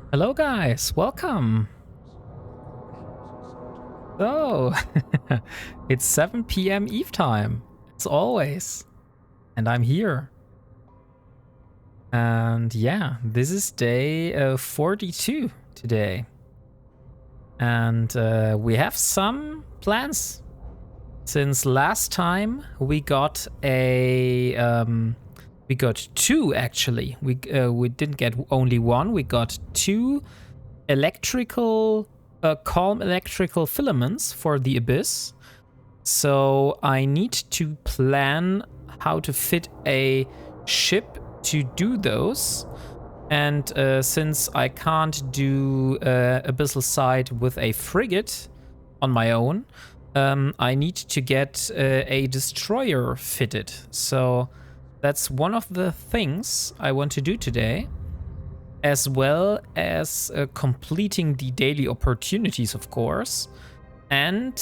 Hello guys, welcome. So, it's 7 p.m. Eve time, as always. And I'm here. And yeah, this is day 42 today. And we have some plans. Since last time we got we got two actually. We didn't get only one, we got two electrical calm electrical filaments for the abyss. So I need to plan how to fit a ship to do those. And since I can't do abyssal side with a frigate on my own, I need to get a destroyer fitted. So that's one of the things I want to do today, as well as completing the daily opportunities, of course. And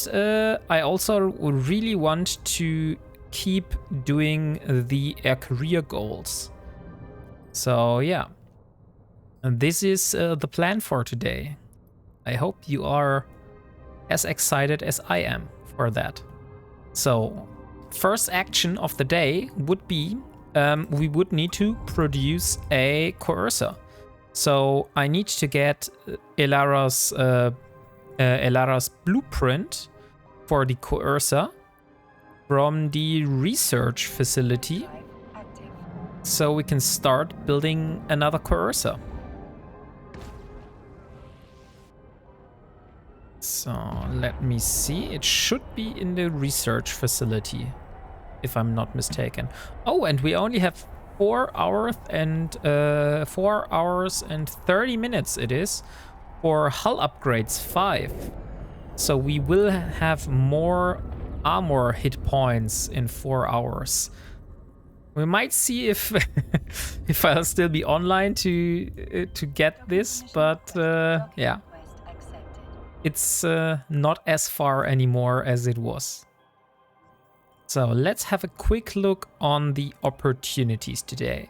I also really want to keep doing the career goals. So yeah, and this is the plan for today. I hope you are as excited as I am for that. So first action of the day would be we would need to produce a coercer. So I need to get Elara's blueprint for the coercer from the research facility, so we can start building another coercer. So let me see. It should be in the research facility, if I'm not mistaken. Oh, and we only have 4 hours and 4 hours and 30 minutes it is for hull upgrades 5. So we will have more armor hit points in 4 hours. We might see if if I'll still be online to get this, but yeah, it's not as far anymore as it was. So let's have a quick look on the opportunities today.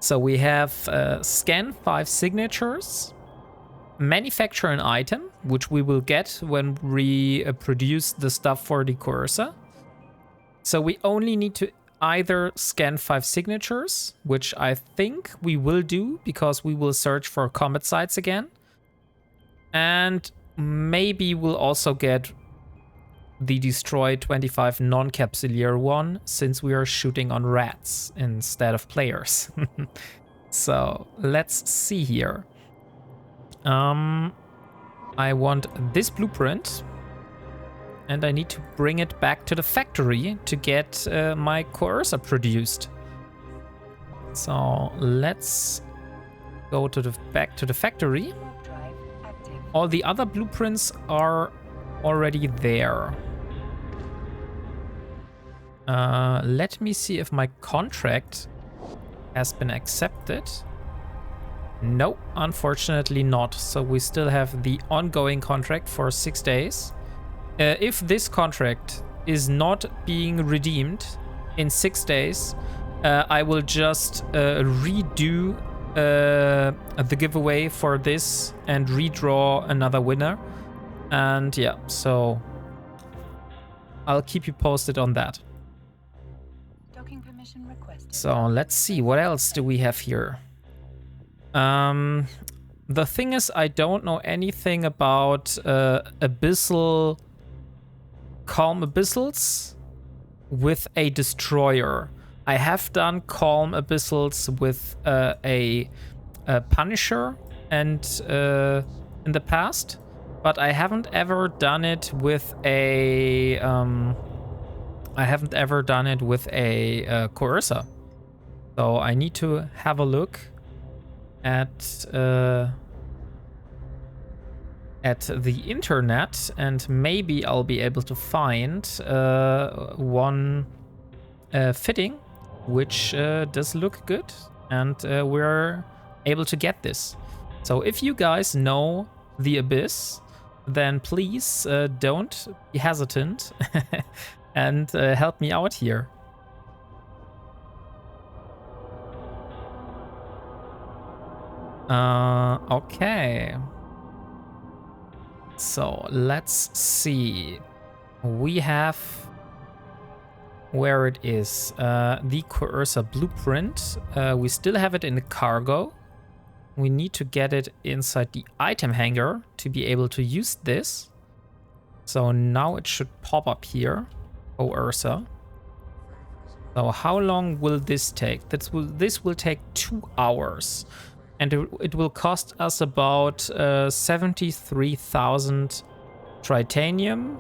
So we have scan 5 signatures, manufacture an item, which we will get when we produce the stuff for the coercer. So we only need to either scan 5 signatures, which I think we will do because we will search for combat sites again. And maybe we'll also get the destroy 25 non-capsuleer one, since we are shooting on rats instead of players. So let's see here. I want this blueprint, and I need to bring it back to the factory to get my coercer produced. So let's go to back to the factory. All the other blueprints are already there. Let me see if my contract has been accepted. No, unfortunately not. So we still have the ongoing contract for 6 days. If this contract is not being redeemed in 6 days, I will just redo the giveaway for this and redraw another winner. And yeah, so I'll keep you posted on that. So let's see, what else do we have here? The thing is, I don't know anything about abyssal calm abyssals with a destroyer. I have done calm abyssals with a Punisher and in the past, but I haven't ever done it with a coercer. So I need to have a look at the internet, and maybe I'll be able to find one fitting which does look good, and we're able to get this. So if you guys know the Abyss, then please don't be hesitant and help me out here. Okay. So let's see. We have where it is. The Coercer blueprint. We still have it in the cargo. We need to get it inside the item hangar to be able to use this. So now it should pop up here. Coercer. So how long will this take? This will take 2 hours. And it will cost us about 73,000 tritanium,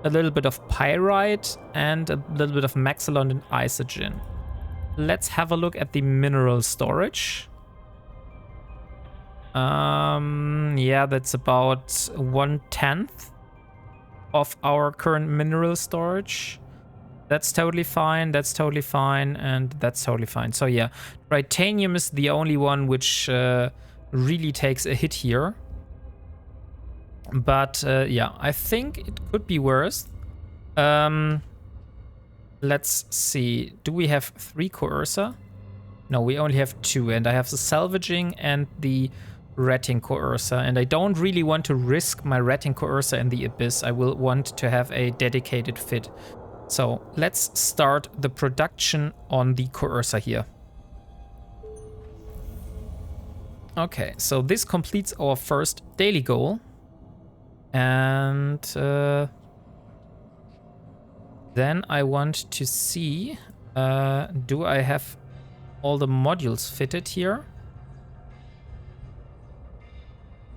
a little bit of pyrite, and a little bit of maxilon and isogen. Let's have a look at the mineral storage. Yeah, that's about 1/10 of our current mineral storage. That's totally fine, that's totally fine, and that's totally fine. So yeah, titanium is the only one which really takes a hit here. But yeah, I think it could be worse. Let's see. Do we have 3 Coercer? No, we only have 2, and I have the salvaging and the ratting Coercer, and I don't really want to risk my ratting Coercer in the abyss. I will want to have a dedicated fit. So let's start the production on the Coercer here. Okay, so this completes our first daily goal. And then I want to see, do I have all the modules fitted here?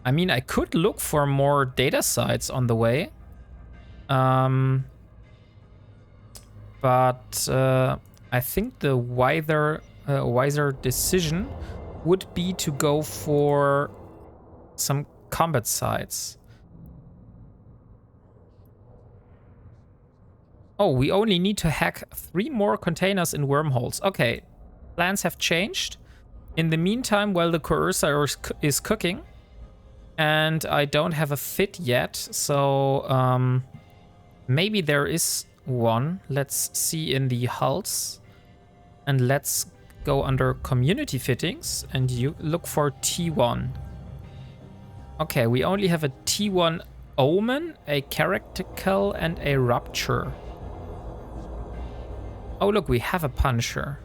I mean, I could look for more data sites on the way. But I think the wiser decision would be to go for some combat sites. Oh, we only need to hack 3 more containers in wormholes. Okay, plans have changed. In the meantime, while the Coercer is cooking, and I don't have a fit yet, so maybe there is one. Let's see in the hulls, and let's go under community fittings, and you look for T1. Okay, we only have a T1 Omen, a Characterical, and a Rupture. Oh look, we have a Punisher.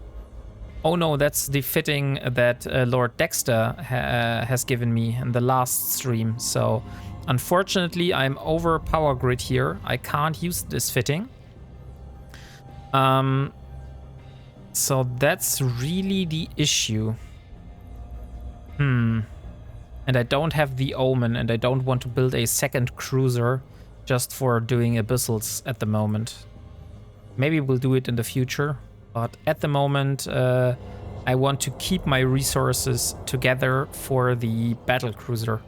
Oh no, that's the fitting that Lord Dexter has given me in the last stream. So unfortunately, I'm over power grid here. I can't use this fitting. So that's really the issue. And I don't have the Omen, and I don't want to build a second cruiser just for doing abyssals at the moment. Maybe we'll do it in the future, but at the moment I want to keep my resources together for the battle cruiser.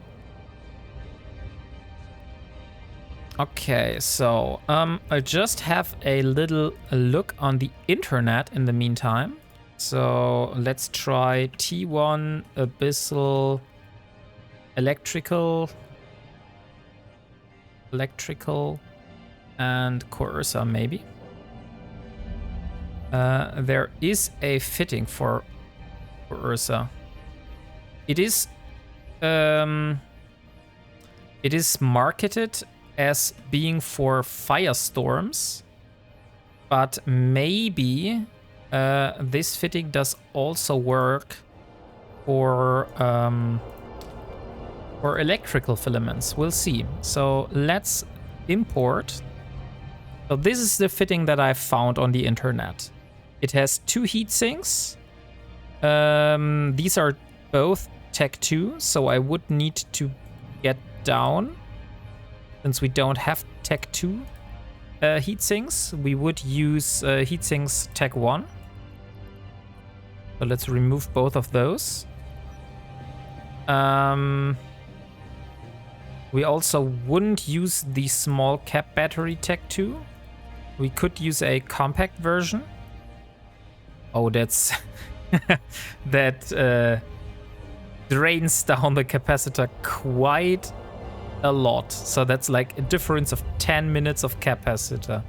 Okay, so I just have a little look on the internet in the meantime. So let's try T1 Abyssal Electrical and Coercer maybe. There is a fitting for Coercer. It is marketed as being for firestorms, but maybe this fitting does also work for electrical filaments. We'll see. So let's import. So this is the fitting that I found on the internet. It has 2 heat sinks. These are both Tech 2, so I would need to get down. Since we don't have Tech 2 heat sinks, we would use heat sinks Tech 1. So let's remove both of those. We also wouldn't use the small cap battery Tech 2. We could use a compact version. Oh, that's that drains down the capacitor quite a lot. So that's like a difference of 10 minutes of capacitor.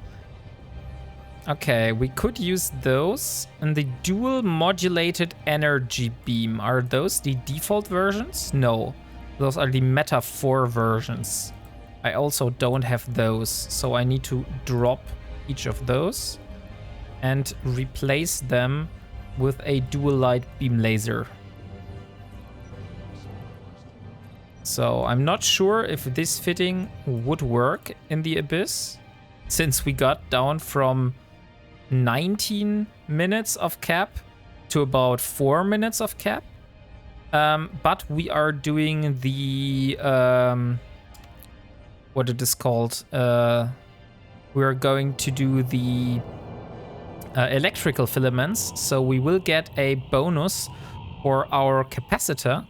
Okay, we could use those. And the dual modulated energy beam. Are those the default versions? No. Those are the Meta 4 versions. I also don't have those. So I need to drop each of those and replace them with a dual light beam laser. So I'm not sure if this fitting would work in the Abyss, since we got down from 19 minutes of cap to about 4 minutes of cap. But we are doing the, what it is called, we are going to do the electrical filaments, so we will get a bonus for our capacitor.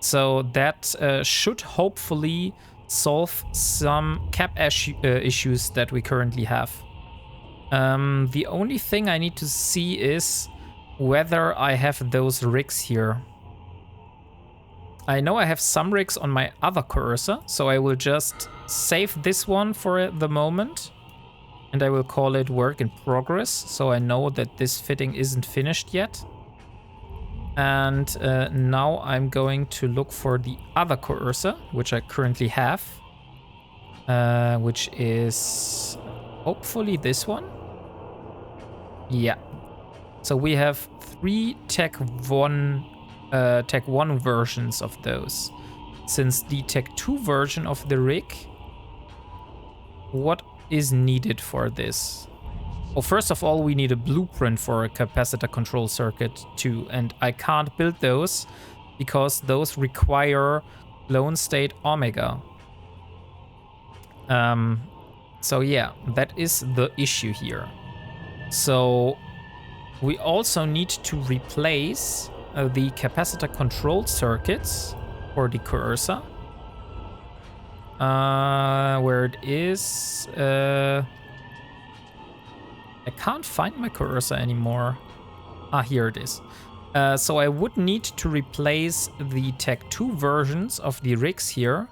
So that should hopefully solve some cap issues that we currently have. The only thing I need to see is whether I have those rigs here. I know I have some rigs on my other cursor, so I will just save this one for the moment. And I will call it work in progress, so I know that this fitting isn't finished yet. And now I'm going to look for the other cursor, which I currently have, which is hopefully this one. Yeah. So we have 3 Tech 1 versions of those. Since the Tech 2 version of the rig, what is needed for this? Well, first of all, we need a blueprint for a capacitor control circuit too, and I can't build those because those require clone state omega. So yeah, that is the issue here. So we also need to replace the capacitor control circuits for the cursor. Where it is, I can't find my cursor anymore. Ah, here it is. So I would need to replace the Tech 2 versions of the rigs here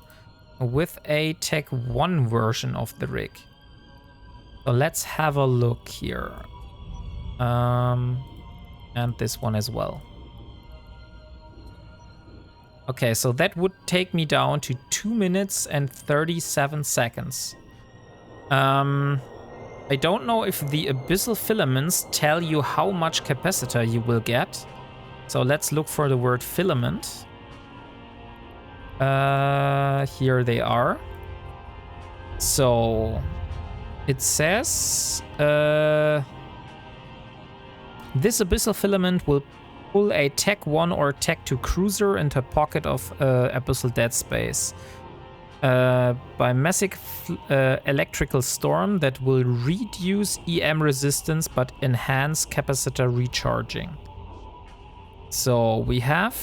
with a Tech 1 version of the rig. So let's have a look here. And this one as well. Okay, so that would take me down to 2 minutes and 37 seconds. I don't know if the abyssal filaments tell you how much capacitor you will get. So let's look for the word filament. Here they are. So it says this abyssal filament will pull a Tech 1 or Tech 2 cruiser into a pocket of abyssal dead space. By massive electrical storm that will reduce EM resistance but enhance capacitor recharging. So we have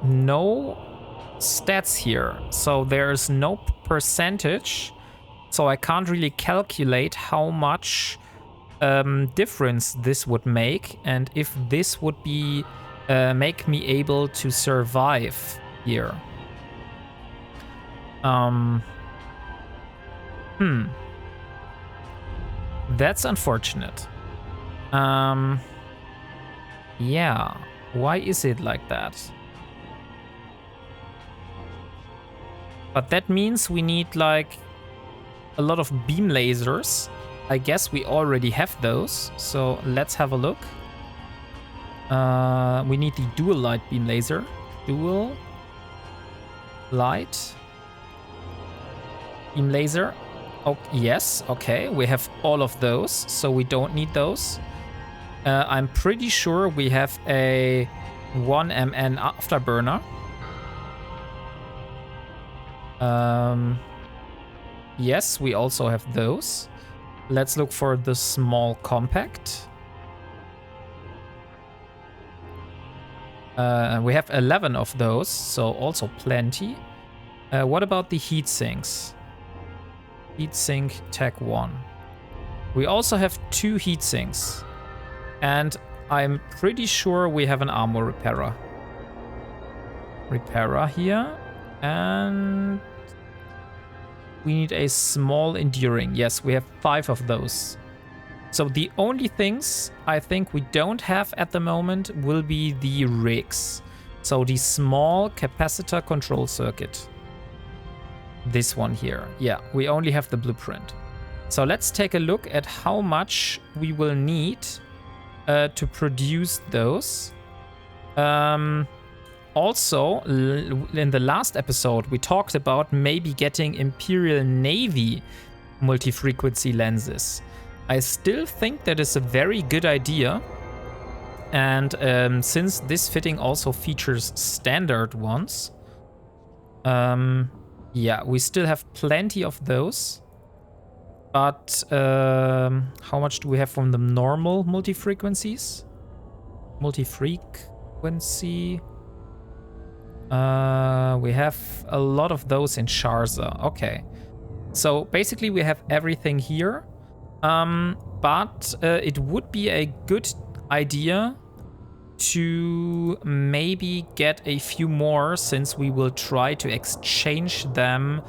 no stats here, so there's no percentage, so I can't really calculate how much difference this would make and if this would be make me able to survive here. That's unfortunate. Yeah, why is it like that? But that means we need like a lot of beam lasers. I guess we already have those, so let's have a look. We need the dual light beam laser. Dual light beam laser. Oh, yes, okay, we have all of those, so we don't need those. I'm pretty sure we have a 1MN afterburner. Yes, we also have those. Let's look for the small compact. We have 11 of those, so also plenty. What about the heat sinks? Heatsink Tech 1. We also have 2 heat sinks. And I'm pretty sure we have an armor repairer. Repairer here. And we need a small enduring. Yes, we have 5 of those. So the only things I think we don't have at the moment will be the rigs. So the small capacitor control circuit. This one here. Yeah, we only have the blueprint. So let's take a look at how much we will need to produce those. Also, in the last episode, we talked about maybe getting Imperial Navy multi-frequency lenses. I still think that is a very good idea. And since this fitting also features standard ones, yeah, we still have plenty of those. But how much do we have from the normal multi-frequencies? Multi-frequency. We have a lot of those in Sharza. Okay. So basically we have everything here. But it would be a good idea to maybe get a few more, since we will try to exchange them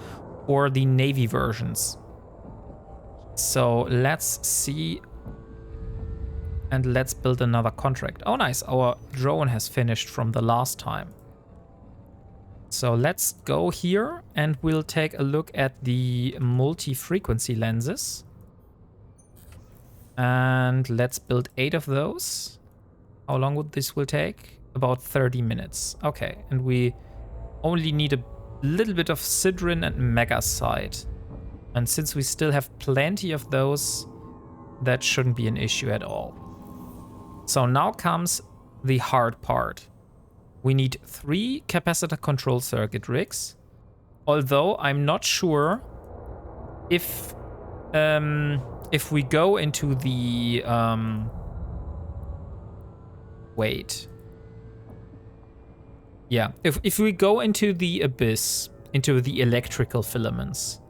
for the Navy versions. So let's see. And let's build another contract. Oh, nice. Our drone has finished from the last time. So let's go here and we'll take a look at the multi-frequency lenses. And let's build 8 of those. How long would this will take? About 30 minutes. Okay, and we only need a little bit of Sidrin and Megasite. And since we still have plenty of those, that shouldn't be an issue at all. So now comes the hard part. We need 3 capacitor control circuit rigs. Although I'm not sure if we go into the wait. Yeah, if we go into the abyss, into the electrical filaments,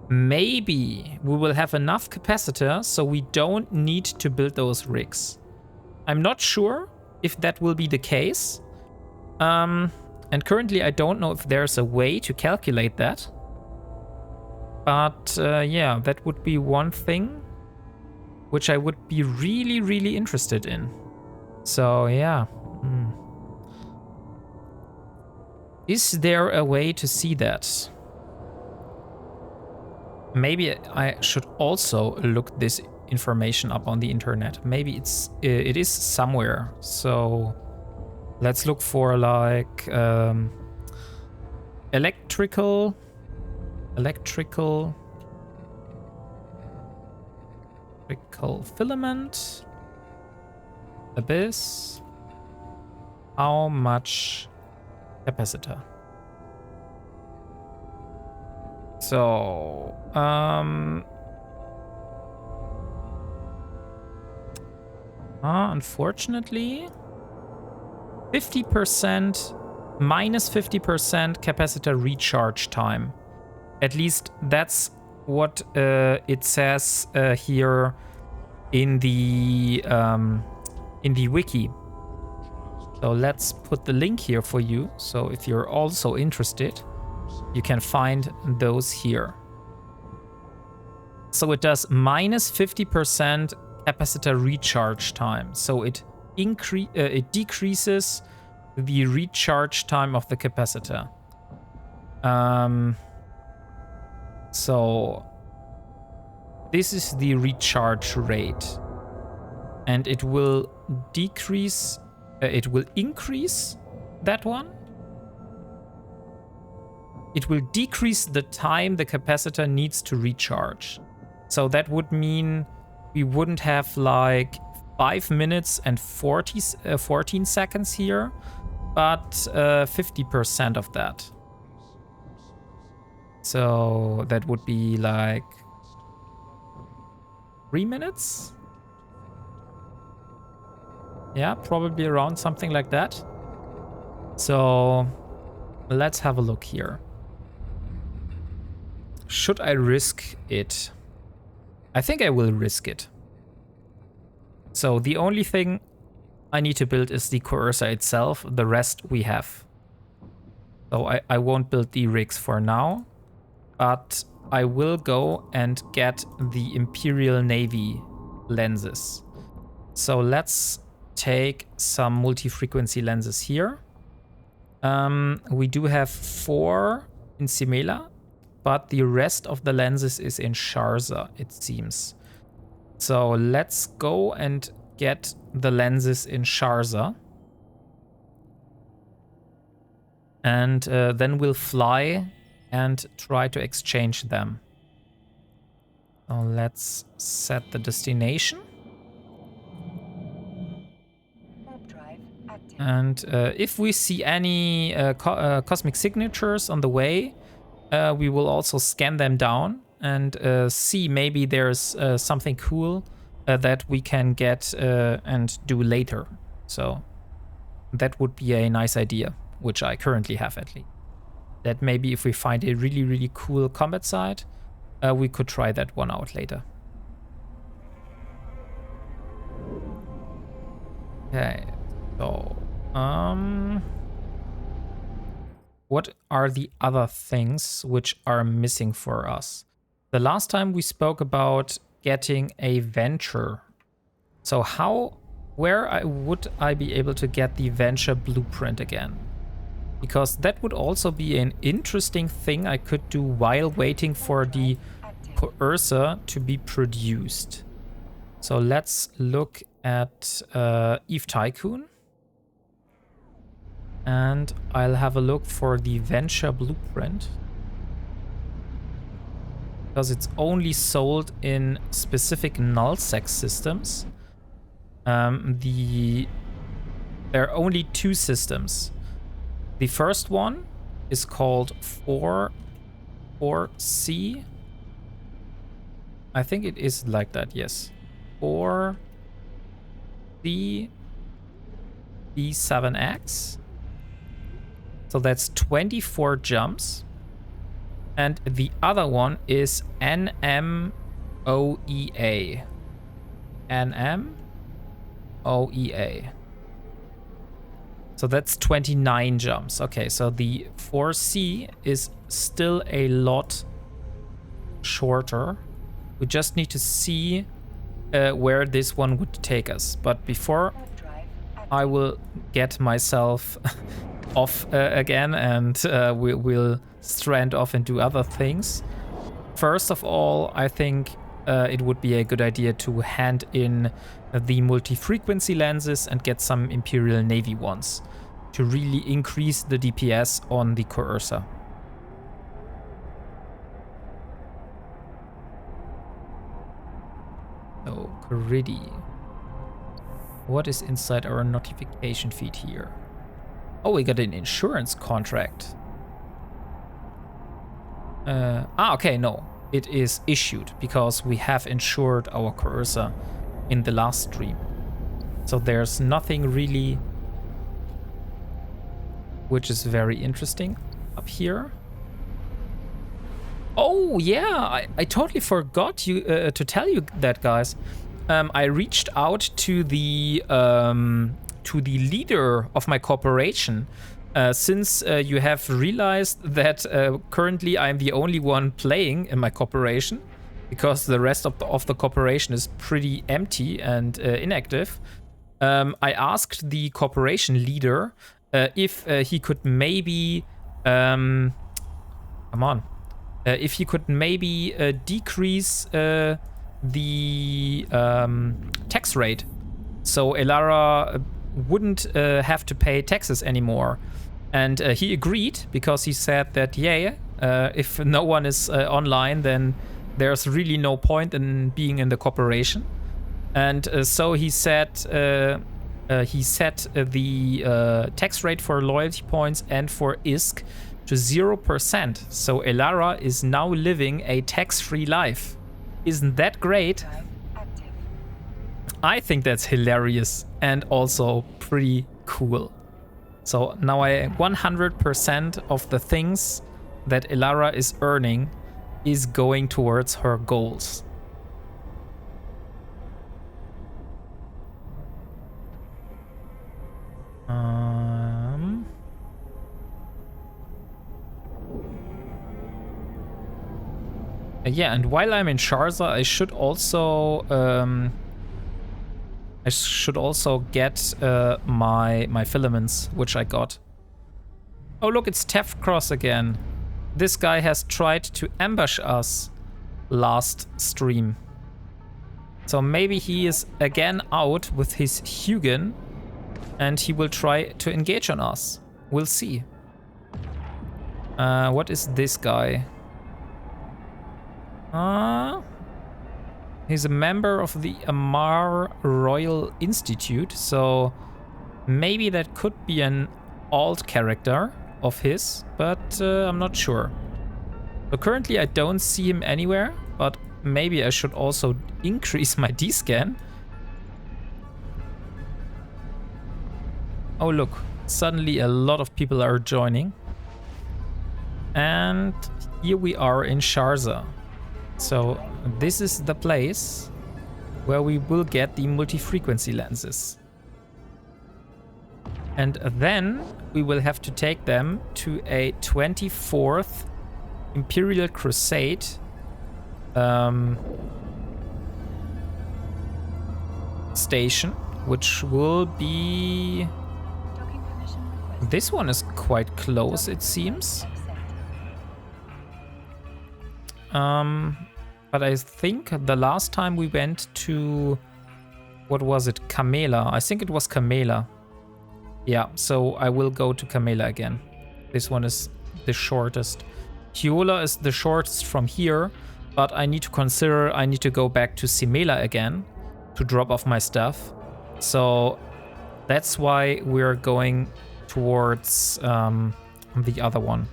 maybe we will have enough capacitor so we don't need to build those rigs. I'm not sure if that will be the case. And currently I don't know if there's a way to calculate that. But yeah, that would be one thing which I would be really, really interested in. So yeah. Is there a way to see that? Maybe I should also look this information up on the internet. Maybe it is somewhere. So let's look for like electrical filament abyss. How much capacitor? So unfortunately 50% minus 50% capacitor recharge time. At least that's what it says here in the wiki. So let's put the link here for you. So if you're also interested, you can find those here. So it does minus 50% capacitor recharge time. So it decreases the recharge time of the capacitor. So this is the recharge rate, and it will decrease. It will increase that one. It will decrease the time the capacitor needs to recharge. So that would mean we wouldn't have like 5 minutes and 14 seconds here, but 50% of that. So that would be like 3 minutes? Yeah, probably around something like that. So let's have a look here. Should I risk it? I think I will risk it. So the only thing I need to build is the coercer itself. The rest we have. So I won't build the rigs for now. But I will go and get the Imperial Navy lenses. So let's take some multi-frequency lenses here. We do have 4 in Simela, but the rest of the lenses is in Sharza, it seems. So let's go and get the lenses in Sharza. And then we'll fly and try to exchange them. So let's set the destination. And if we see any cosmic signatures on the way, we will also scan them down and see maybe there's something cool that we can get and do later. So that would be a nice idea, which I currently have at least. That maybe if we find a really, really cool combat site, we could try that one out later. Okay, so what are the other things which are missing for us? The last time we spoke about getting a venture. So where would I be able to get the venture blueprint again? Because that would also be an interesting thing I could do while waiting for the coercer to be produced. So let's look at Eve Tycoon. And I'll have a look for the venture blueprint. Because it's only sold in specific nullsec systems. There are only 2 systems. The first one is called 4C. I think it is like that, yes. 4C B7X. So that's 24 jumps. And the other one is NMOEA. NMOEA. So that's 29 jumps. Okay, so the 4C is still a lot shorter. We just need to see where this one would take us. But before I will get myself off again and we'll strand off and do other things. First of all, I think it would be a good idea to hand in the multi-frequency lenses and get some Imperial Navy ones to really increase the DPS on the coercer. Oh, Gritty. What is inside our notification feed here? Oh, we got an insurance contract. Okay, no. It is issued because we have insured our coercer in the last stream. So there's nothing really which is very interesting up here. Oh yeah, I totally forgot to tell you that, guys. I reached out to the leader of my corporation, since you have realized that currently I'm the only one playing in my corporation, because the rest of the corporation is pretty empty and inactive. I asked the corporation leader if he could maybe if he could maybe decrease the tax rate, so Elara wouldn't have to pay taxes anymore. And he agreed, because he said that, yeah, if no one is online, then there's really no point in being in the corporation. And so he set the tax rate for loyalty points and for ISK to 0%. So Elara is now living a tax-free life. Isn't that great? I think that's hilarious and also pretty cool. So now 100% of the things that Elara is earning is going towards her goals. Yeah, and while I'm in Sharza, I should also I should also get my filaments, which I got. Oh look, it's Tefcross again. This guy has tried to ambush us last stream. So maybe he is again out with his Hugin and he will try to engage on us. We'll see. What is this guy? He's a member of the Amar Royal Institute, so maybe that could be an alt character of his, but I'm not sure. So currently I don't see him anywhere, but maybe I should also increase my D-scan. Oh look, suddenly a lot of people are joining. And here we are in Sharza. So this is the place where we will get the multi-frequency lenses. And then we will have to take them to a 24th Imperial Crusade station, which will be... This one is quite close, it seems. But I think the last time we went to... What was it? Kamela. I think it was Kamela. Yeah, so I will go to Kamela again. This one is the shortest. Hiola is the shortest from here, but I need to consider I need to go back to Simela again to drop off my stuff. So that's why we're going towards the other one.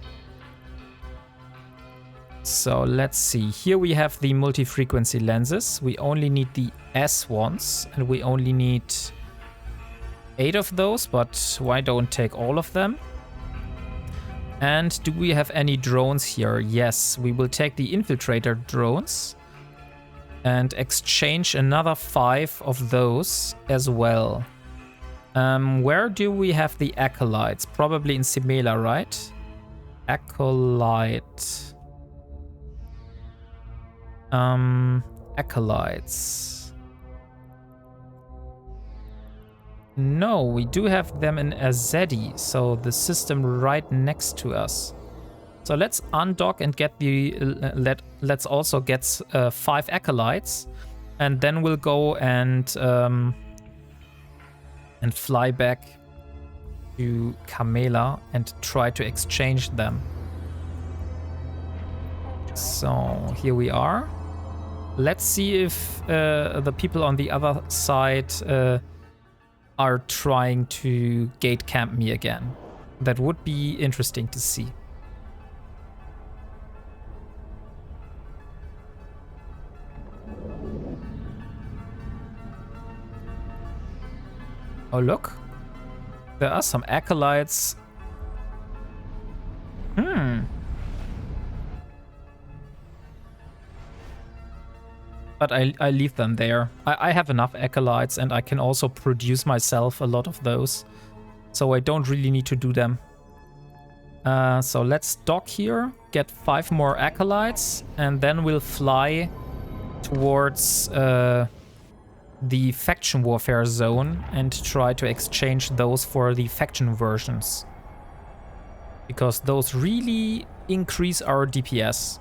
So let's see. Here we have the multi-frequency lenses. We only need the S ones, and we only need 8 of those, but why don't take all of them? And do we have any drones here? Yes, we will take the infiltrator drones and exchange another 5 of those as well. Where do we have the acolytes? Probably in Simela, right? Acolyte. Acolytes. No, we do have them in Azedi, so the system right next to us. So let's undock and get the let's also get 5 acolytes, and then we'll go and fly back to Kamela and try to exchange them. So here we are. Let's see if the people on the other side are trying to gate camp me again. That would be interesting to see. Oh look, there are some acolytes. But I leave them there. I have enough acolytes and I can also produce myself a lot of those. So I don't really need to do them. So let's dock here, get 5 more acolytes, and then we'll fly towards the faction warfare zone and try to exchange those for the faction versions. Because those really increase our DPS.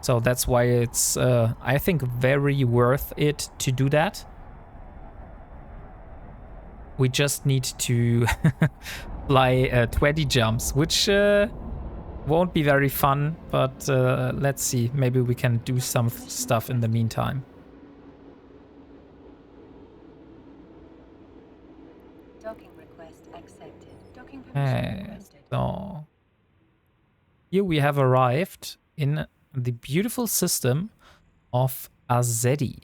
So that's why it's, I think, very worth it to do that. We just need to fly 20 jumps, which won't be very fun, but let's see. Maybe we can do some stuff in the meantime. Docking request accepted. Docking permission requested. So here we have arrived in the beautiful system of Azedi.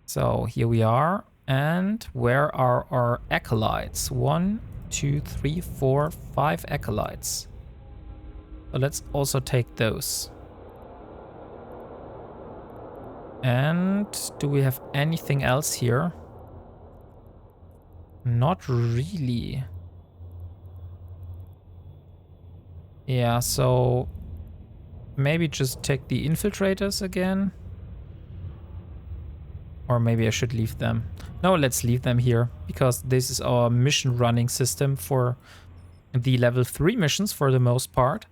So here we are. And where are our acolytes? 1, 2, 3, 4, 5 acolytes. So let's also take those. And do we have anything else here? Not really. Yeah, so maybe just take the infiltrators again. Or maybe I should leave them. No, let's leave them here, because this is our mission running system for the level 3 missions for the most part.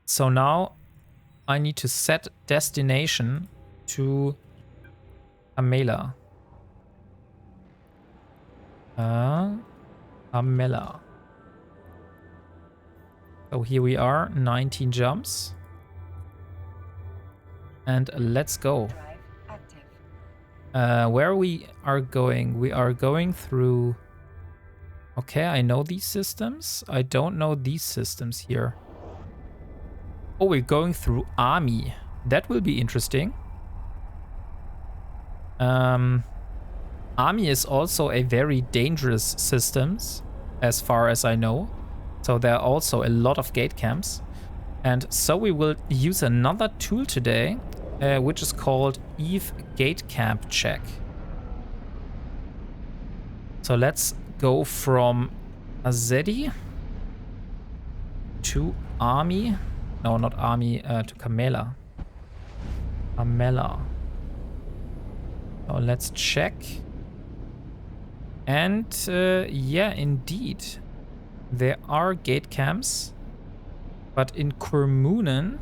So now I need to set destination to Amela. Amela. So here we are, 19 jumps. And let's go. Where we are going through... Okay, I know these systems. I don't know these systems here. Oh, we're going through Army. That will be interesting. Army is also a very dangerous system, as far as I know. So there are also a lot of gate camps. And so we will use another tool today, which is called Eve Gate Camp Check. So let's go from Azedi to Army. No, not Army, to Camela. Camela. So let's check. And yeah, indeed, there are gate camps, but in Kurmunen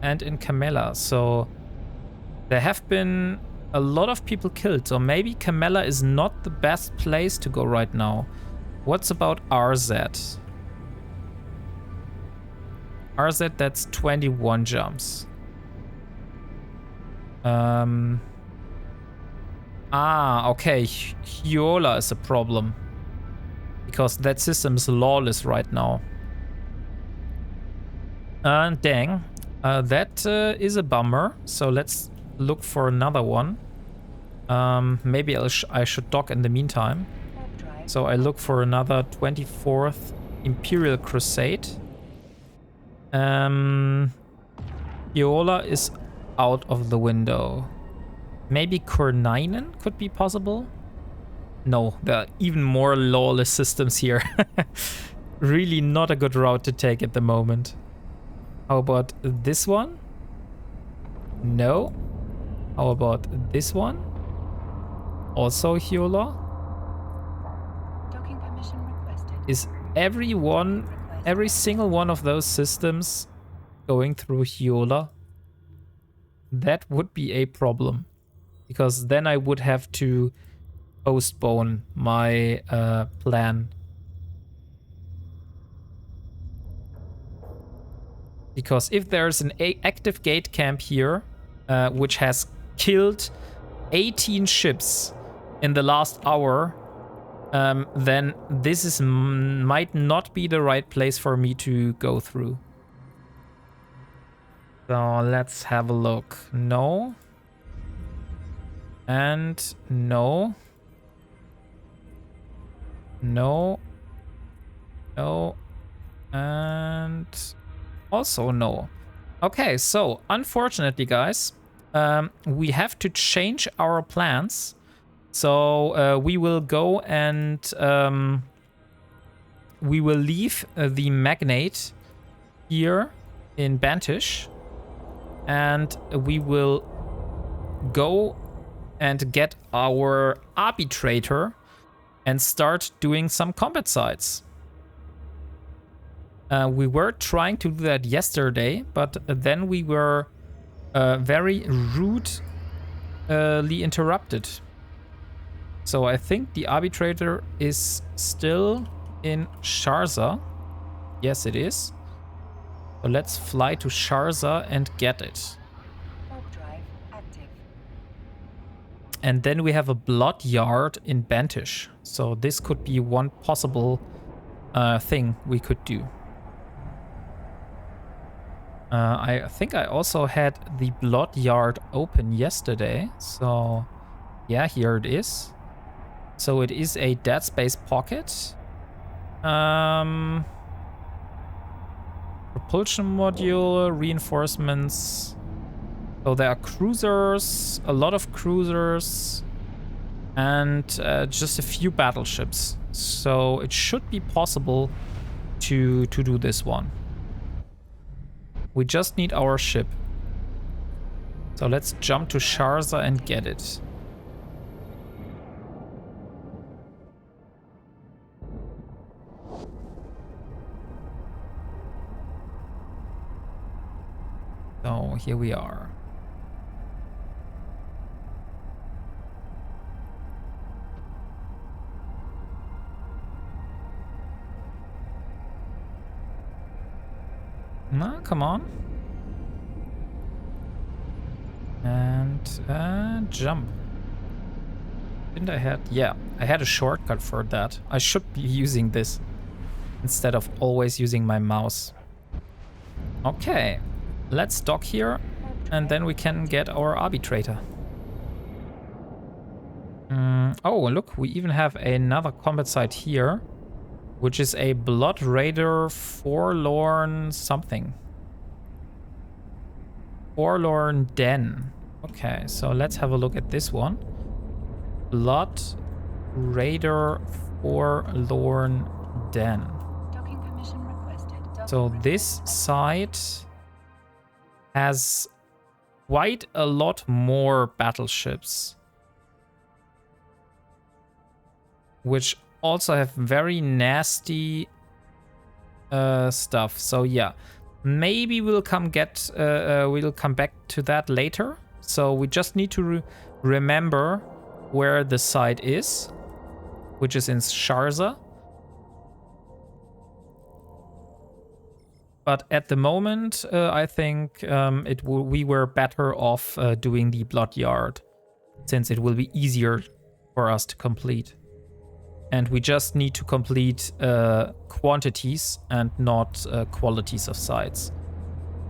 and in Camela. So there have been a lot of people killed. So maybe Camela is not the best place to go right now. What's about RZ? RZ, that's 21 jumps. Okay. Hyola is a problem. Because that system is lawless right now. Dang. That is a bummer. So let's look for another one. Maybe I should dock in the meantime. So I look for another 24th Imperial Crusade. Hyola is out of the window. Maybe Kurnainen could be possible? No, there are even more lawless systems here. Really not a good route to take at the moment. How about this one? No. How about this one? Also Hyola? Docking permission requested. Is every single one of those systems going through Hyola? That would be a problem. Because then I would have to postpone my plan. Because if there's an active gate camp here, which has killed 18 ships in the last hour, then this might not be the right place for me to go through. So let's have a look. No. And no. No. No. And also no. Okay, so unfortunately, guys, we have to change our plans. So we will go and we will leave the Magnate here in Bantish, and we will go and get our Arbitrator and start doing some combat sites. We were trying to do that yesterday, but then we were very rudely interrupted. So I think the Arbitrator is still in Sharza. Yes, it is. So let's fly to Sharza and get it. And then we have a blood yard in Bantish. So this could be one possible thing we could do. I think I also had the blood yard open yesterday. So yeah, here it is. So it is a dead space pocket. Propulsion module, reinforcements. So there are cruisers, a lot of cruisers, and just a few battleships. So it should be possible to do this one. We just need our ship. So let's jump to Sharza and get it. So here we are. No, come on. And jump. Didn't I had? Yeah, I had a shortcut for that. I should be using this instead of always using my mouse. Okay, let's dock here and then we can get our arbitrator. Oh, look, we even have another combat site here, which is a Blood Raider Forlorn something. Forlorn Den. Okay, so let's have a look at this one. Blood Raider Forlorn Den. Docking permission requested. So this site has quite a lot more battleships, which also have very nasty stuff. So yeah, maybe we'll come back to that later. So we just need to remember where the site is, which is in Sharza. But at the moment, I think we were better off doing the Blood Yard, since it will be easier for us to complete. And we just need to complete quantities and not qualities of sites,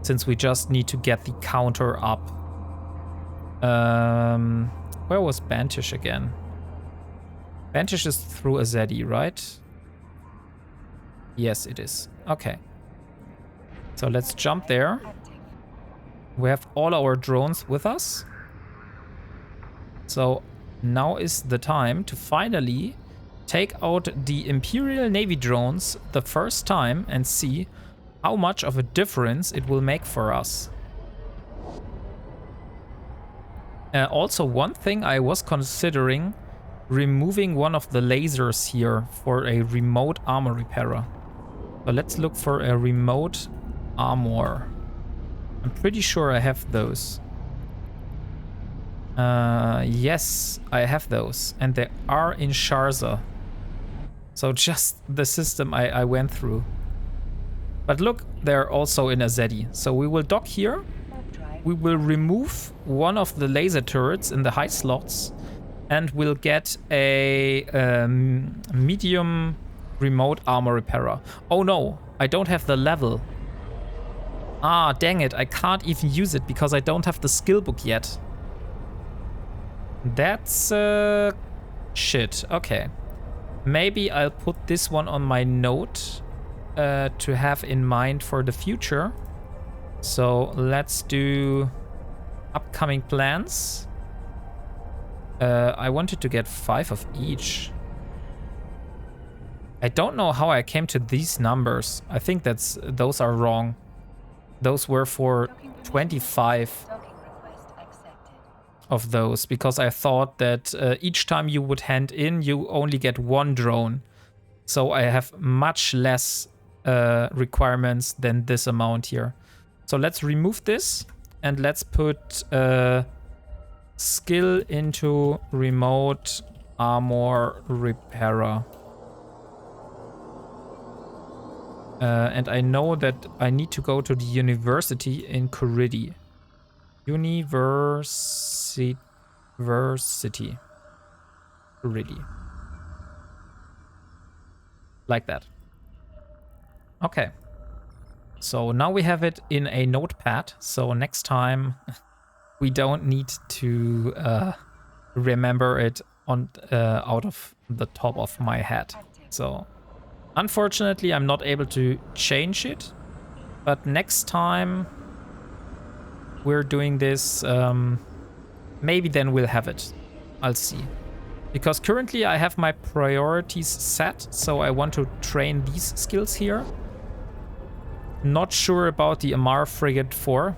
since we just need to get the counter up. Where was Bantish again? Bantish is through Azedi, right? Yes, it is. Okay. So let's jump there. We have all our drones with us. So now is the time to finally take out the Imperial Navy drones the first time and see how much of a difference it will make for us. Also, one thing I was considering removing one of the lasers here for a remote armor repairer. So let's look for a remote armor. I'm pretty sure I have those. Yes, I have those. And they are in Sharza. So just the system I went through. But look, they're also in Azedi. So we will dock here. We will remove one of the laser turrets in the high slots. And we'll get a medium remote armor repairer. Oh no, I don't have the level. Ah, dang it, I can't even use it because I don't have the skill book yet. That's shit. Okay. Maybe I'll put this one on my note to have in mind for the future. So let's do upcoming plans. I wanted to get 5 of each. I don't know how I came to these numbers. I think those are wrong. Those were for 25 of those, because I thought that each time you would hand in, you only get 1 drone. So I have much less requirements than this amount here. So let's remove this and let's put skill into remote armor repairer. And I know that I need to go to the university in Kuridi. University. Kuridi. Like that. Okay. So now we have it in a notepad. So next time we don't need to remember it on out of the top of my head. So unfortunately, I'm not able to change it, but next time we're doing this, maybe then we'll have it. I'll see. Because currently I have my priorities set, so I want to train these skills here. Not sure about the Amar Frigate 4.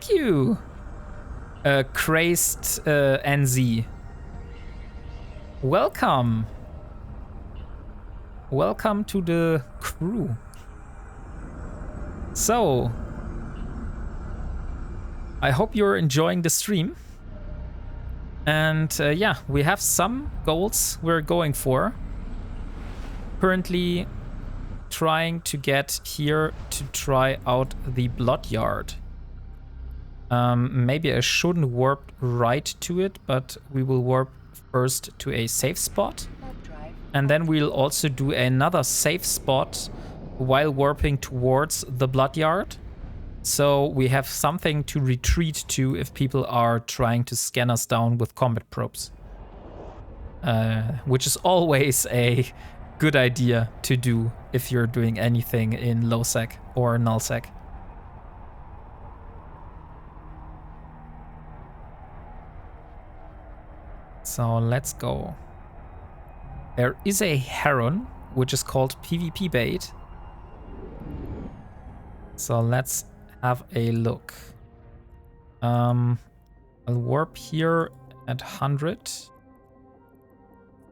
thank you, crazed NZ. Welcome. Welcome to the crew. So, I hope you're enjoying the stream. And yeah, we have some goals we're going for. Currently trying to get here to try out the blood yard. Maybe I shouldn't warp right to it, but we will warp first to a safe spot. And then we'll also do another safe spot while warping towards the blood yard. So we have something to retreat to if people are trying to scan us down with combat probes. Which is always a good idea to do if you're doing anything in low sec or null sec. So let's go. There is a heron, which is called PvP bait. So let's have a look. I'll warp here at 100.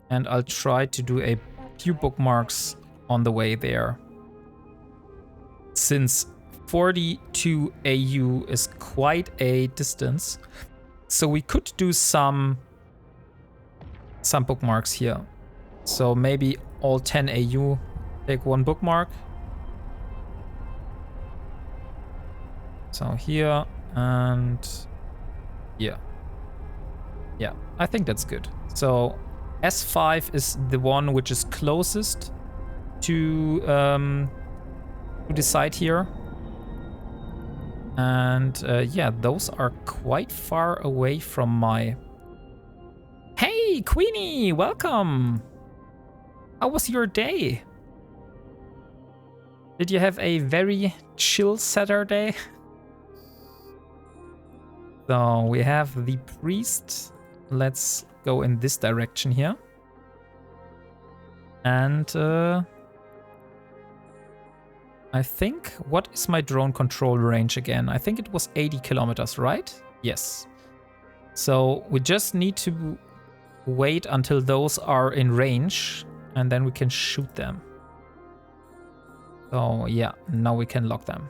And I'll try to do a few bookmarks on the way there. Since 42 AU is quite a distance. So we could do some bookmarks here. So maybe all 10 AU take one bookmark. So here and here. Yeah, I think that's good. So S5 is the one which is closest to decide here. And yeah, those are quite far away from my... Hey, Queenie, welcome! How was your day? Did you have a very chill Saturday? So we have the priest. Let's go in this direction here. And I think, what is my drone control range again? I think it was 80 kilometers, right? Yes. So we just need to wait until those are in range and then we can shoot them. So yeah, now we can lock them.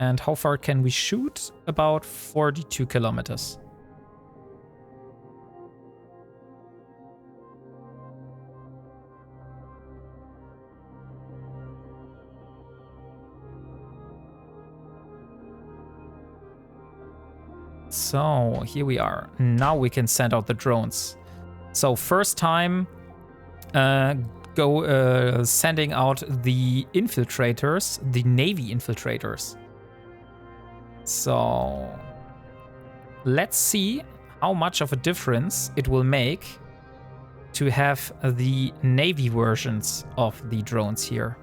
And how far can we shoot? About 42 kilometers. So here we are. Now we can send out the drones. So first time sending out the infiltrators, the Navy infiltrators. So let's see how much of a difference it will make to have the Navy versions of the drones here.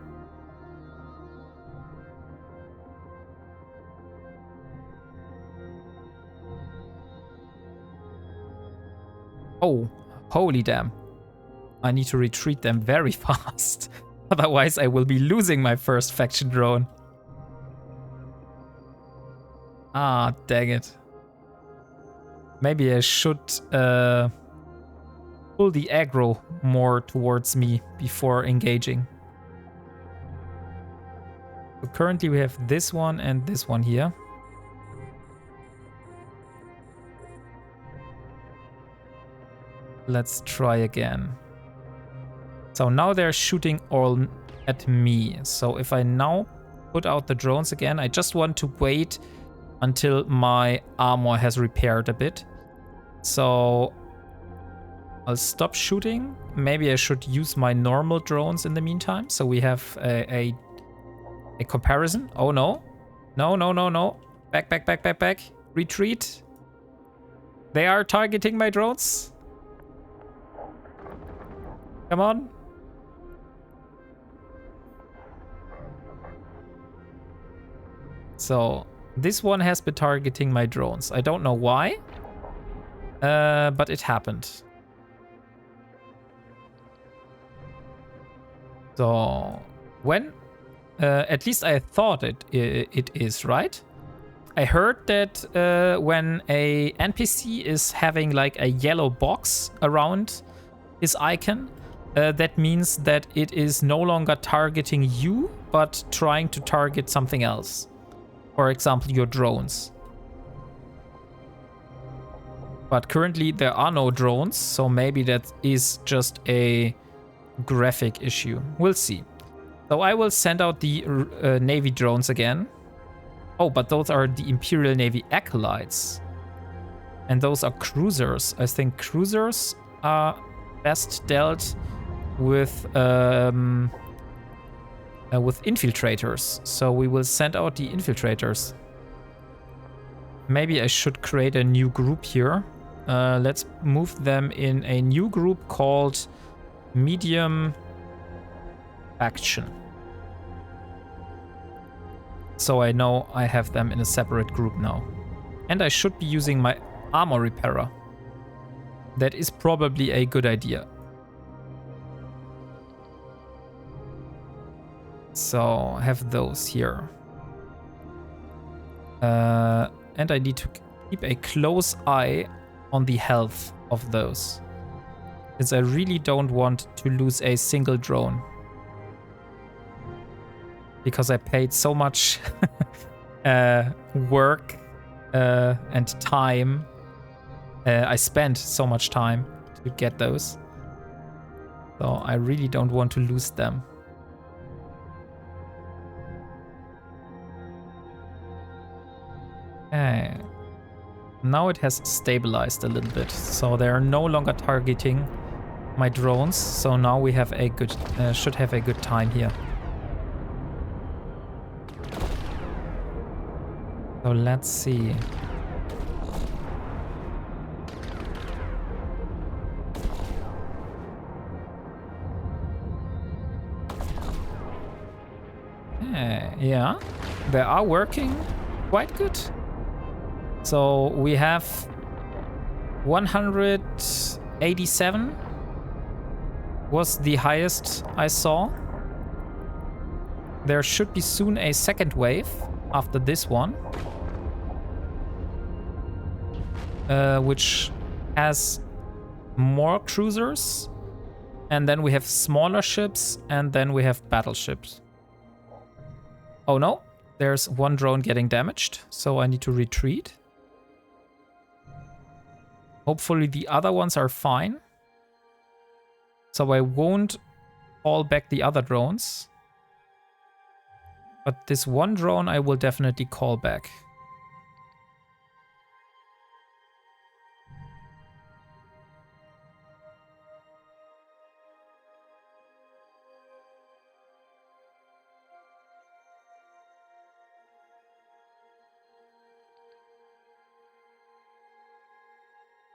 Oh, holy damn. I need to retreat them very fast. Otherwise I will be losing my first faction drone. Ah, dang it. Maybe I should pull the aggro more towards me before engaging. So currently we have this one and this one here. Let's try again. So now they're shooting all at me. So if I now put out the drones again, I just want to wait until my armor has repaired a bit. So I'll stop shooting. Maybe I should use my normal drones in the meantime. So we have a comparison. Oh no. No, no, no, no. Back, back, back, back, back. Retreat. They are targeting my drones. Come on. So this one has been targeting my drones. I don't know why, but it happened. So when At least I thought it is, right? I heard that when a NPC is having like a yellow box around his icon, that means that it is no longer targeting you, but trying to target something else. For example, your drones. But currently there are no drones, so maybe that is just a graphic issue. We'll see. So I will send out the Navy drones again. Oh, but those are the Imperial Navy acolytes. And those are cruisers. I think cruisers are best dealt with infiltrators. So we will send out the infiltrators. Maybe I should create a new group here. Let's move them in a new group called Medium Action. So I know I have them in a separate group now. And I should be using my armor repairer. That is probably a good idea. So have those here. And I need to keep a close eye on the health of those. Because I really don't want to lose a single drone. Because I paid so much work and time. I spent so much time to get those. So I really don't want to lose them. Okay. Now it has stabilized a little bit. So they are no longer targeting my drones. So now we have a good, should have a good time here. So let's see. Yeah, they are working quite good. So we have 187 was the highest I saw. There should be soon a second wave after this one. Which has more cruisers, and then we have smaller ships, and then we have battleships. Oh no, there's one drone getting damaged, so I need to retreat. Hopefully the other ones are fine. So I won't call back the other drones. But this one drone I will definitely call back.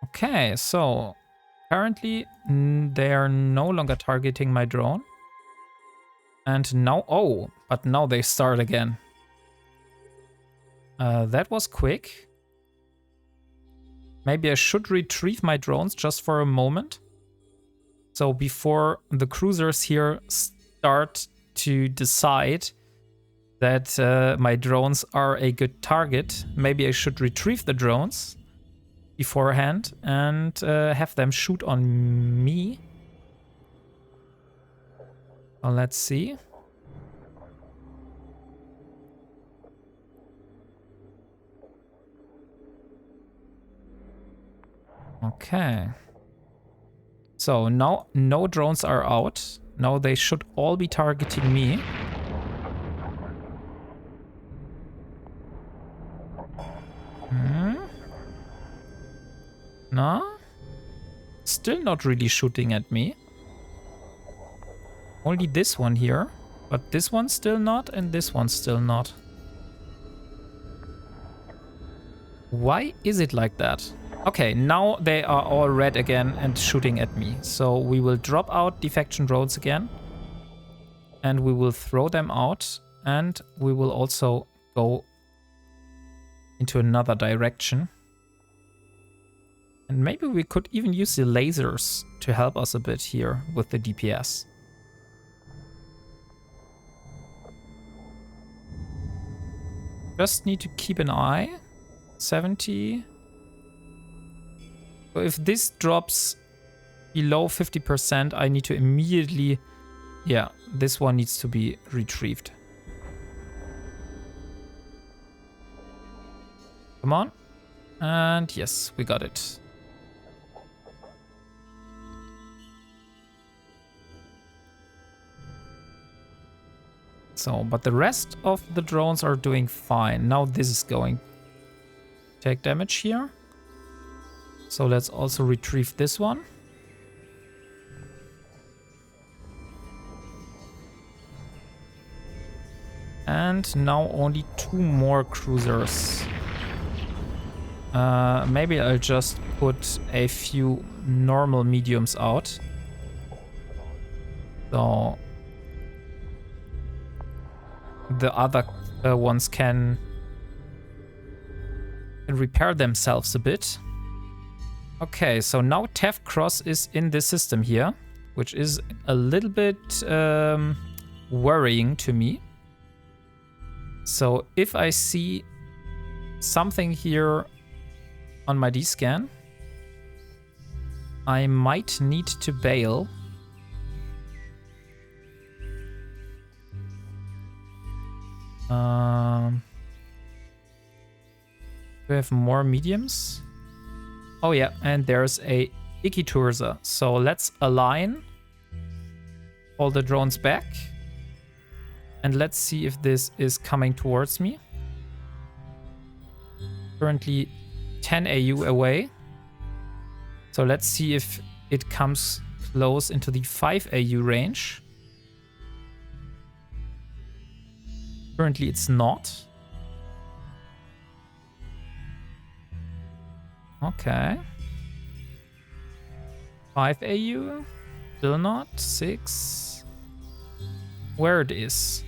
Okay, so currently they are no longer targeting my drone. And now, oh, but now they start again. That was quick. Maybe I should retrieve my drones just for a moment. So before the cruisers here start to decide that my drones are a good target, maybe I should retrieve the drones beforehand and have them shoot on me. Well, let's see. Okay. So now no drones are out. Now they should all be targeting me. No? Still not really shooting at me. Only this one here. But this one's still not, and this one's still not. Why is it like that? Okay, now they are all red again and shooting at me. So we will drop out defection drones again. And we will throw them out. And we will also go into another direction. And maybe we could even use the lasers to help us a bit here with the DPS. Just need to keep an eye. 70. So if this drops below 50%, I need to immediately... Yeah, this one needs to be retrieved. Come on. And yes, we got it. So, but the rest of the drones are doing fine. Now this is going to take damage here. So let's also retrieve this one. And now only 2 more cruisers. Maybe I'll just put a few normal mediums out. So the other ones can repair themselves a bit. Okay, so now TEV Cross is in the system here, which is a little bit worrying to me. So if I see something here on my D-scan, I might need to bail. Do we have more mediums? Oh yeah, and there's a Ikiturza. So let's align all the drones back. And let's see if this is coming towards me. Currently 10 AU away. So let's see if it comes close into the 5 AU range. Currently it's not. Okay. 5 AU. Still not. 6. Where it is?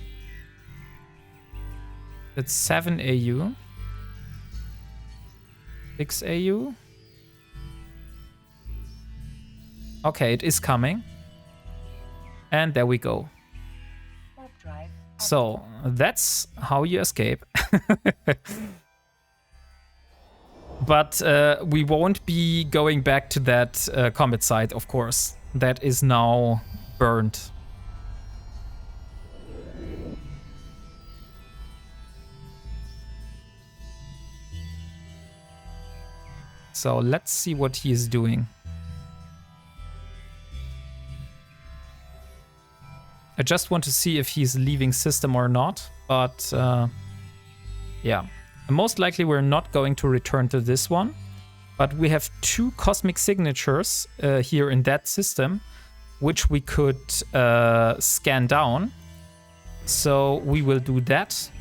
It's 7 AU. 6 AU. Okay, it is coming. And there we go. So, that's how you escape. But we won't be going back to that combat site, of course. That is now burned. So let's see what he is doing. I just want to see if he's leaving system or not, but yeah. Most likely we're not going to return to this one, but we have 2 cosmic signatures here in that system, which we could scan down. So we will do that.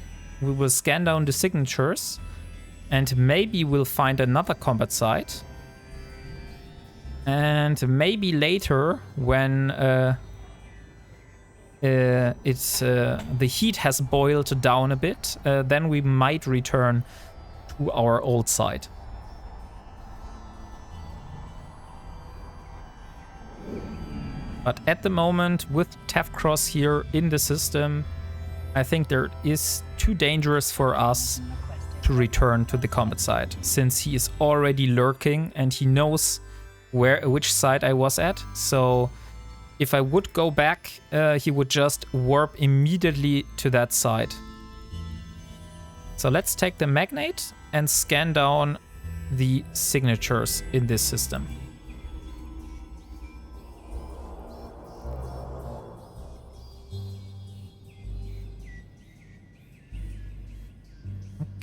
We will scan down the signatures. And maybe we'll find another combat site. And maybe later, when the heat has boiled down a bit, then we might return to our old site. But at the moment, with TEV Cross here in the system, I think there is too dangerous for us to return to the combat site, since he is already lurking and he knows which side I was at. So if I would go back, he would just warp immediately to that side. So let's take the magnate and scan down the signatures in this system.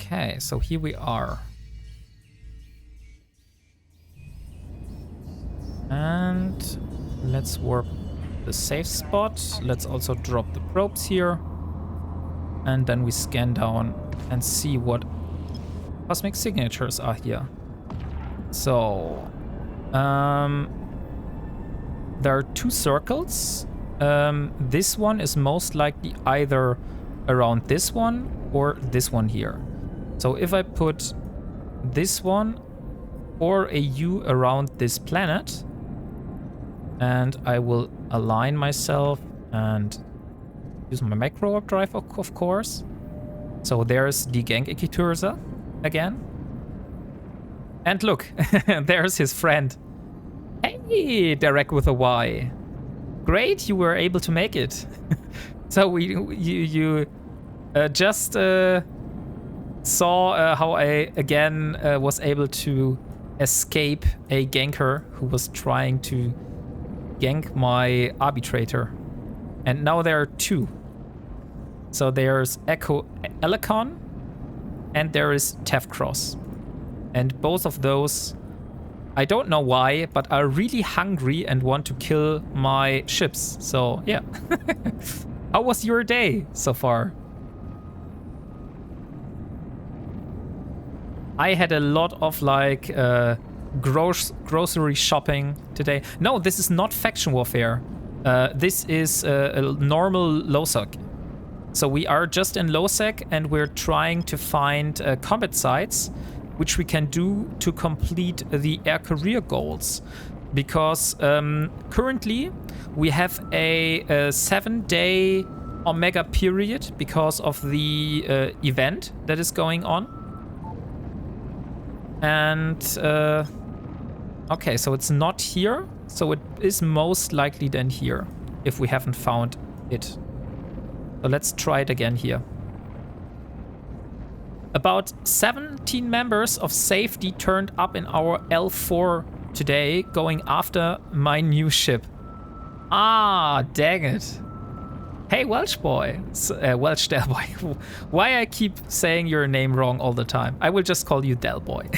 Okay, so here we are. And let's warp the safe spot. Let's also drop the probes here. And then we scan down and see what cosmic signatures are here. So, there are 2 circles. This one is most likely either around this one or this one here. So if I put this one or a U around this planet, and I will align myself and use my macro warp drive, of course. So there's the gank Ikiturza again. And look, there's his friend. Hey, Derek with a Y. Great, you were able to make it. So you just saw how I again was able to escape a ganker who was trying to gank my arbitrator. And now there are two. So there's Echo Elecon and there is Tefcross. And both of those, I don't know why, but are really hungry and want to kill my ships. So yeah. How was your day so far? I had a lot of like grocery shopping today. No, this is not faction warfare. This is a normal LoSec. So we are just in LoSec and we're trying to find combat sites which we can do to complete the air career goals. Because currently we have a 7-day Omega period because of the event that is going on. And okay, so it's not here. So it is most likely then here if we haven't found it. So let's try it again here. About 17 members of safety turned up in our L4 today going after my new ship. Ah, dang it. Hey, Welsh boy. Welsh Del boy. Why I keep saying your name wrong all the time? I will just call you Del boy.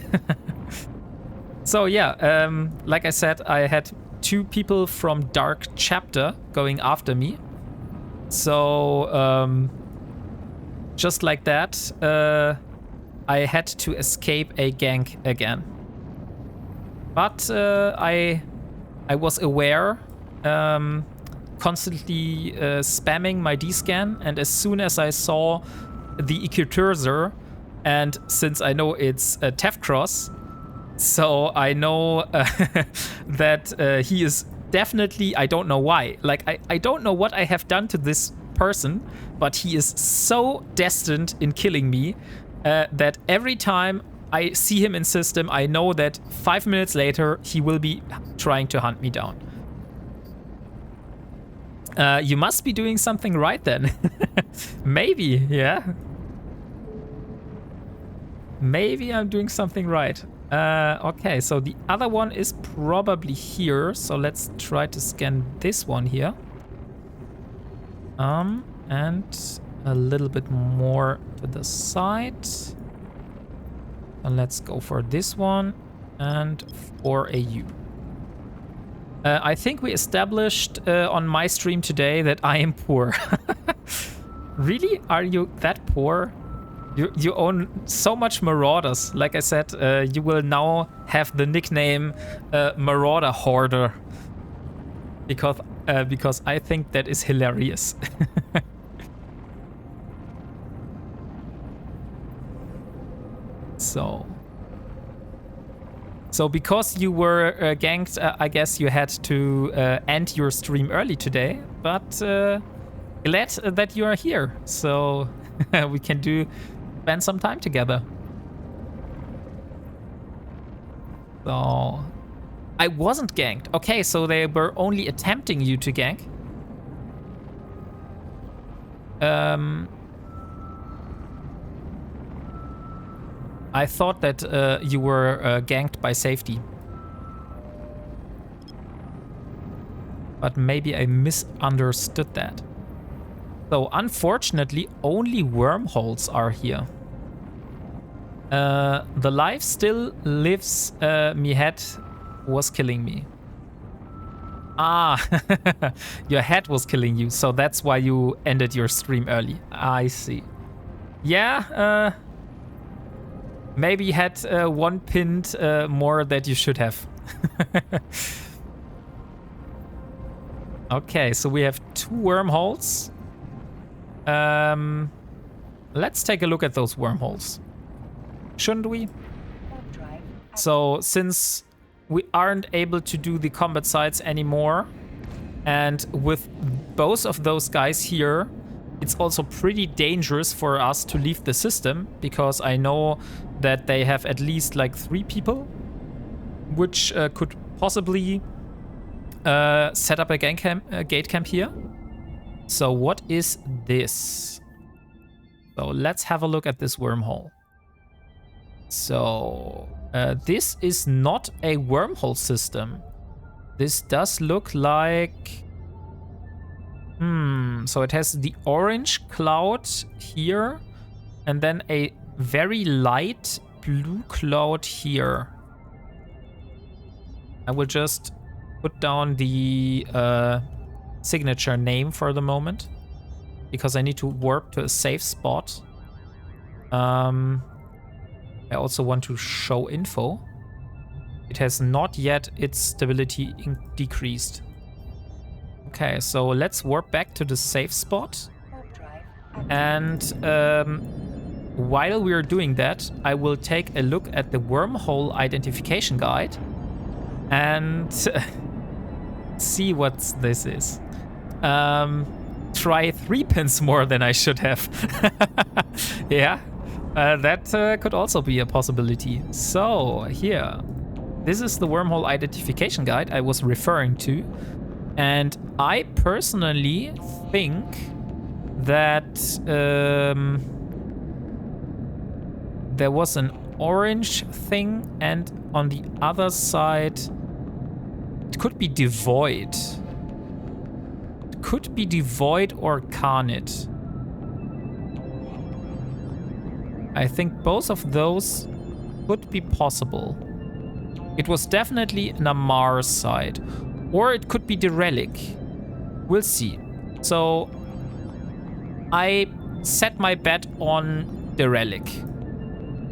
So yeah, like I said, I had 2 people from Dark Chapter going after me. So just like that, I had to escape a gank again. But I was aware, constantly spamming my D-scan, and as soon as I saw the Ikiturzer, and since I know it's a Tefcross, so I know that he is definitely, I don't know why. Like, I don't know what I have done to this person, but he is so destined in killing me that every time I see him in system, I know that 5 minutes later, he will be trying to hunt me down. You must be doing something right then. Maybe, yeah. Maybe I'm doing something right. Okay, so the other one is probably here. So let's try to scan this one here. And a little bit more to the side. And let's go for this one and for a U. I think we established on my stream today that I am poor. Really? Are you that poor? You own so much Marauders. Like I said, you will now have the nickname Marauder Hoarder. Because I think that is hilarious. So because you were ganked, I guess you had to end your stream early today. But glad that you are here, so we can spend some time together. So I wasn't ganked. Okay, so they were only attempting you to gank. I thought that you were ganked by safety. But maybe I misunderstood that. So unfortunately, only wormholes are here. The life still lives. Me head was killing me. Ah, your head was killing you, so that's why you ended your stream early. I see. Yeah, maybe you had one pinned more that you should have. Okay, so we have 2 wormholes. Let's take a look at those wormholes. Shouldn't we? So since we aren't able to do the combat sites anymore, and with both of those guys here, it's also pretty dangerous for us to leave the system, because I know that they have at least like 3 people, which could possibly set up a gate camp here. So what is this? So let's have a look at this wormhole. So this is not a wormhole system. This does look like... so it has the orange cloud here, and then a very light blue cloud here. I will just put down the signature name for the moment, because I need to warp to a safe spot. I also want to show info. It has not yet its stability decreased. Okay, so let's warp back to the safe spot. And while we're doing that, I will take a look at the wormhole identification guide and see what this is. Try 3 pins more than I should have. Yeah, that could also be a possibility. So here, this is the wormhole identification guide I was referring to. And I personally think that there was an orange thing, and on the other side it could be devoid. It could be devoid or carnate. I think both of those could be possible. It was definitely Namar's side. Or it could be the relic. We'll see. So I set my bet on the relic.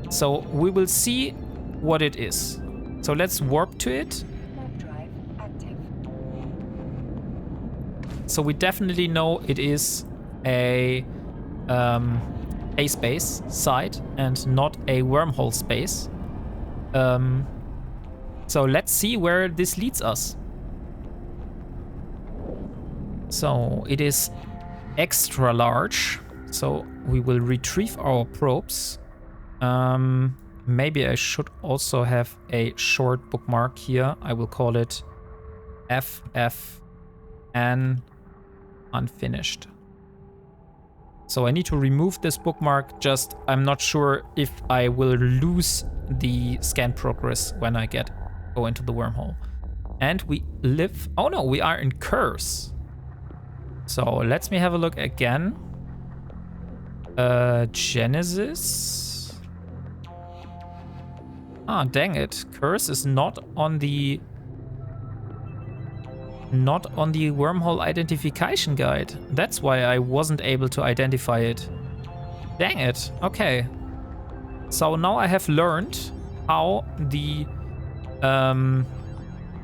So we will see what it is. So let's warp to it. Drive active. So we definitely know it is a space side and not a wormhole space. So let's see where this leads us. So it is extra large, so we will retrieve our probes. Maybe I should also have a short bookmark here. I will call it FFN unfinished. So I need to remove this bookmark, just I'm not sure if I will lose the scan progress when I go into the wormhole. And we live, oh no, we are in Curse. So let me have a look again. Genesis. Ah, dang it. Curse is not on the wormhole identification guide. That's why I wasn't able to identify it. Dang it. Okay. So now I have learned how the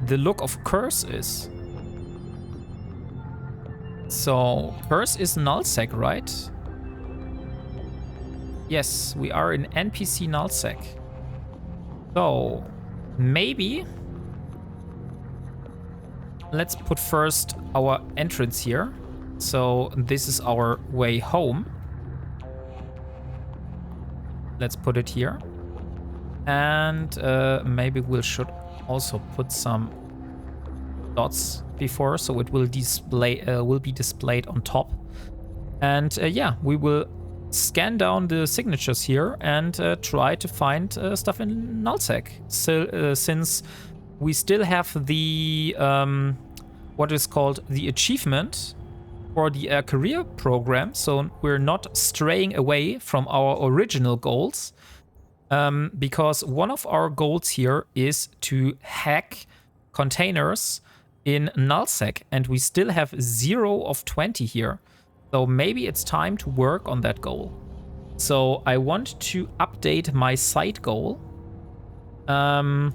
look of Curse is. So, Curse is nullsec, right? Yes, we are in NPC nullsec. So, maybe let's put first our entrance here. So, this is our way home. Let's put it here. And maybe we should also put some dots before, so it will be displayed on top. And yeah, we will scan down the signatures here and try to find stuff in nullsec. So since we still have the what is called the achievement for the career program, so we're not straying away from our original goals, because one of our goals here is to hack containers in nullsec, and we still have 0 of 20 here. So maybe it's time to work on that goal. So I want to update my side goal. And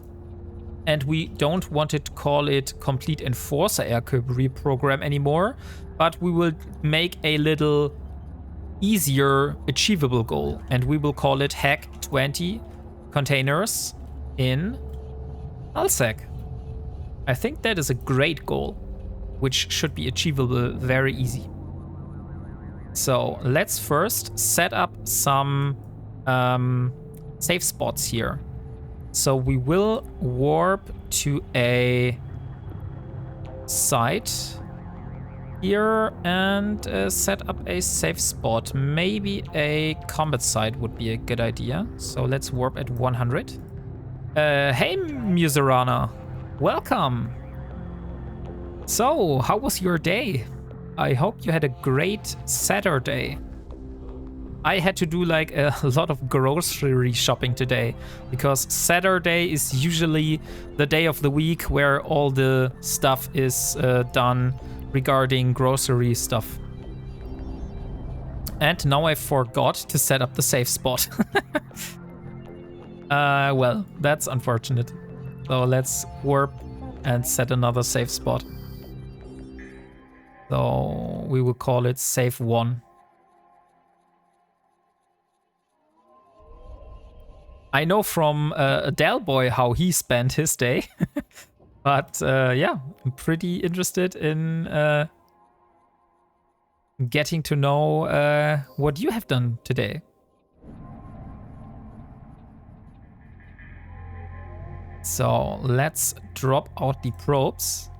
we don't want to call it Complete Enforcer Air Career Program anymore, but we will make a little easier achievable goal, and we will call it Hack 20 Containers in nullsec. I think that is a great goal, which should be achievable very easy. So let's first set up some safe spots here. So we will warp to a site here and set up a safe spot. Maybe a combat site would be a good idea. So let's warp at 100. Hey, Muserana. Welcome. So, how was your day? I hope you had a great Saturday. I had to do like a lot of grocery shopping today because Saturday is usually the day of the week where all the stuff is done regarding grocery stuff. And now I forgot to set up the safe spot. Well, that's unfortunate. So let's warp and set another safe spot. So we will call it Safe 1. I know from Delboy how he spent his day. But yeah, I'm pretty interested in getting to know what you have done today. So let's drop out the probes.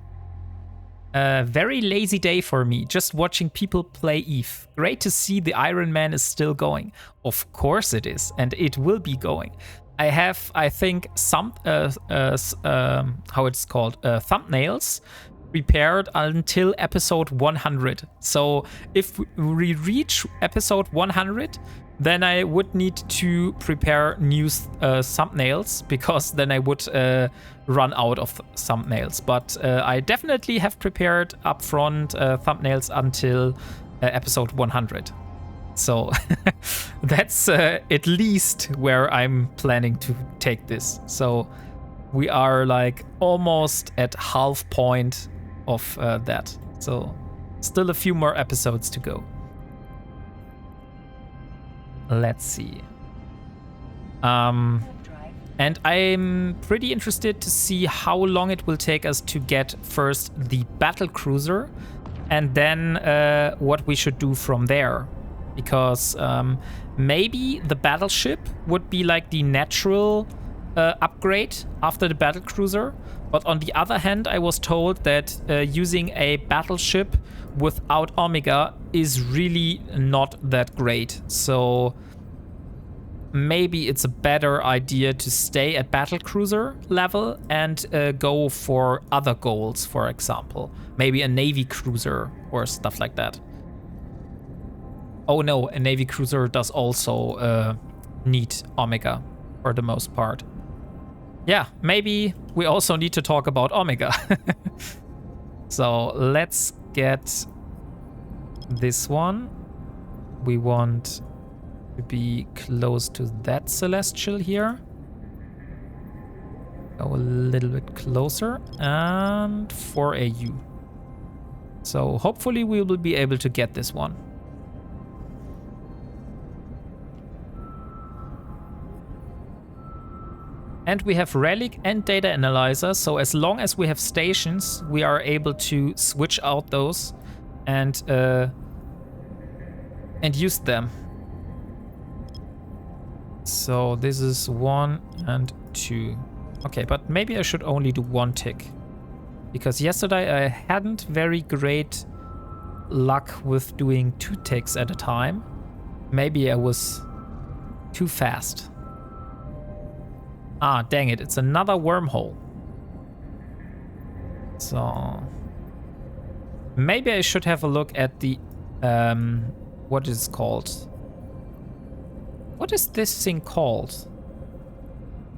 Very lazy day for me, just watching people play EVE. Great to see the Ironman is still going. Of course it is, and it will be going. I have, I think, some, how it's called, thumbnails prepared until episode 100. So if we reach episode 100, then I would need to prepare new thumbnails, because then I would run out of thumbnails. But I definitely have prepared upfront thumbnails until episode 100. So that's at least where I'm planning to take this. So we are like almost at half point of that. So still a few more episodes to go. Let's see. And I'm pretty interested to see how long it will take us to get first the battle cruiser and then what we should do from there. Because maybe the battleship would be like the natural upgrade after the battle cruiser. But on the other hand, I was told that using a battleship without Omega is really not that great. So maybe it's a better idea to stay at battlecruiser level and go for other goals, for example. Maybe a Navy cruiser or stuff like that. Oh no, a Navy cruiser does also need Omega for the most part. Yeah, maybe we also need to talk about Omega. So let's get this one. We want to be close to that celestial here. Go a little bit closer and for AU. So hopefully we will be able to get this one. And we have relic and data analyzer, so as long as we have stations, we are able to switch out those and use them. So this is 1 and 2. Okay, but maybe I should only do 1 tick, because yesterday I hadn't very great luck with doing 2 ticks at a time. Maybe I was too fast. Ah, dang it, it's another wormhole. So maybe I should have a look at the what is it called? What is this thing called?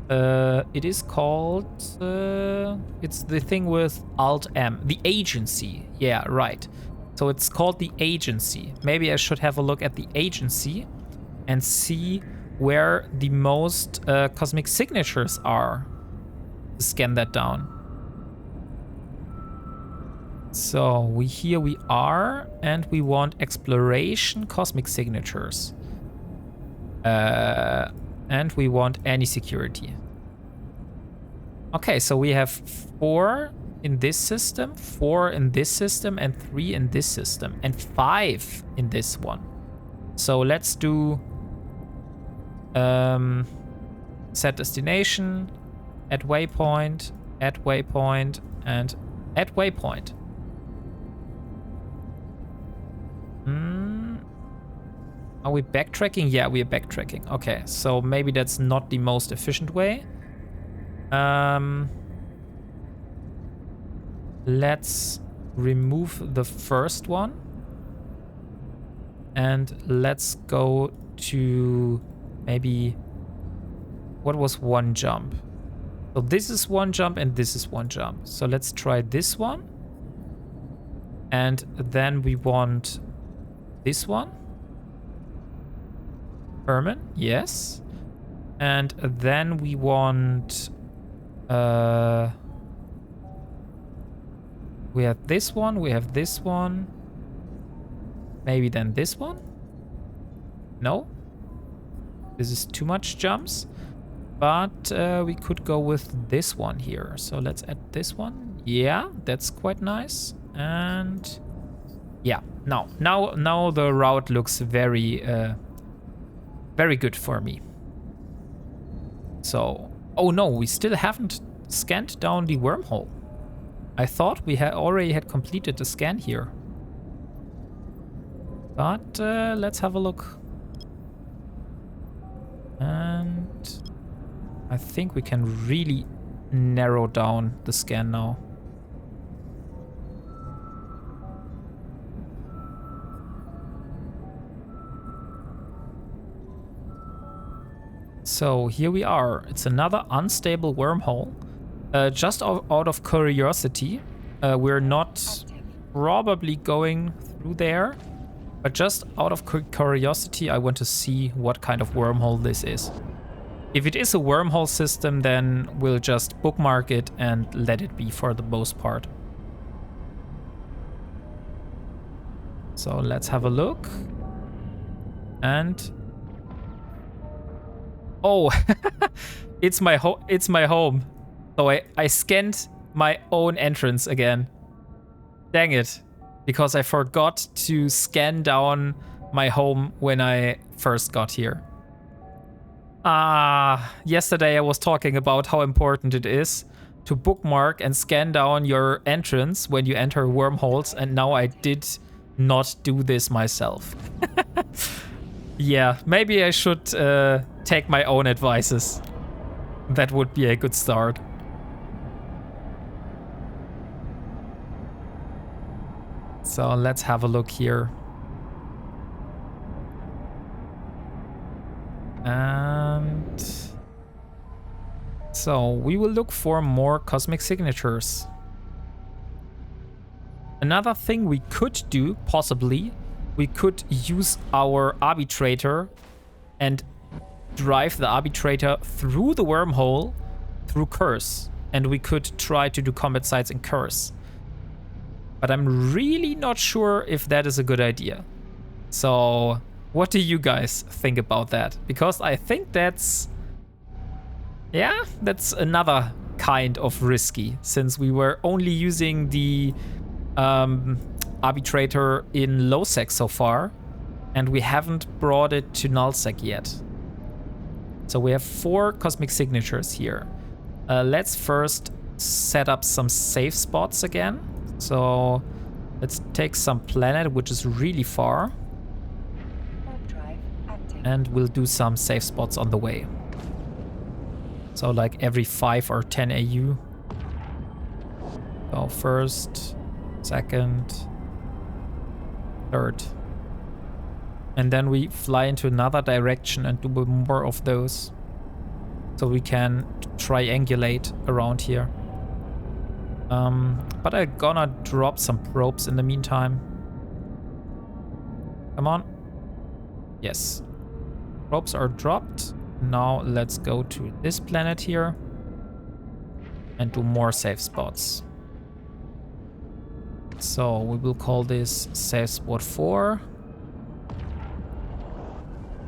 It is called it's the thing with Alt M, the agency. Yeah, right. So it's called the agency. Maybe I should have a look at the agency and see where the most cosmic signatures are. Scan that down. So here we are, and we want exploration cosmic signatures. And we want any security. Okay, so we have 4 in this system, 4 in this system, and 3 in this system, and 5 in this one. So let's do set destination, add waypoint, and add waypoint. Are we backtracking? Yeah, we are backtracking. Okay, so maybe that's not the most efficient way. Let's remove the first one. And let's go to maybe... What was one jump? So this is one jump and this is one jump. So let's try this one. And then we want this one. Herman, yes. And then we want... we have this one, we have this one. Maybe then this one? No? This is too much jumps. But we could go with this one here. So let's add this one. Yeah, that's quite nice. And yeah, now the route looks very very good for me. So, oh no, we still haven't scanned down the wormhole. I thought we had already had completed the scan here. But let's have a look. And I think we can really narrow down the scan now. So here we are. It's another unstable wormhole. Just out of curiosity, we're not probably going through there. But just out of curiosity, I want to see what kind of wormhole this is. If it is a wormhole system, then we'll just bookmark it and let it be for the most part. So let's have a look. And... oh, it's my home. So I scanned my own entrance again. Dang it. Because I forgot to scan down my home when I first got here. Yesterday I was talking about how important it is to bookmark and scan down your entrance when you enter wormholes, and now I did not do this myself. Yeah, maybe I should take my own advices. That would be a good start. So let's have a look here. And so we will look for more cosmic signatures. Another thing we could do, possibly, we could use our arbitrator and drive the arbitrator through the wormhole through Curse. And we could try to do combat sites in Curse. But I'm really not sure if that is a good idea. So what do you guys think about that? Because I think that's... yeah, that's another kind of risky, since we were only using the arbitrator in low sec so far, and we haven't brought it to null sec yet. So we have 4 cosmic signatures here. Let's first set up some safe spots again. So let's take some planet, which is really far. And we'll do some safe spots on the way. So like every 5 or 10 AU. So first, second, third. And then we fly into another direction and do more of those. So we can triangulate around here. But I'm gonna drop some probes in the meantime. Come on. Yes. Probes are dropped. Now let's go to this planet here and do more safe spots. So we will call this safe spot 4.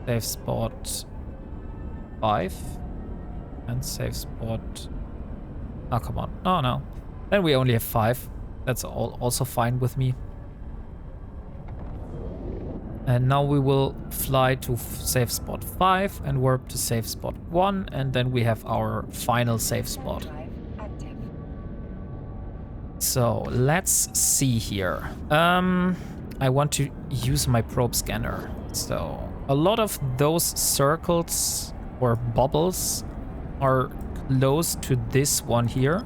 Safe spot 5. And safe spot... oh, come on. Oh, no. Then we only have 5. That's also fine with me. And now we will fly to safe spot 5 and warp to safe spot 1, and then we have our final safe spot. Drive active. So let's see here. I want to use my probe scanner. So a lot of those circles or bubbles are close to this one here.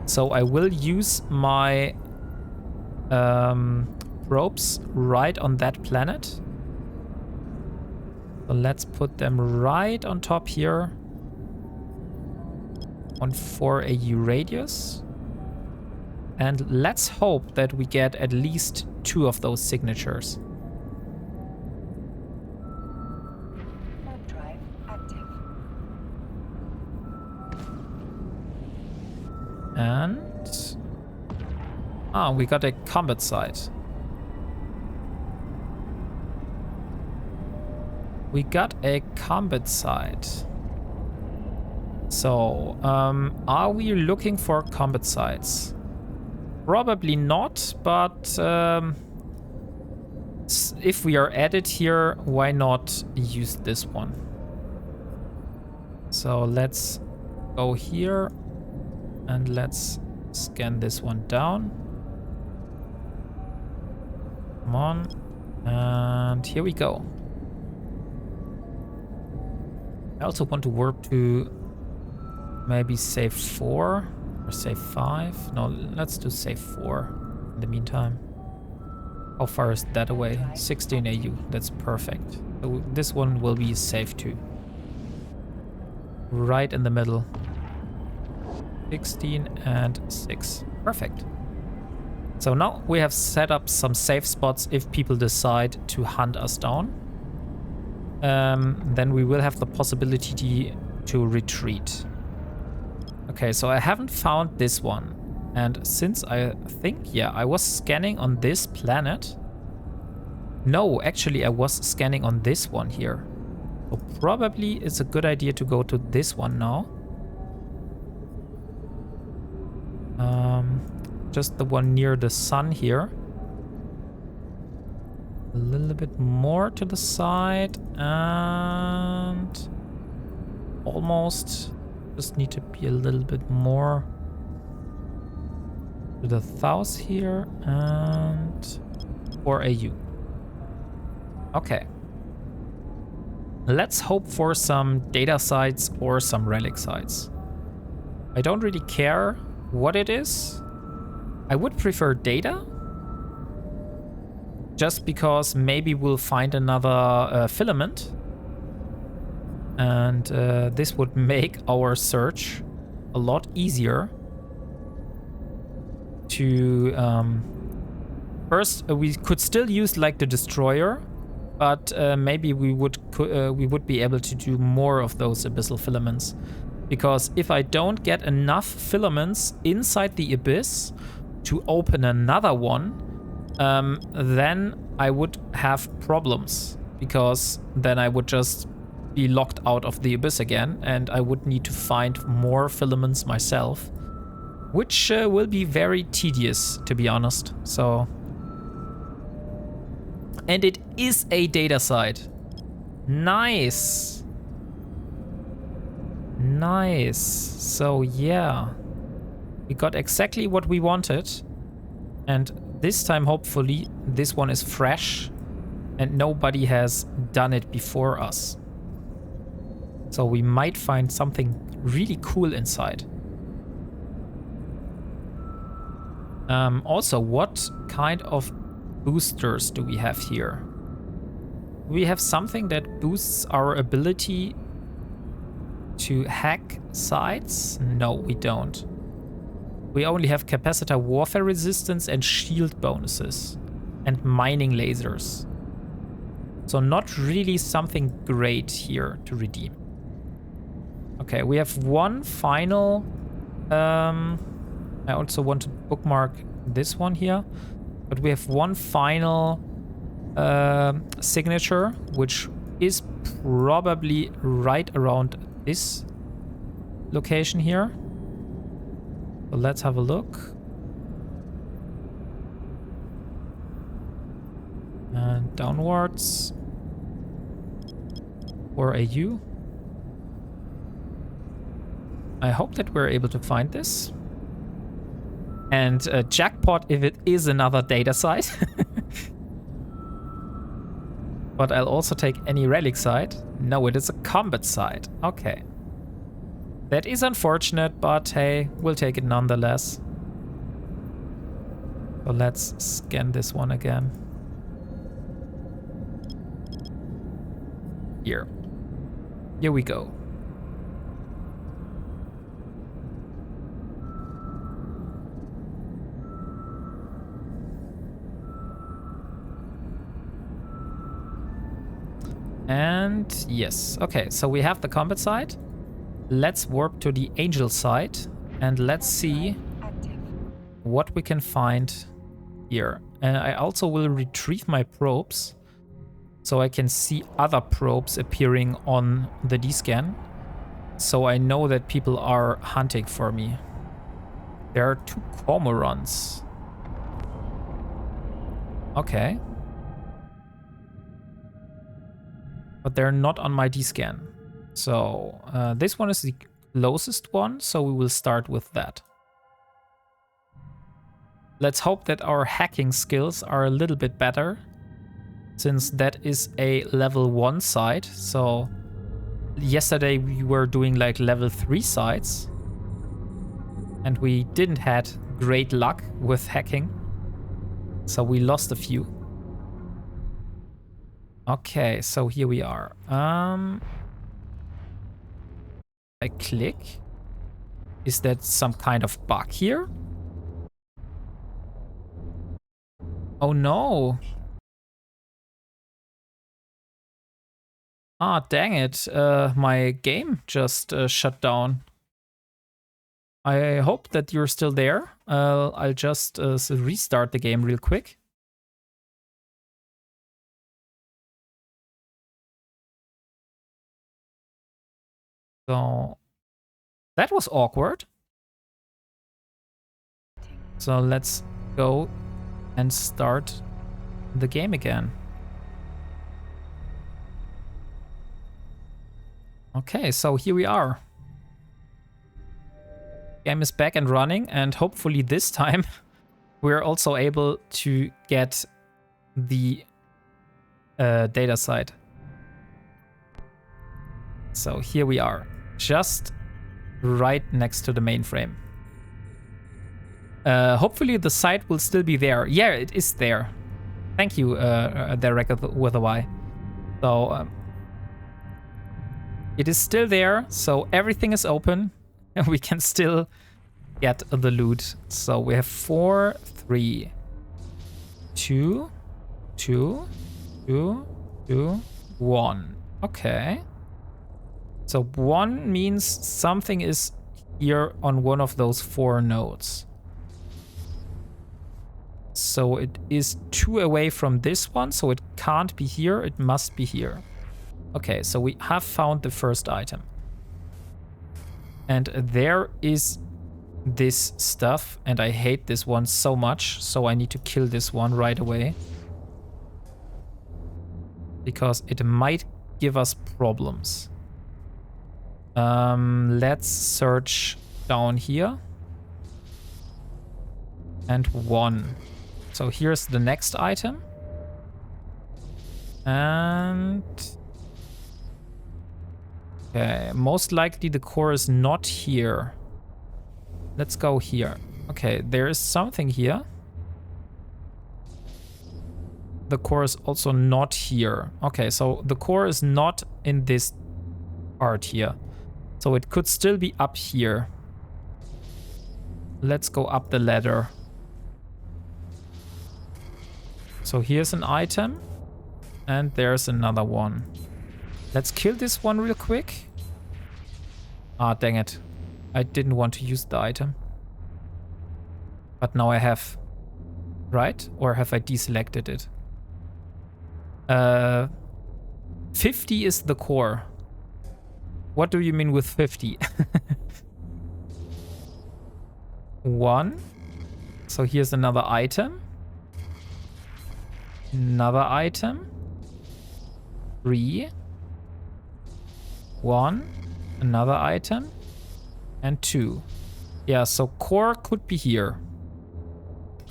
So I will use my probes right on that planet. So let's put them right on top here on 4 AU radius. And let's hope that we get at least 2 of those signatures. Warp drive active. And we got a combat site. We got a combat site. So, are we looking for combat sites? Probably not, but if we are at it here, why not use this one? So let's go here and let's scan this one down. Come on. And here we go. I also want to warp to maybe save 4 or save 5. No, let's do save 4 in the meantime. How far is that away? 16 AU. That's perfect. So this one will be safe too. Right in the middle. 16 and 6. Perfect. So now we have set up some safe spots if people decide to hunt us down. Then we will have the possibility to retreat. Okay, so I haven't found this one. And since I think, yeah, I was scanning on this planet. No, actually I was scanning on this one here. So probably it's a good idea to go to this one now. Just the one near the sun here. A little bit more to the side and almost just need to be a little bit more to the south here and 4 AU. Okay. Let's hope for some data sites or some relic sites. I don't really care what it is. I would prefer data. Just because maybe we'll find another filament. And this would make our search a lot easier. To first, we could still use like the destroyer, but maybe we would be able to do more of those abyssal filaments. Because if I don't get enough filaments inside the abyss to open another one, then I would have problems, because then I would just be locked out of the abyss again and I would need to find more filaments myself, which will be very tedious, to be honest. So, and it is a data site. Nice. Nice. So yeah, we got exactly what we wanted. And this time, hopefully, this one is fresh and nobody has done it before us. So we might find something really cool inside. Also, what kind of boosters do we have here? We have something that boosts our ability to hack sites? No, we don't. We only have capacitor warfare resistance and shield bonuses. And mining lasers. So not really something great here to redeem. Okay, we have one final... I also want to bookmark this one here. But we have one final signature, which is probably right around this location here. So let's have a look. And Downwards. Or AU. I hope that we're able to find this. And jackpot if it is another data site. But I'll also take any relic site. No, it is a combat site. Okay. That is unfortunate, but hey, we'll take it nonetheless. So let's scan this one again. Here. Here we go. And yes, okay, so we have the combat site. Let's warp to the angel site and let's see what we can find here. And I also will retrieve my probes so I can see other probes appearing on the D-scan. So I know that people are hunting for me. There are 2 cormorants. Okay. But they're not on my D-scan. So this one is the closest one, so we will start with that. Let's hope that our hacking skills are a little bit better, since that is a level 1 site. So yesterday we were doing like level 3 sites, and we didn't had great luck with hacking, so we lost a few. Okay, so here we are. I click. Is that some kind of bug here? Oh no. Ah, dang it. My game just shut down. I hope that you're still there. I'll just restart the game real quick. So that was awkward. So let's go and start the game again. Okay, so here we are. Game is back and running, and hopefully this time we're also able to get the data site. So here we are, just right next to the mainframe. Hopefully the site will still be there. Yeah, it is there. Thank you, Director with a Y. So it is still there, so everything is open, and we can still get the loot. So we have 4, 3, 2, 2, 2, 2, 1. Okay. So 1 means something is here on one of those 4 nodes. So it is 2 away from this one, so it can't be here, it must be here. Okay, so we have found the first item. And there is this stuff, and I hate this one so much, so I need to kill this one right away. Because it might give us problems. Let's search down here. And 1. So here's the next item. And okay, most likely the core is not here. Let's go here. Okay, there is something here. The core is also not here. Okay, so the core is not in this part here. So it could still be up here. Let's go up the ladder. So here's an item. And there's another one. Let's kill this one real quick. Ah, dang it. I didn't want to use the item. But now I have. Right? Or have I deselected it? 50 is the core. What do you mean with 50? 1. So here's another item. Another item. 3. 1. Another item. And 2. Yeah, so core could be here.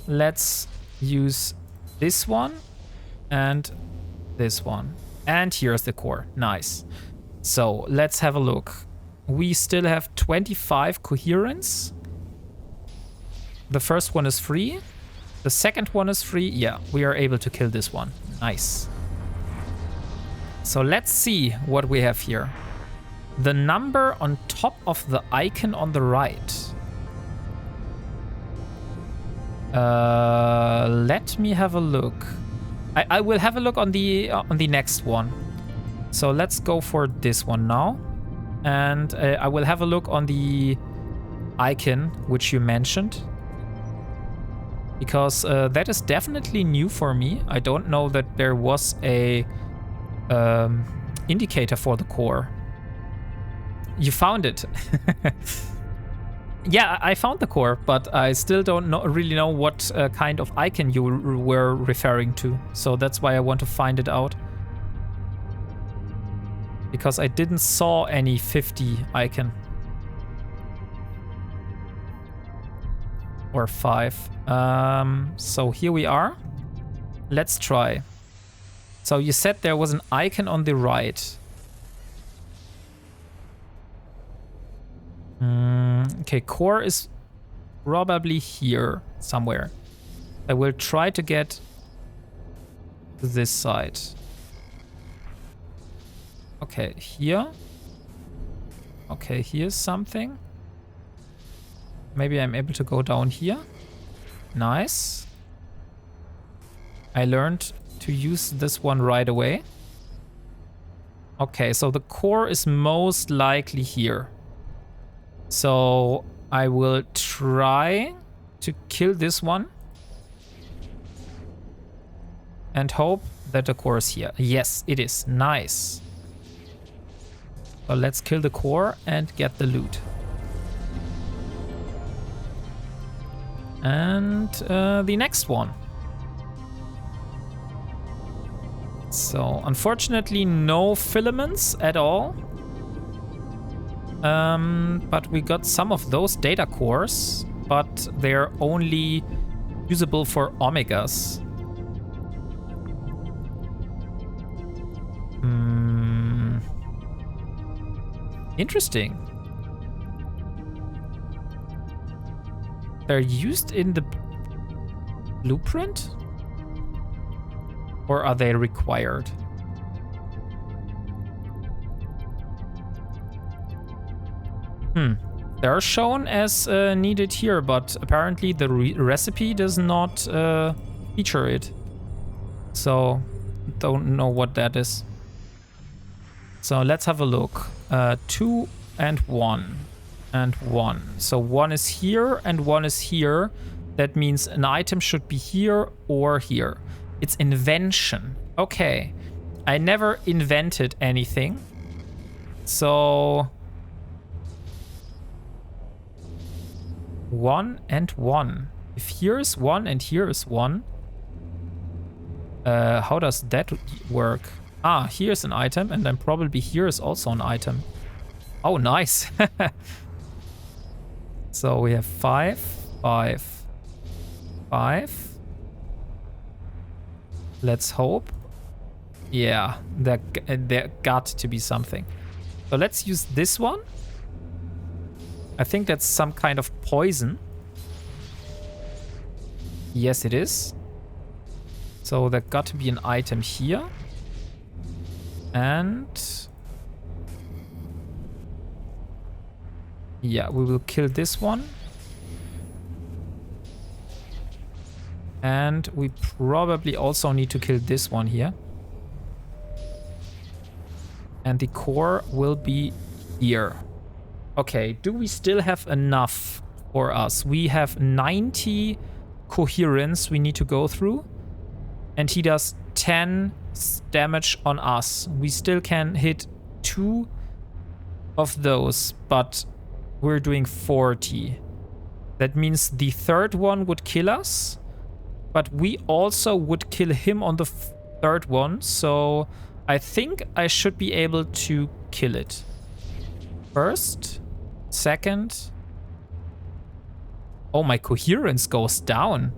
Let's use this one and this one. And here's the core. Nice. So let's have a look. We still have 25 coherence. The first one is free. The second one is free. Yeah, we are able to kill this one. Nice. So let's see what we have here. The number on top of the icon on the right. Let me have a look. I will have a look on the next one. So let's go for this one now. And I will have a look on the icon which you mentioned. Because that is definitely new for me. I don't know that there was a indicator for the core. You found it. Yeah, I found the core, but I still don't really know what kind of icon you were referring to. So that's why I want to find it out. Because I didn't saw any 50 icon. Or 5. So here we are. Let's try. So you said there was an icon on the right. Okay, core is probably here somewhere. I will try to get to this side. Okay, here. Okay, here's something. Maybe I'm able to go down here. Nice. I learned to use this one right away. Okay, so the core is most likely here. So I will try to kill this one. And hope that the core is here. Yes, it is. Nice. So let's kill the core and get the loot. And the next one. So unfortunately no filaments at all. But we got some of those data cores, but they're only usable for omegas. Interesting. They're used in the blueprint? Or are they required? They're shown as needed here, but apparently the recipe does not feature it. So, don't know what that is. So let's have a look. 2 and 1 and 1. So 1 is here and 1 is here. That means an item should be here or here. It's invention. Okay. I never invented anything. So 1 and 1. If here is 1 and here is 1, how does that work? Ah, here's an item, and then probably here is also an item. Oh, nice. So we have 5, 5, 5. Let's hope. Yeah, there got to be something. So let's use this one. I think that's some kind of poison. Yes, it is. So there got to be an item here. And yeah, we will kill this one. And we probably also need to kill this one here. And the core will be here. Okay, do we still have enough for us? We have 90 coherence we need to go through. And he does 10 damage on us. We still can hit 2 of those, but we're doing 40. That means the third one would kill us. But we also would kill him on the third one, so I think I should be able to kill it. First, second. Oh, my coherence goes down.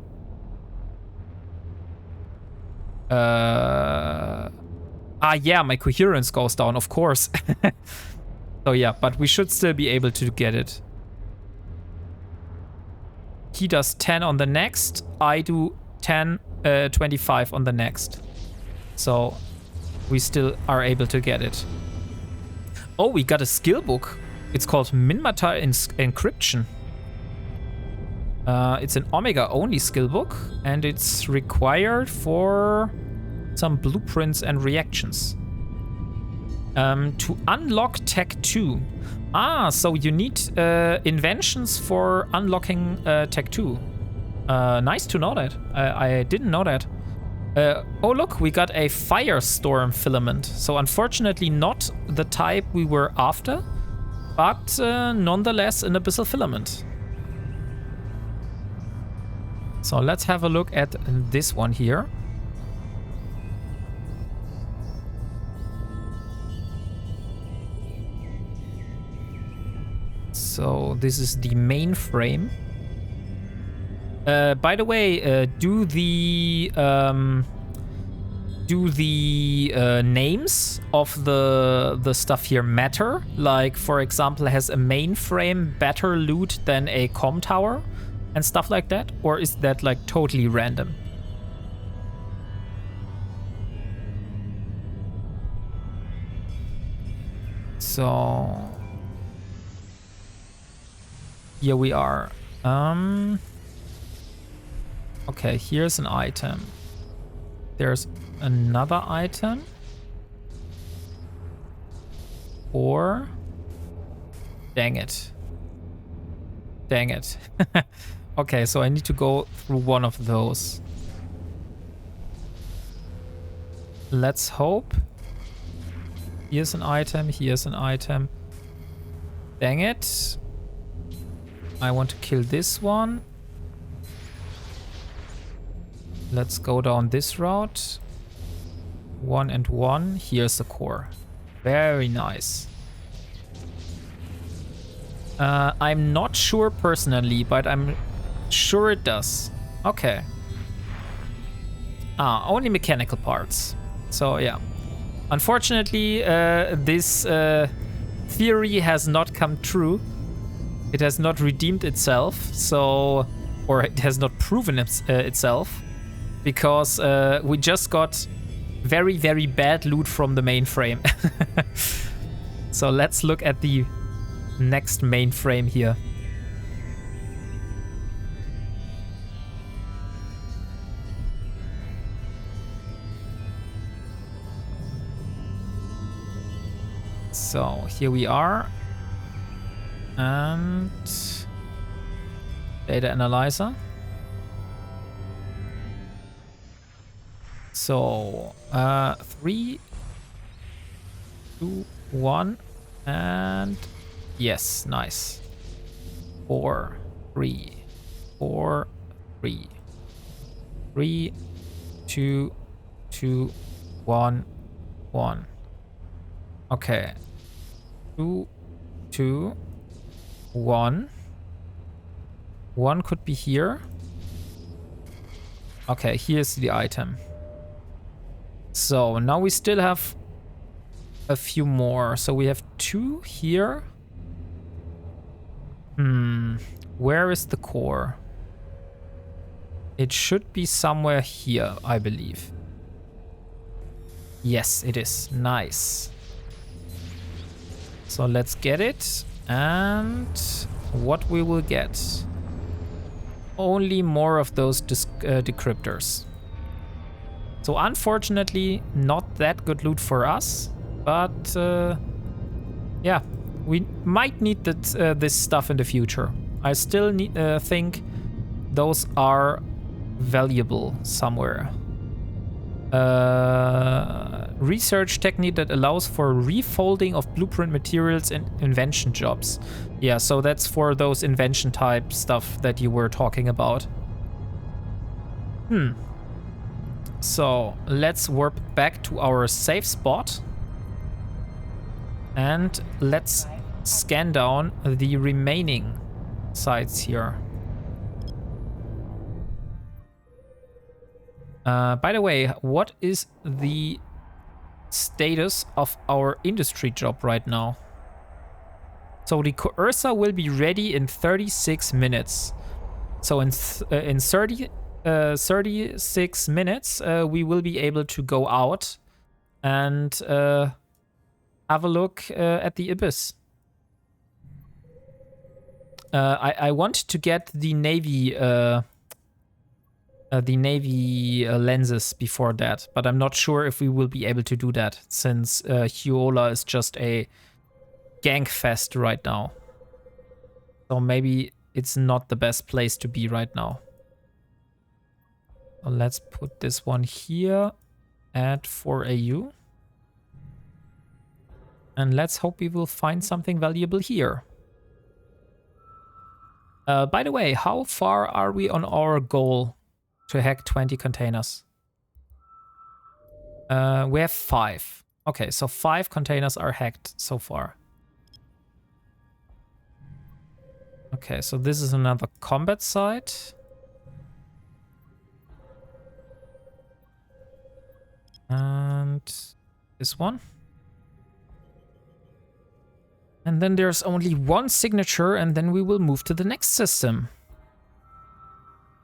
Yeah, my coherence goes down, of course. So yeah, but we should still be able to get it. He does 10 on the next. I do 25 on the next. So we still are able to get it. Oh, we got a skill book. It's called Minmatar Encryption. It's an Omega only skill book, and it's required for some blueprints and reactions. To unlock Tech 2. Ah, so you need inventions for unlocking Tech 2. Nice to know that. I didn't know that. Oh look, we got a Firestorm filament. So unfortunately not the type we were after, but nonetheless an abyssal filament. So let's have a look at this one here. So this is the main frame. By the way, do the names of the stuff here matter? Like, for example, has a mainframe better loot than a comm tower and stuff like that? Or is that like totally random? So here we are. Okay, here's an item. There's another item. Or... Dang it. Dang it. Okay, so I need to go through one of those. Let's hope. Here's an item, here's an item. Dang it. I want to kill this one. Let's go down this route. 1 and 1. Here's the core. Very nice. I'm not sure personally, but I'm sure it does. Okay. Ah, only mechanical parts. So yeah. Unfortunately, this theory has not come true. It has not redeemed itself, so... Or it has not proven itself. Because we just got very, very bad loot from the mainframe. So let's look at the next mainframe here. So here we are. And data analyzer. So 3, 2, 1, and yes, nice. 4, 3, 4, 3, 3, 2, 2, 1, 1. Okay. 2, 2, 1. 1 could be here. Okay, here's the item. So now we still have a few more. So we have 2 here. Where is the core? It should be somewhere here, I believe. Yes, it is. Nice. So let's get it. And what we will get? Only more of those decryptors. So unfortunately, not that good loot for us, but yeah, we might need this stuff in the future. I still think those are valuable somewhere. Research technique that allows for refolding of blueprint materials in invention jobs. Yeah, so that's for those invention type stuff that you were talking about. So let's warp back to our safe spot. And let's scan down the remaining sites here. By the way, what is the status of our industry job right now? So the coercer will be ready in 36 minutes. So in 36 minutes, we will be able to go out and have a look at the abyss. I want to get the navy lenses before that, but I'm not sure if we will be able to do that since Hyola is just a gank fest right now. So maybe it's not the best place to be right now. So let's put this one here at 4 AU. And let's hope we will find something valuable here. By the way, how far are we on our goal to hack 20 containers? We have 5. Okay, so 5 containers are hacked so far. Okay, so this is another combat site. And this one. And then there's only one signature, and then we will move to the next system.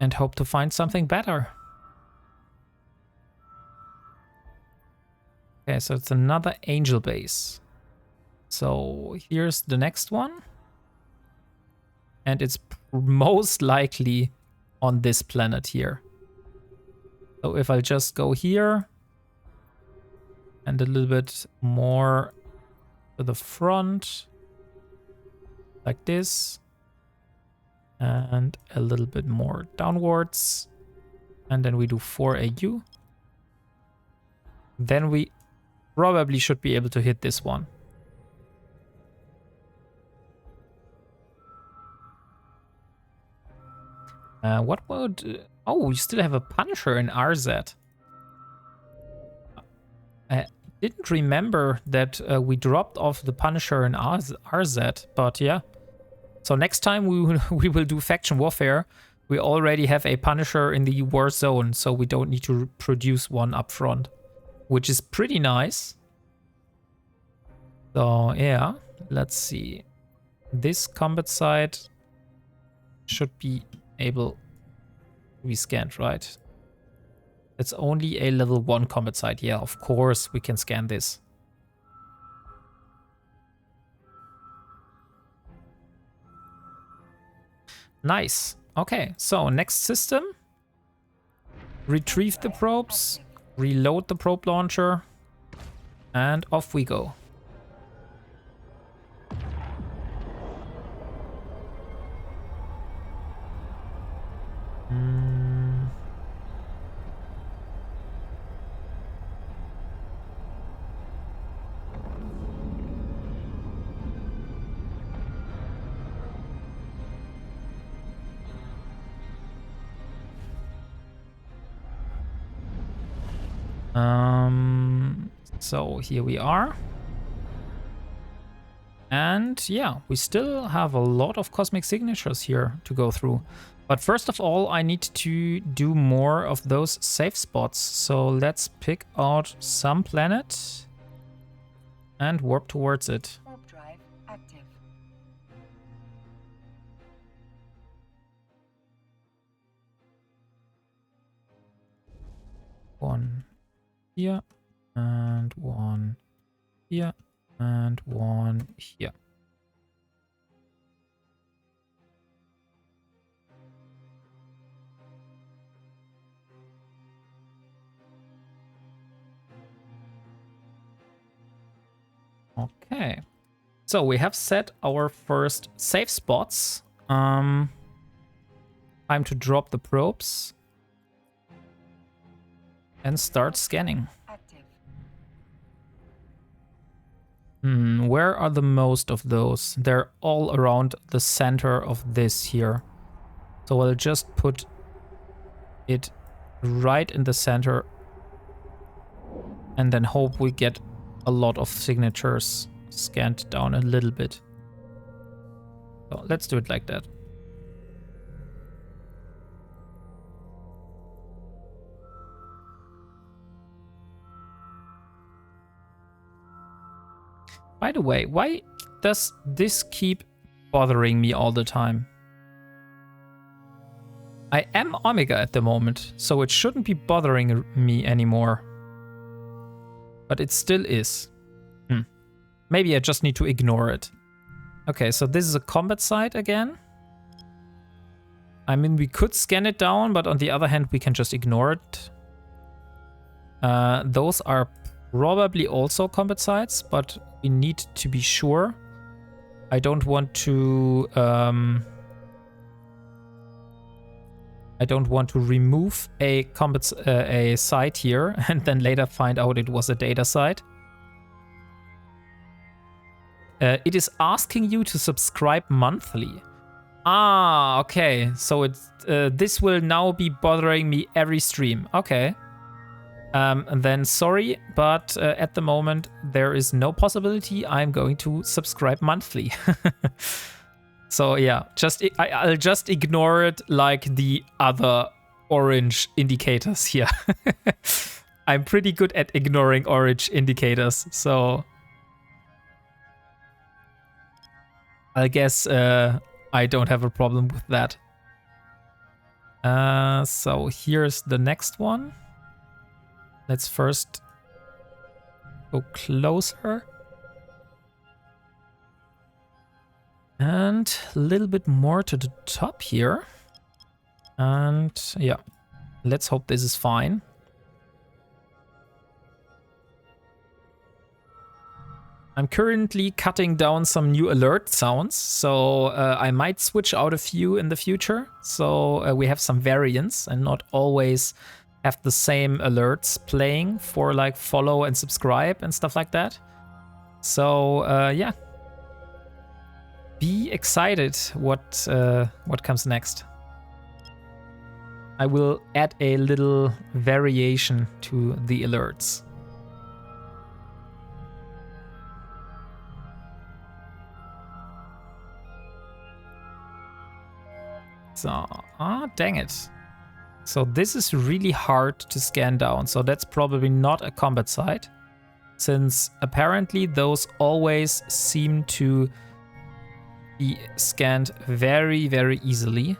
And hope to find something better. Okay, so it's another angel base. So here's the next one. And it's most likely on this planet here. So if I just go here and a little bit more to the front, like this, and a little bit more downwards, and then we do 4 AU, then we probably should be able to hit this one. What would... Oh, we still have a Punisher in RZ. I didn't remember that we dropped off the Punisher in RZ, but yeah. So next time we will do faction warfare, we already have a Punisher in the war zone, so we don't need to produce one up front, which is pretty nice. So yeah, let's see. This combat site should be able to be scanned, right? It's only a level 1 combat site. Yeah, of course we can scan this. Nice. Okay, so next system. Retrieve the probes, reload the probe launcher, and off we go. So here we are. And yeah, we still have a lot of cosmic signatures here to go through. But first of all, I need to do more of those safe spots. So let's pick out some planet and warp towards it. Warp drive active. One here, and one here, and one here. Okay, so we have set our first safe spots. Time to drop the probes and start scanning. Active. Where are the most of those? They're all around the center of this here. So I'll just put it right in the center. And then hope we get a lot of signatures scanned down a little bit. So let's do it like that. By the way, why does this keep bothering me all the time? I am Omega at the moment, so it shouldn't be bothering me anymore. But it still is. Maybe I just need to ignore it. Okay, so this is a combat site again. I mean, we could scan it down, but on the other hand, we can just ignore it. Those are probably also combat sites, but we need to be sure. I don't want to remove a combat a site here and then later find out it was a data site. It is asking you to subscribe monthly. Ah, okay. So it's this will now be bothering me every stream. Okay. And then sorry, but at the moment there is no possibility I'm going to subscribe monthly. So yeah, I'll just ignore it like the other orange indicators here. I'm pretty good at ignoring orange indicators, so I guess I don't have a problem with that. So here's the next one. Let's first go closer. And a little bit more to the top here. And yeah, let's hope this is fine. I'm currently cutting down some new alert sounds, so I might switch out a few in the future. So we have some variance and not always have the same alerts playing for like follow and subscribe and stuff like that. So yeah. Be excited what comes next. I will add a little variation to the alerts. So, dang it. So this is really hard to scan down. So that's probably not a combat site, since apparently those always seem to be scanned very, very easily.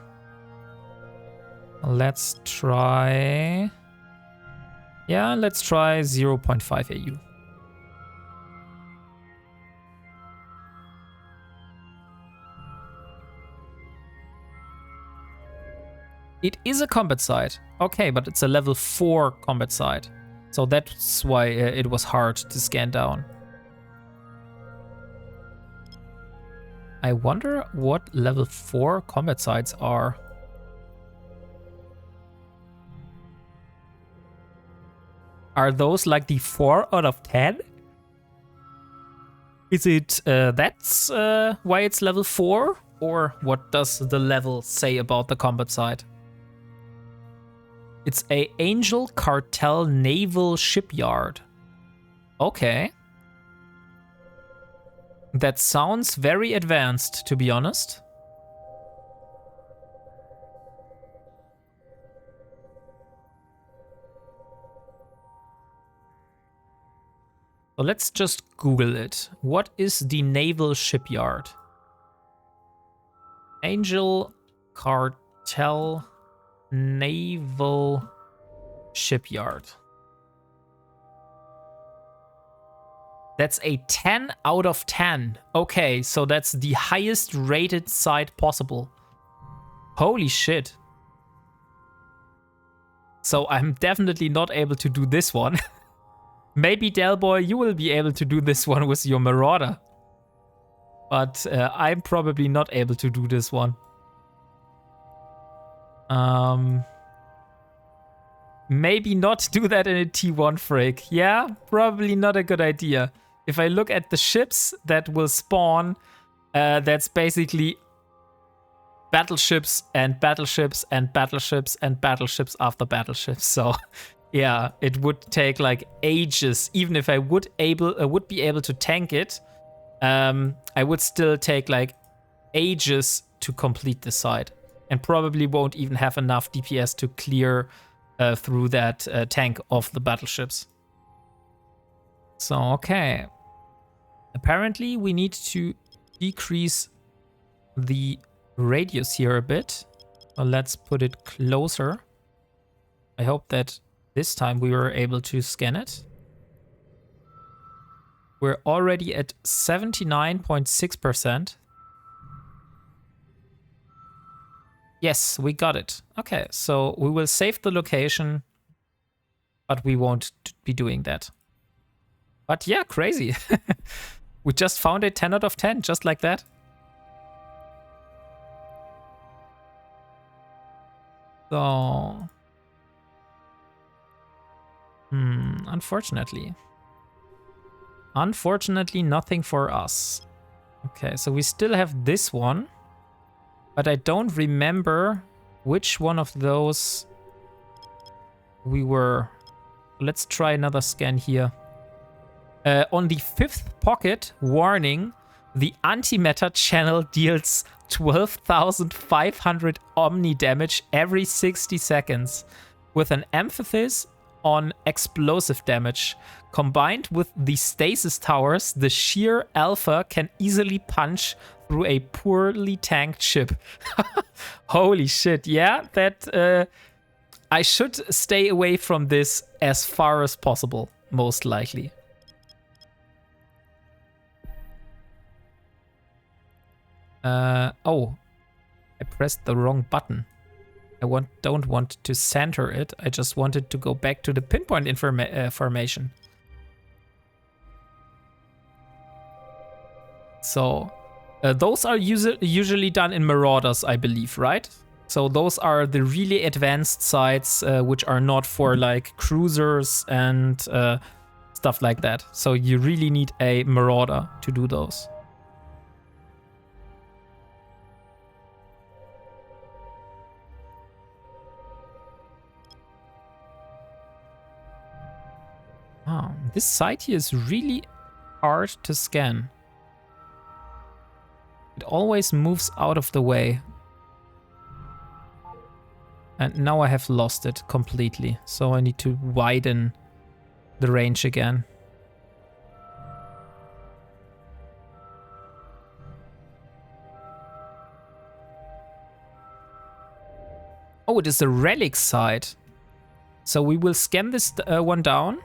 Let's try... Yeah, let's try 0.5 AU. It is a combat site. Okay, but it's a level 4 combat site. So that's why it was hard to scan down. I wonder what level 4 combat sites are. Are those like the 4 out of 10? Is it that's why it's level 4? Or what does the level say about the combat site? It's a Angel Cartel Naval Shipyard. Okay. That sounds very advanced, to be honest. So let's just Google it. What is the naval shipyard? Angel Cartel Naval Shipyard. That's a 10 out of 10. Okay, so that's the highest rated site possible. Holy shit. So I'm definitely not able to do this one. Maybe, Delboy, you will be able to do this one with your Marauder. But I'm probably not able to do this one. Maybe not do that in a T1 frig. Yeah, probably not a good idea. If I look at the ships that will spawn, that's basically battleships and battleships and battleships and battleships after battleships. So yeah, it would take like ages. Even if I would be able to tank it, I would still take like ages to complete the side, and probably won't even have enough DPS to clear through that tank of the battleships. So okay, apparently we need to decrease the radius here a bit. So let's put it closer. I hope that this time we were able to scan it. We're already at 79.6%. Yes, we got it. Okay, so we will save the location, but we won't be doing that. But yeah, crazy. We just found a 10 out of 10, just like that. So... unfortunately. Unfortunately, nothing for us. Okay, so we still have this one. But I don't remember which one of those we were. Let's try another scan here. On the 5th pocket, warning, the antimatter channel deals 12,500 omni damage every 60 seconds, with an emphasis on explosive damage. Combined with the stasis towers, the sheer alpha can easily punch through a poorly tanked ship. Holy shit, yeah, that I should stay away from this as far as possible, most likely. Oh, I pressed the wrong button. I don't want to center it, I just wanted to go back to the pinpoint formation. So, those are usually done in Marauders, I believe, right? So those are the really advanced sites, which are not for like cruisers and stuff like that. So you really need a Marauder to do those. Oh, this site here is really hard to scan. It always moves out of the way. And now I have lost it completely. So I need to widen the range again. Oh, it is a relic site. So we will scan this one down.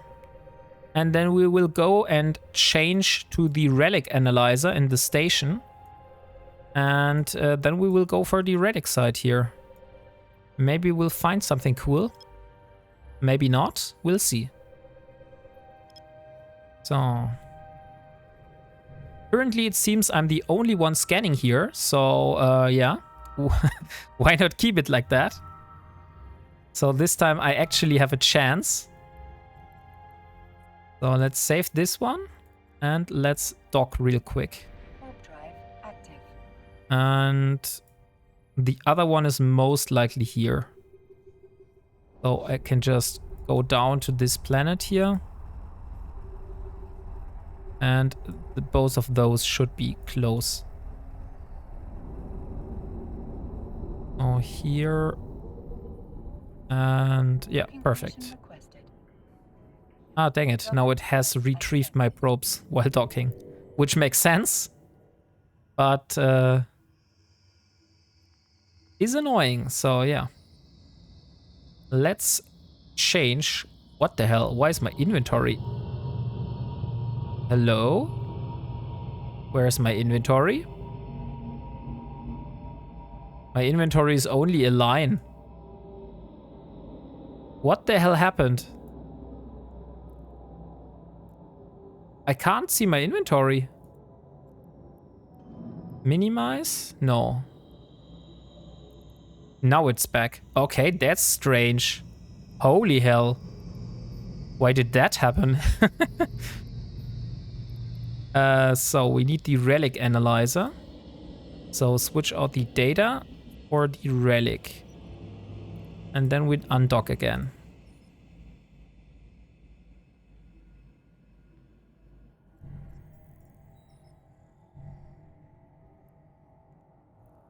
And then we will go and change to the relic analyzer in the station. And then we will go for the relic site here. Maybe we'll find something cool. Maybe not. We'll see. So... currently it seems I'm the only one scanning here. So, yeah. Why not keep it like that? So this time I actually have a chance. So let's save this one. And let's dock real quick. Warp drive active. And... the other one is most likely here. So I can just go down to this planet here. And both of those should be close. Oh, here. And yeah, perfect. Ah, dang it. Now it has retrieved my probes while docking. Which makes sense. But... is annoying, so yeah. Let's change. What the hell? Why is my inventory? Hello? Where's my inventory? My inventory is only a line. What the hell happened? I can't see my inventory. Minimize? No. Now it's back. Okay, that's strange. Holy hell. Why did that happen? So we need the relic analyzer. So switch out the data for the relic. And then we'd undock again.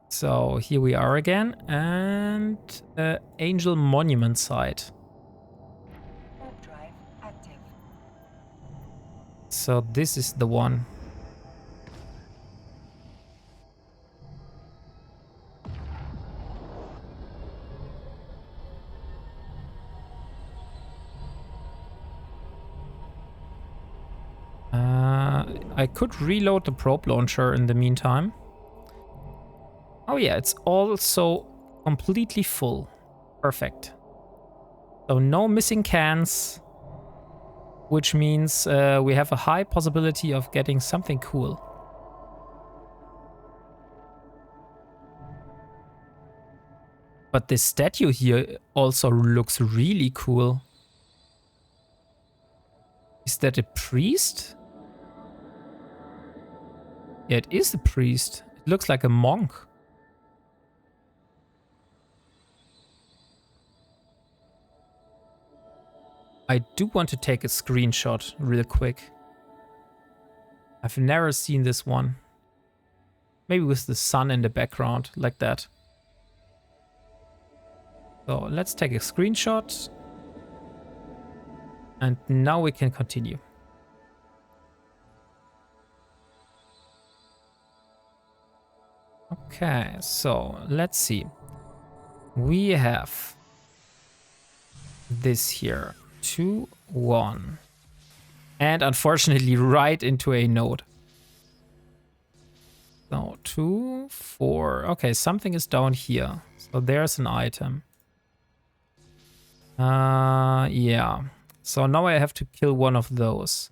So here we are again, and Angel Monument site. Warp drive active. So this is the one. I could reload the probe launcher in the meantime. Oh yeah, it's also completely full. Perfect. So no missing cans, which means we have a high possibility of getting something cool. But this statue here also looks really cool. Is that a priest? Yeah, it is a priest. It looks like a monk. I do want to take a screenshot real quick. I've never seen this one. Maybe with the sun in the background, like that. So let's take a screenshot. And now we can continue. Okay, so let's see. We have this here. 2, 1. And unfortunately right into a node. So 2, 4. Okay, something is down here. So there's an item. Yeah. So now I have to kill one of those.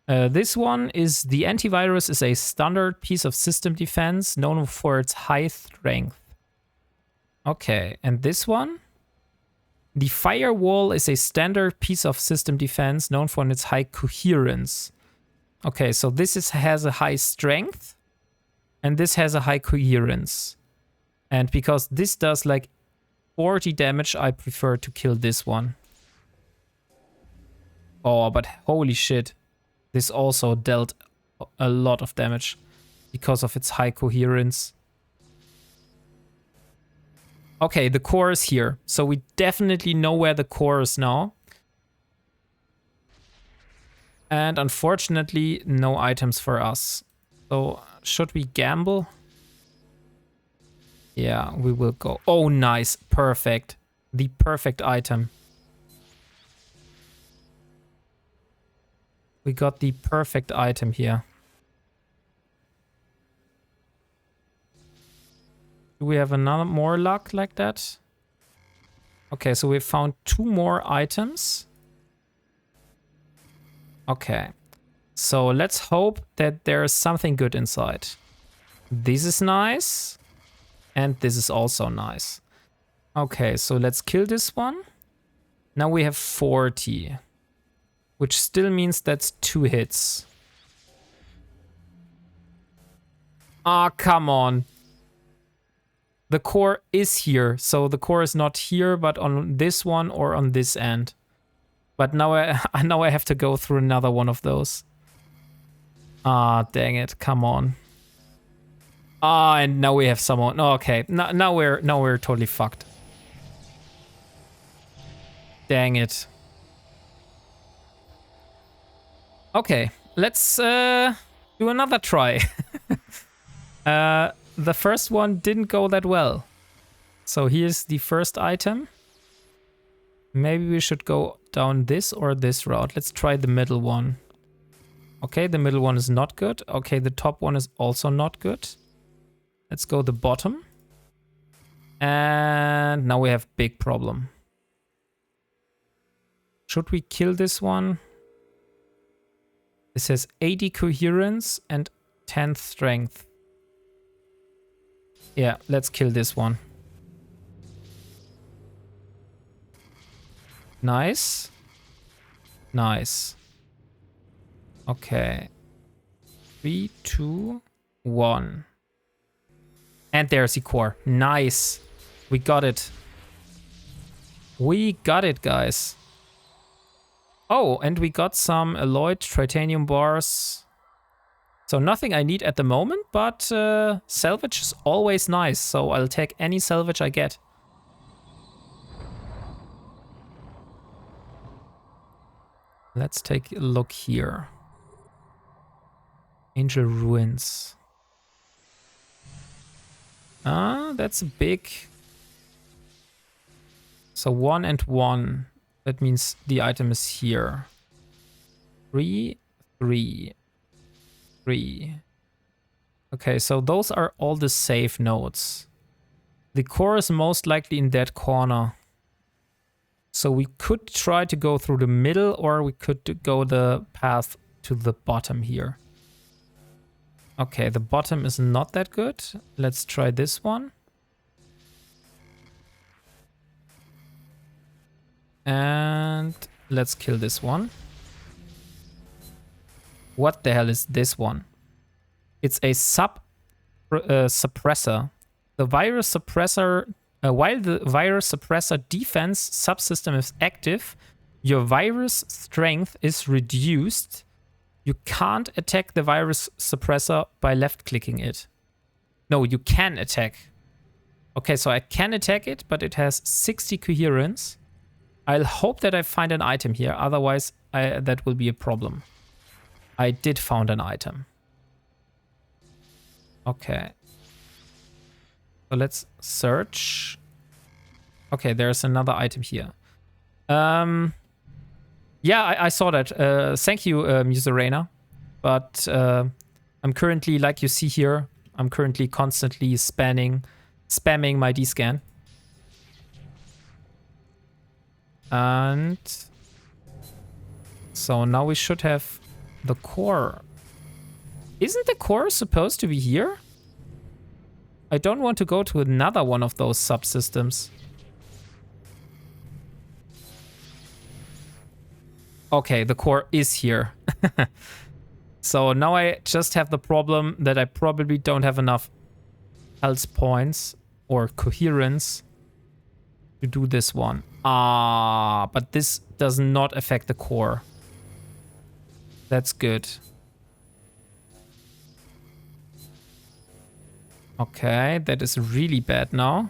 This one is the antivirus is a standard piece of system defense known for its high strength. Okay, and this one? The firewall is a standard piece of system defense known for its high coherence. Okay, so this has a high strength and this has a high coherence. And because this does like 40 damage, I prefer to kill this one. Oh, but holy shit. This also dealt a lot of damage because of its high coherence. Okay, the core is here. So we definitely know where the core is now. And unfortunately, no items for us. So should we gamble? Yeah, we will go. Oh, nice. Perfect. The perfect item. We got the perfect item here. Do we have another more luck like that? Okay, so we found 2 more items. Okay. So let's hope that there's something good inside. This is nice. And this is also nice. Okay, so let's kill this one. Now we have 40. Which still means that's 2 hits. Ah, come on. The core is here. So the core is not here, but on this one or on this end. But now I have to go through another one of those. Ah, dang it. Come on. Ah, and now we have someone. Oh, okay. Now we're totally fucked. Dang it. Okay, let's do another try. The first one didn't go that well. So here's the first item. Maybe we should go down this or this route. Let's try the middle one. Okay, the middle one is not good. Okay, the top one is also not good. Let's go the bottom. And now we have big problem. Should we kill this one? It says 80 coherence and 10 strength. Yeah, let's kill this one. Nice. Nice. Okay. 3, 2, 1. And there's the core. Nice. We got it. We got it, guys. Oh, and we got some alloyed titanium bars. So nothing I need at the moment, but salvage is always nice. So I'll take any salvage I get. Let's take a look here. Angel Ruins. Ah, that's big. So 1 and 1. That means the item is here. 3, 3, 3. Okay, so those are all the safe nodes. The core is most likely in that corner. So we could try to go through the middle, or we could go the path to the bottom here. Okay, the bottom is not that good. Let's try this one. And let's kill this one. What the hell is this one? It's a suppressor. The virus suppressor, while the virus suppressor defense subsystem is active, your virus strength is reduced. You can't attack the virus suppressor by left-clicking it. No, you can attack. Okay, so I can attack it, but it has 60 coherence. I'll hope that I find an item here, otherwise that will be a problem. I did found an item. Okay. So let's search. Okay, there's another item here. Yeah, I saw that. Thank you, Muserena. But I'm currently, like you see here, I'm currently constantly spamming my D-scan. And so now we should have the core. Isn't the core supposed to be here? I don't want to go to another one of those subsystems. Okay, the core is here. So now I just have the problem that I probably don't have enough health points or coherence to do this one. Ah, but this does not affect the core. That's good. Okay, that is really bad now.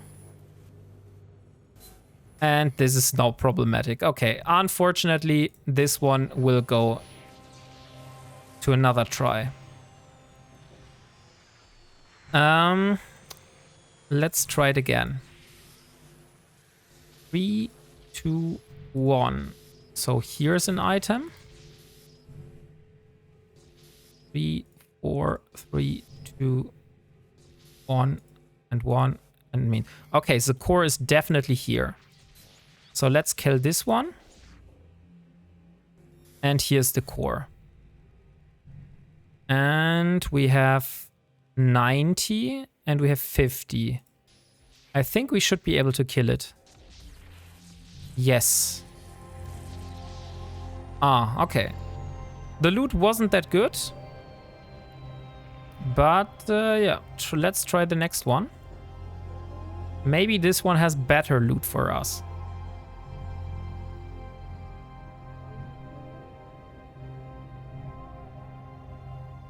And this is now problematic. Okay, unfortunately, this one will go to another try. Let's try it again. 3, 2, 1. So here's an item. 3, 4, 3, 2, 1, and 1, and mean. Okay, so the core is definitely here. So let's kill this one. And here's the core. And we have 90 and we have 50. I think we should be able to kill it. Yes. Ah, okay. The loot wasn't that good. But yeah, let's try the next one. Maybe this one has better loot for us.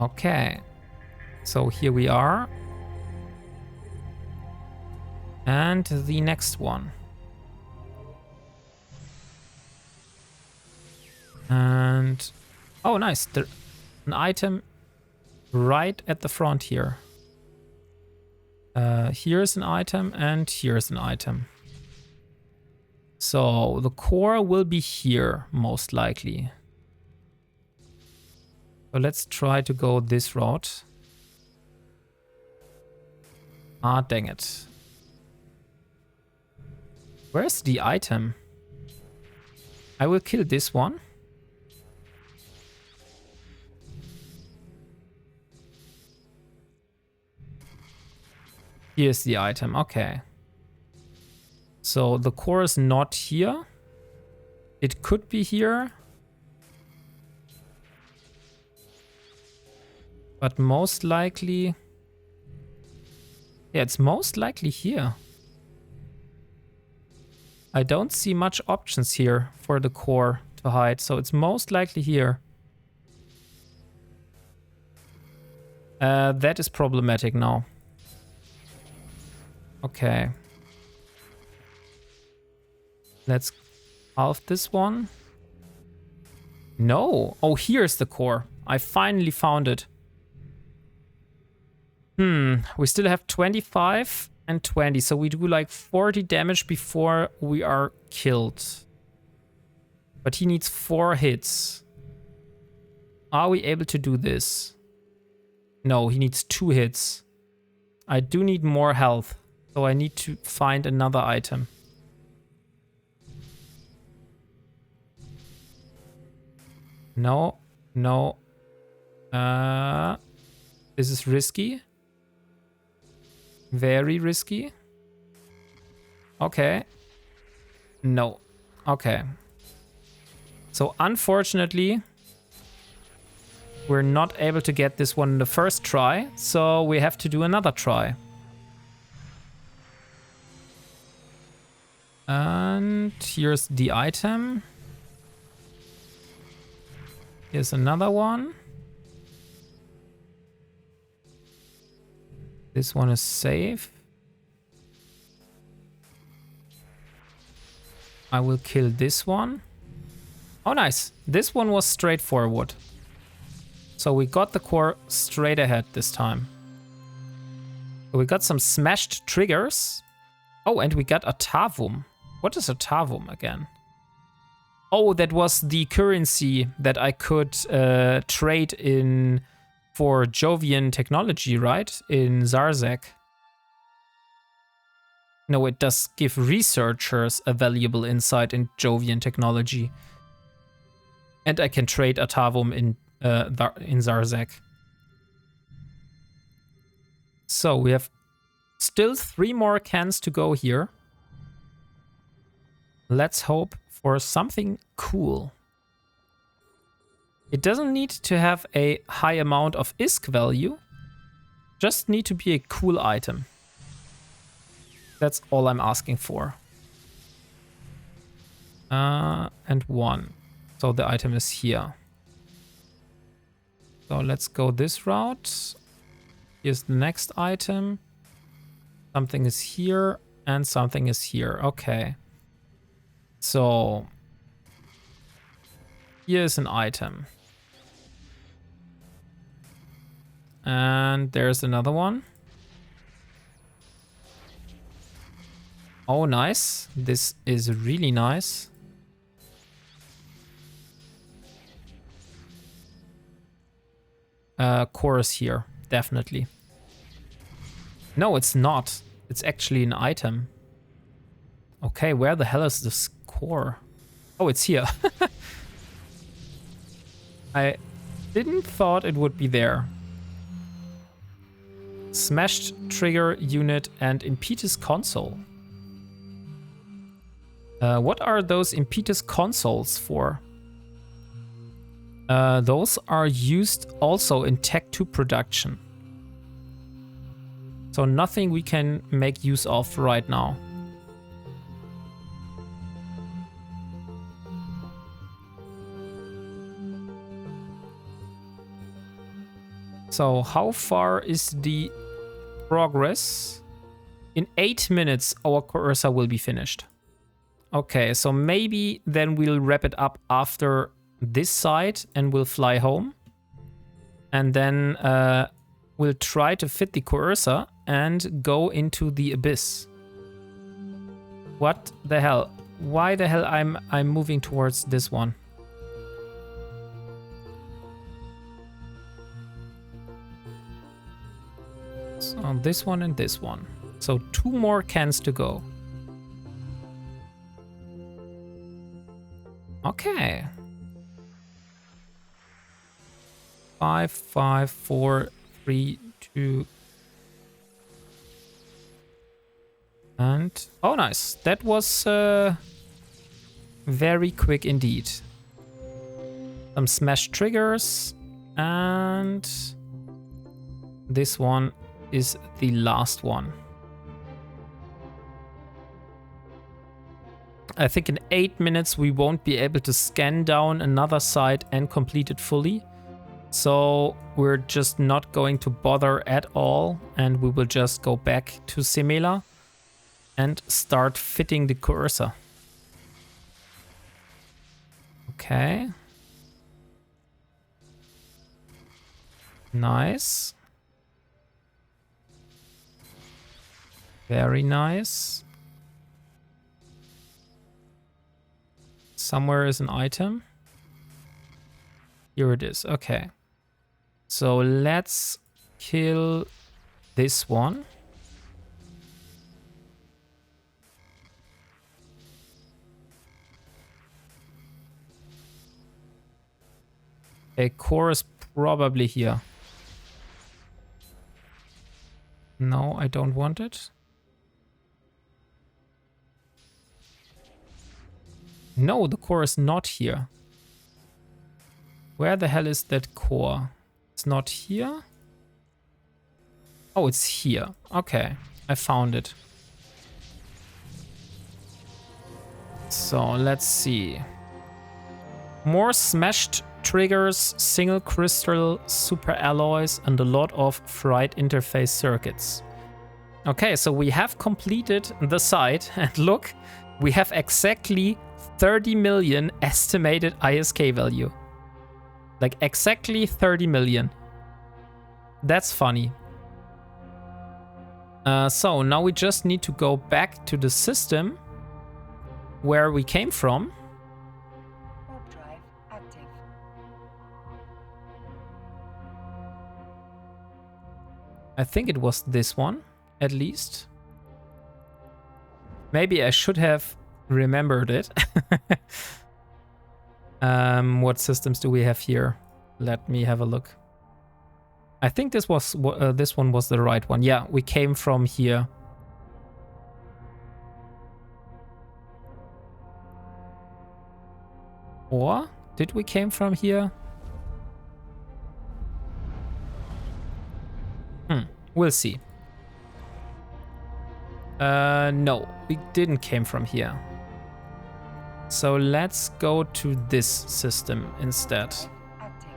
Okay. So here we are. And the next one. And oh, nice. An item right at the front here. Here's an item and here's an item. So the core will be here, most likely. So let's try to go this route. Ah, dang it. Where's the item? I will kill this one. Here's the item, okay. So the core is not here. It could be here. But most likely Yeah, it's most likely here. I don't see much options here for the core to hide, so it's most likely here. That is problematic now. Okay. Let's halve this one. No. Oh, here's the core. I finally found it. We still have 25 and 20, so we do like 40 damage before we are killed. But he needs 4 hits. Are we able to do this? No, he needs 2 hits. I do need more health, so I need to find another item. No, no. This is risky. Very risky. Okay. No. Okay. So unfortunately, we're not able to get this one in the first try, so we have to do another try. And here's the item. Here's another one. This one is safe. I will kill this one. Oh, nice. This one was straightforward. So we got the core straight ahead this time. We got some smashed triggers. Oh, and we got a Tavum. What is a Tavum again? Oh, that was the currency that I could trade in for Jovian technology, right? In Zarzek. No, it does give researchers a valuable insight in Jovian technology. And I can trade a Tavum in Zarzek. So we have still 3 more cans to go here. Let's hope for something cool. It doesn't need to have a high amount of ISK value. Just need to be a cool item. That's all I'm asking for. And 1. So the item is here. So let's go this route. Here's the next item. Something is here and something is here. Okay. So here's an item. And there's another one. Oh, nice. This is really nice. Chorus here, definitely. No, it's not. It's actually an item. Okay, where the hell is this core? Oh, it's here. I didn't thought it would be there. Smashed trigger unit and impetus console. What are those impetus consoles for? Those are used also in Tech 2 production. So nothing we can make use of right now. So how far is the progress? In 8 minutes, our cursor will be finished. Okay, so maybe then we'll wrap it up after this side and we'll fly home. And then we'll try to fit the cursor and go into the abyss. What the hell? Why the hell I'm moving towards this one? So this one and this one. So 2 more cans to go. Okay. 5, 5, 4, 3, 2. And oh, nice. That was very quick indeed. Some smash triggers, and this one is the last one. I think in 8 minutes we won't be able to scan down another site and complete it fully. So we're just not going to bother at all, and we will just go back to Semela and start fitting the cursor. Okay. Nice. Very nice. Somewhere is an item. Here it is. Okay. So let's kill this one. A core is probably here. No, I don't want it. No, the core is not here. Where the hell is that core? It's not here. Oh, it's here. Okay, I found it. So let's see. More smashed triggers, single crystal super alloys, and a lot of fried interface circuits. Okay, so we have completed the site, and look, we have exactly 30 million estimated ISK value. Like exactly 30 million. That's funny. So now we just need to go back to the system where we came from. Warp drive active. I think it was this one, at least. Maybe I should have remembered it. What systems do we have here? Let me have a look. I think this one was the right one. Yeah, we came from here. Or did we came from here? We'll see. No, we didn't came from here. So let's go to this system instead. Active.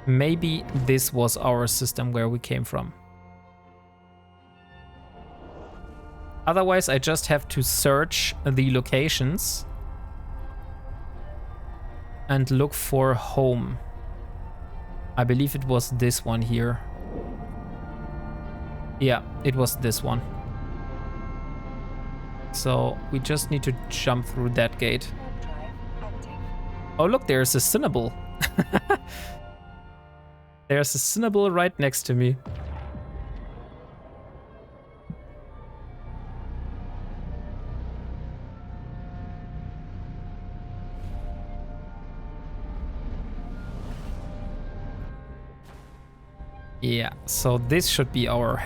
Maybe this was our system where we came from. Otherwise, I just have to search the locations and look for home. I believe it was this one here. Yeah, it was this one. So we just need to jump through that gate. Warp drive active. Oh, look, there's a Cinnable. There's a Cinnable right next to me. Yeah, so this should be our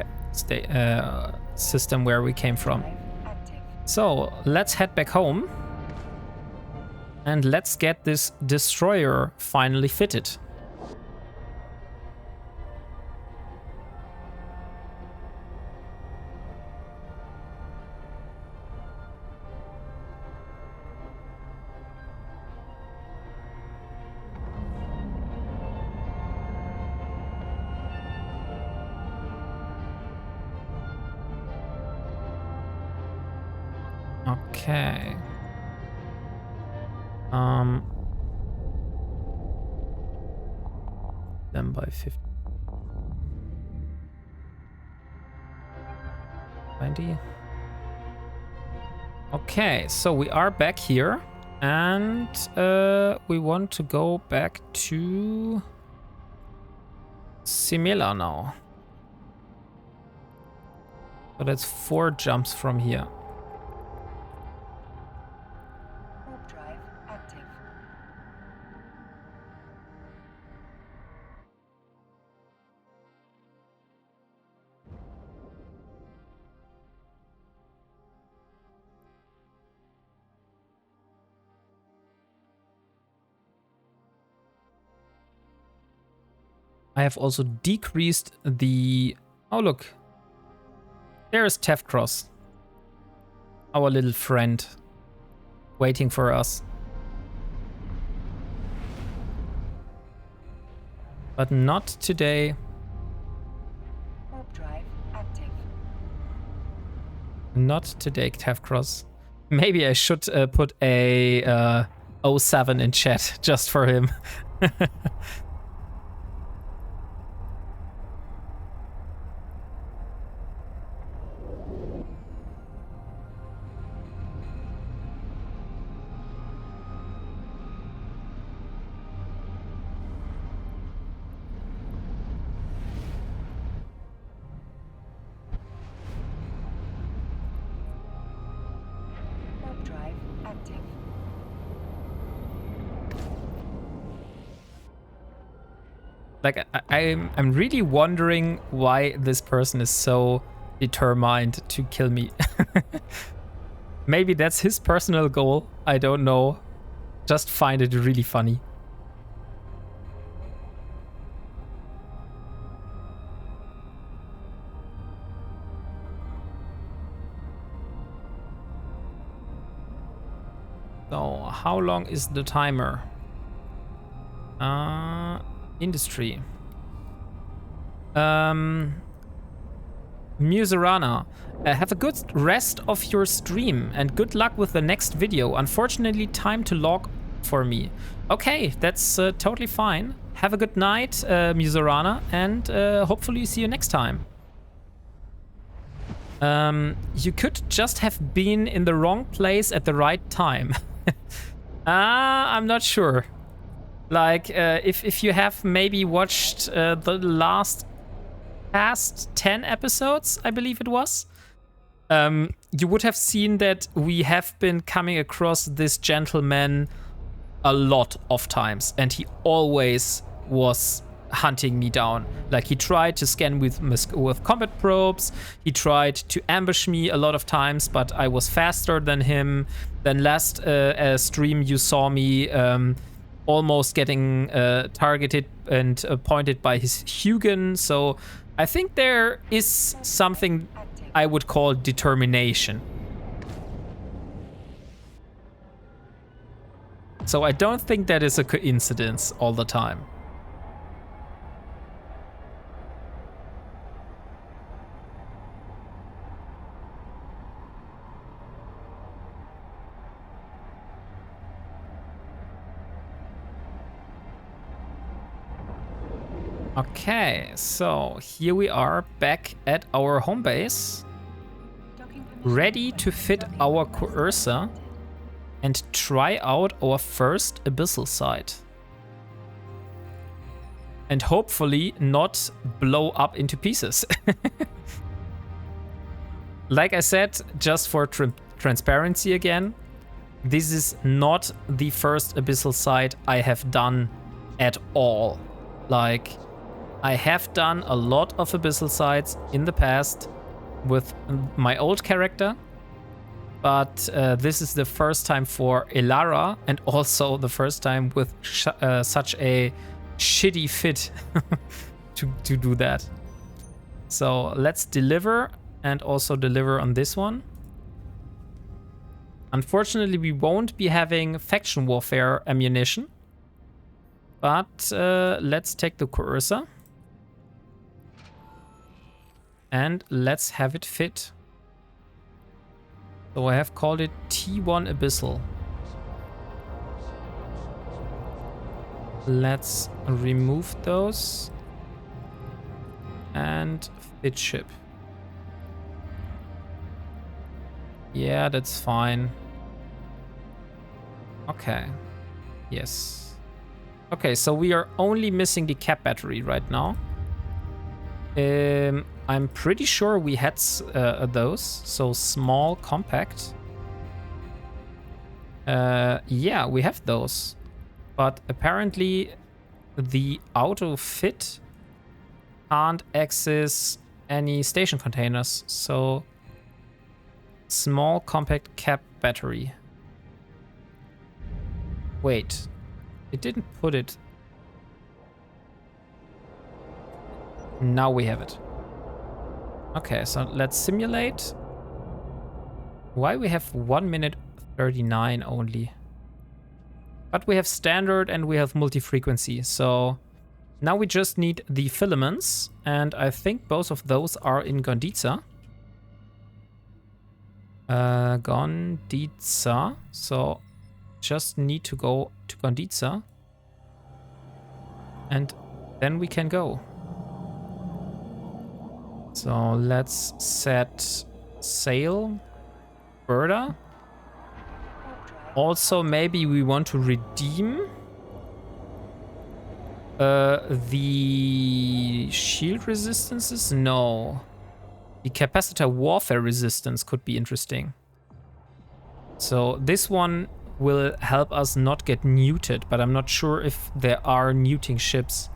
system where we came from. Active. So let's head back home and let's get this destroyer finally fitted. Okay. Then by 50. 90. Okay, so we are back here and we want to go back to Semela now. So that's 4 jumps from here. Warp drive active. I have also decreased the... Oh, look. There's Tefcross. our little friend waiting for us. But not today. Warp drive active. Not today, Tavcross. Maybe I should put a 07 in chat just for him. Warp drive active. Like, I'm really wondering why this person is so determined to kill me. Maybe that's his personal goal. I don't know. Just find it really funny. So, how long is the timer? Industry. Muserana, have a good rest of your stream and good luck with the next video. Unfortunately, time to log for me. Okay, that's totally fine. Have a good night, Muserana, and hopefully see you next time. You could just have been in the wrong place at the right time. I'm not sure. Like, if you have maybe watched the past 10 episodes, I believe it was, you would have seen that we have been coming across this gentleman a lot of times, and he always was hunting me down. Like, he tried to scan with combat probes, he tried to ambush me a lot of times, but I was faster than him. Then last stream you saw me almost getting targeted and pointed by his Hugin. So I think there is something I would call determination. So I don't think that is a coincidence all the time. Okay, so here we are back at our home base, ready to fit our cursor and try out our first abyssal site. And hopefully not blow up into pieces. Like I said, just for transparency again, this is not the first abyssal site I have done at all. Like, I have done a lot of abyssal sites in the past with my old character, but this is the first time for Elara, and also the first time with such a shitty fit to do that. So let's deliver, and also deliver on this one. Unfortunately, we won't be having faction warfare ammunition, but let's take the cursor. And let's have it fit. So I have called it T1 Abyssal. Let's remove those. And fit ship. Yeah, that's fine. Okay. Yes. Okay, so we are only missing the cap battery right now. I'm pretty sure we had those, so small, compact. Yeah, we have those, but apparently the auto fit can't access any station containers, so small, compact cap battery. Wait, it didn't put it. Now we have it. Okay, so let's simulate. Why we have 1 minute 39 only? But we have standard and we have multi-frequency. So now we just need the filaments. And I think both of those are in Gonditza. Gonditza. So just need to go to Gonditza. And then we can go. So let's set sail. Berta. Also, maybe we want to redeem the shield resistances? No. The capacitor warfare resistance could be interesting. So this one will help us not get neuted, but I'm not sure if there are neuting ships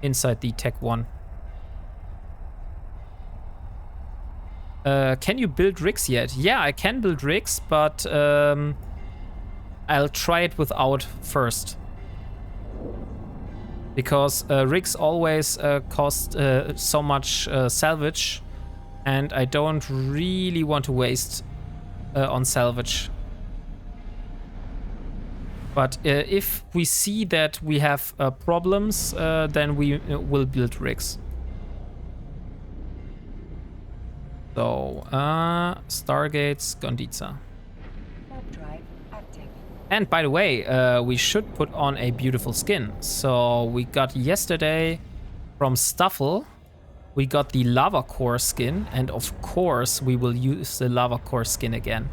inside the Tech 1. Can you build rigs yet? Yeah, I can build rigs, but I'll try it without first. Because rigs always cost so much salvage, and I don't really want to waste on salvage. But if we see that we have problems, then we will build rigs. So, Stargates, Gonditza. And by the way, we should put on a beautiful skin. So we got yesterday from Stuffle, we got the Lava Core skin. And of course, we will use the Lava Core skin again.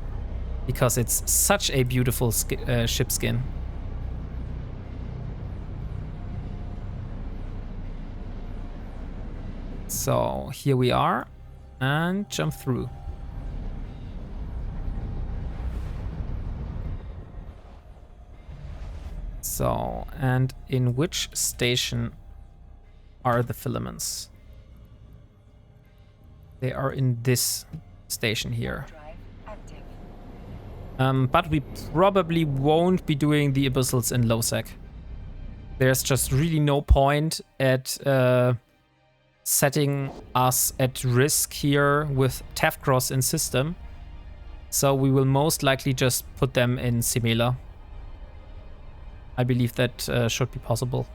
Because it's such a beautiful ship skin. So here we are. And jump through. So, and in which station are the filaments? They are in this station here. But we probably won't be doing the abyssals in low sec. There's just really no point at setting us at risk here with Tafcross in system. So we will most likely just put them in Simela. I believe that should be possible.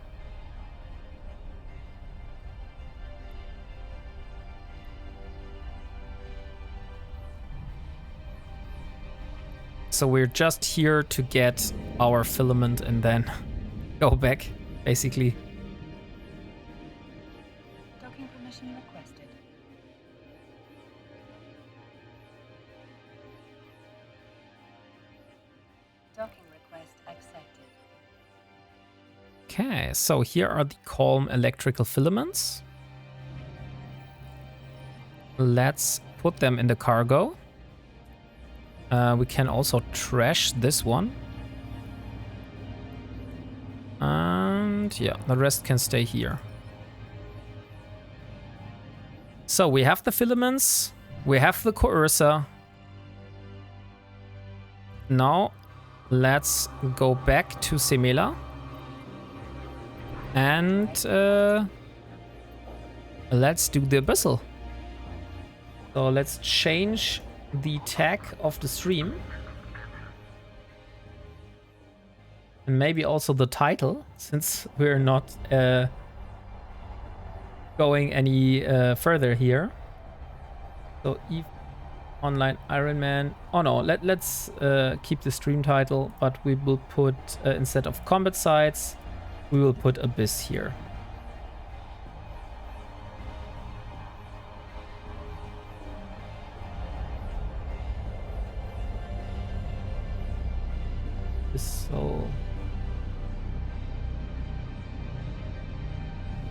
So we're just here to get our filament and then go back, basically. Docking permission requested. Docking request accepted. Okay, so here are the calm electrical filaments. Let's put them in the cargo. We can also trash this one. And yeah, the rest can stay here. So we have the filaments, we have the coercer. Now let's go back to Simela. And let's do the abyssal. So let's change the tag of the stream. And maybe also the title, since we're not going any further here. So Eve Online Ironman. Oh no, let's keep the stream title, but we will put, instead of combat sites, we will put Abyss here. So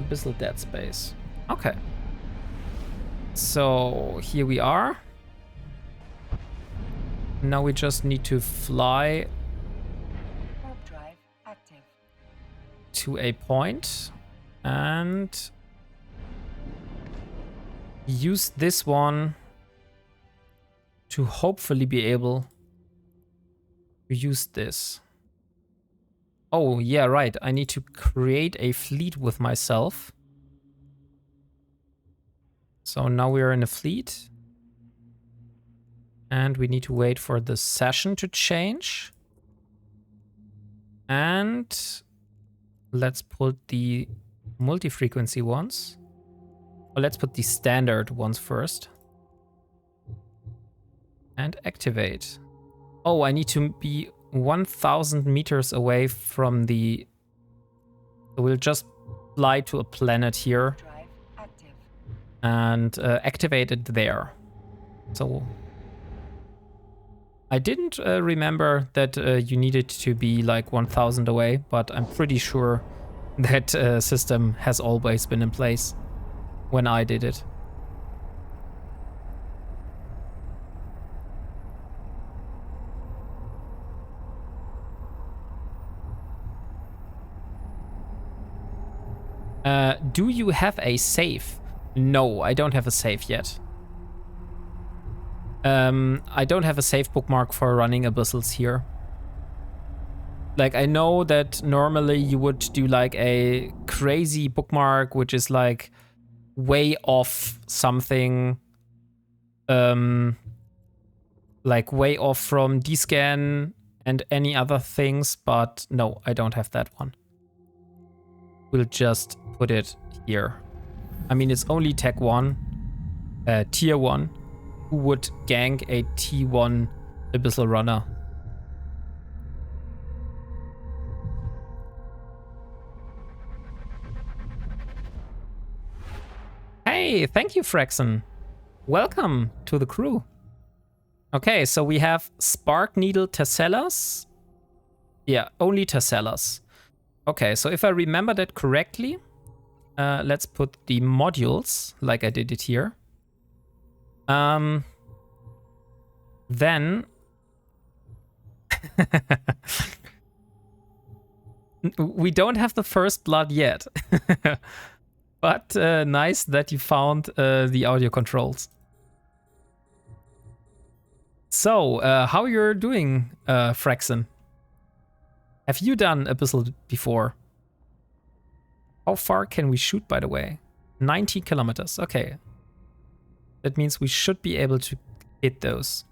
Abyssal Dead Space. Okay. So here we are. Now we just need to fly Warp drive active. to a point and use this one to hopefully be able to use this. Oh, yeah, right. I need to create a fleet with myself. So now we are in a fleet. And we need to wait for the session to change. And let's put the multi-frequency ones. Or let's put the standard ones first. And activate. Oh, I need to be 1,000 meters away from the... So we'll just fly to a planet here. Drive active. And activate it there. So I didn't remember that you needed to be like 1,000 away, but I'm pretty sure that system has always been in place when I did it. Do you have a save? No, I don't have a save yet. I don't have a save bookmark for running abyssals here. Like, I know that normally you would do like a crazy bookmark, which is like way off something. Like way off from dscan and any other things, but no, I don't have that one. We'll just put it here. I mean, it's only Tech 1, Tier 1. Who would gank a T1 Abyssal Runner? Hey, thank you, Fraxon. Welcome to the crew. Okay, so we have Spark Needle Tessellas. Yeah, only Tessellas. Okay, so if I remember that correctly, let's put the modules like I did it here. Then we don't have the first blood yet, but nice that you found the audio controls. So, how you're doing, Fraxon? Have you done Abyssal before? How far can we shoot, by the way? 90 kilometers. Okay. That means we should be able to hit those.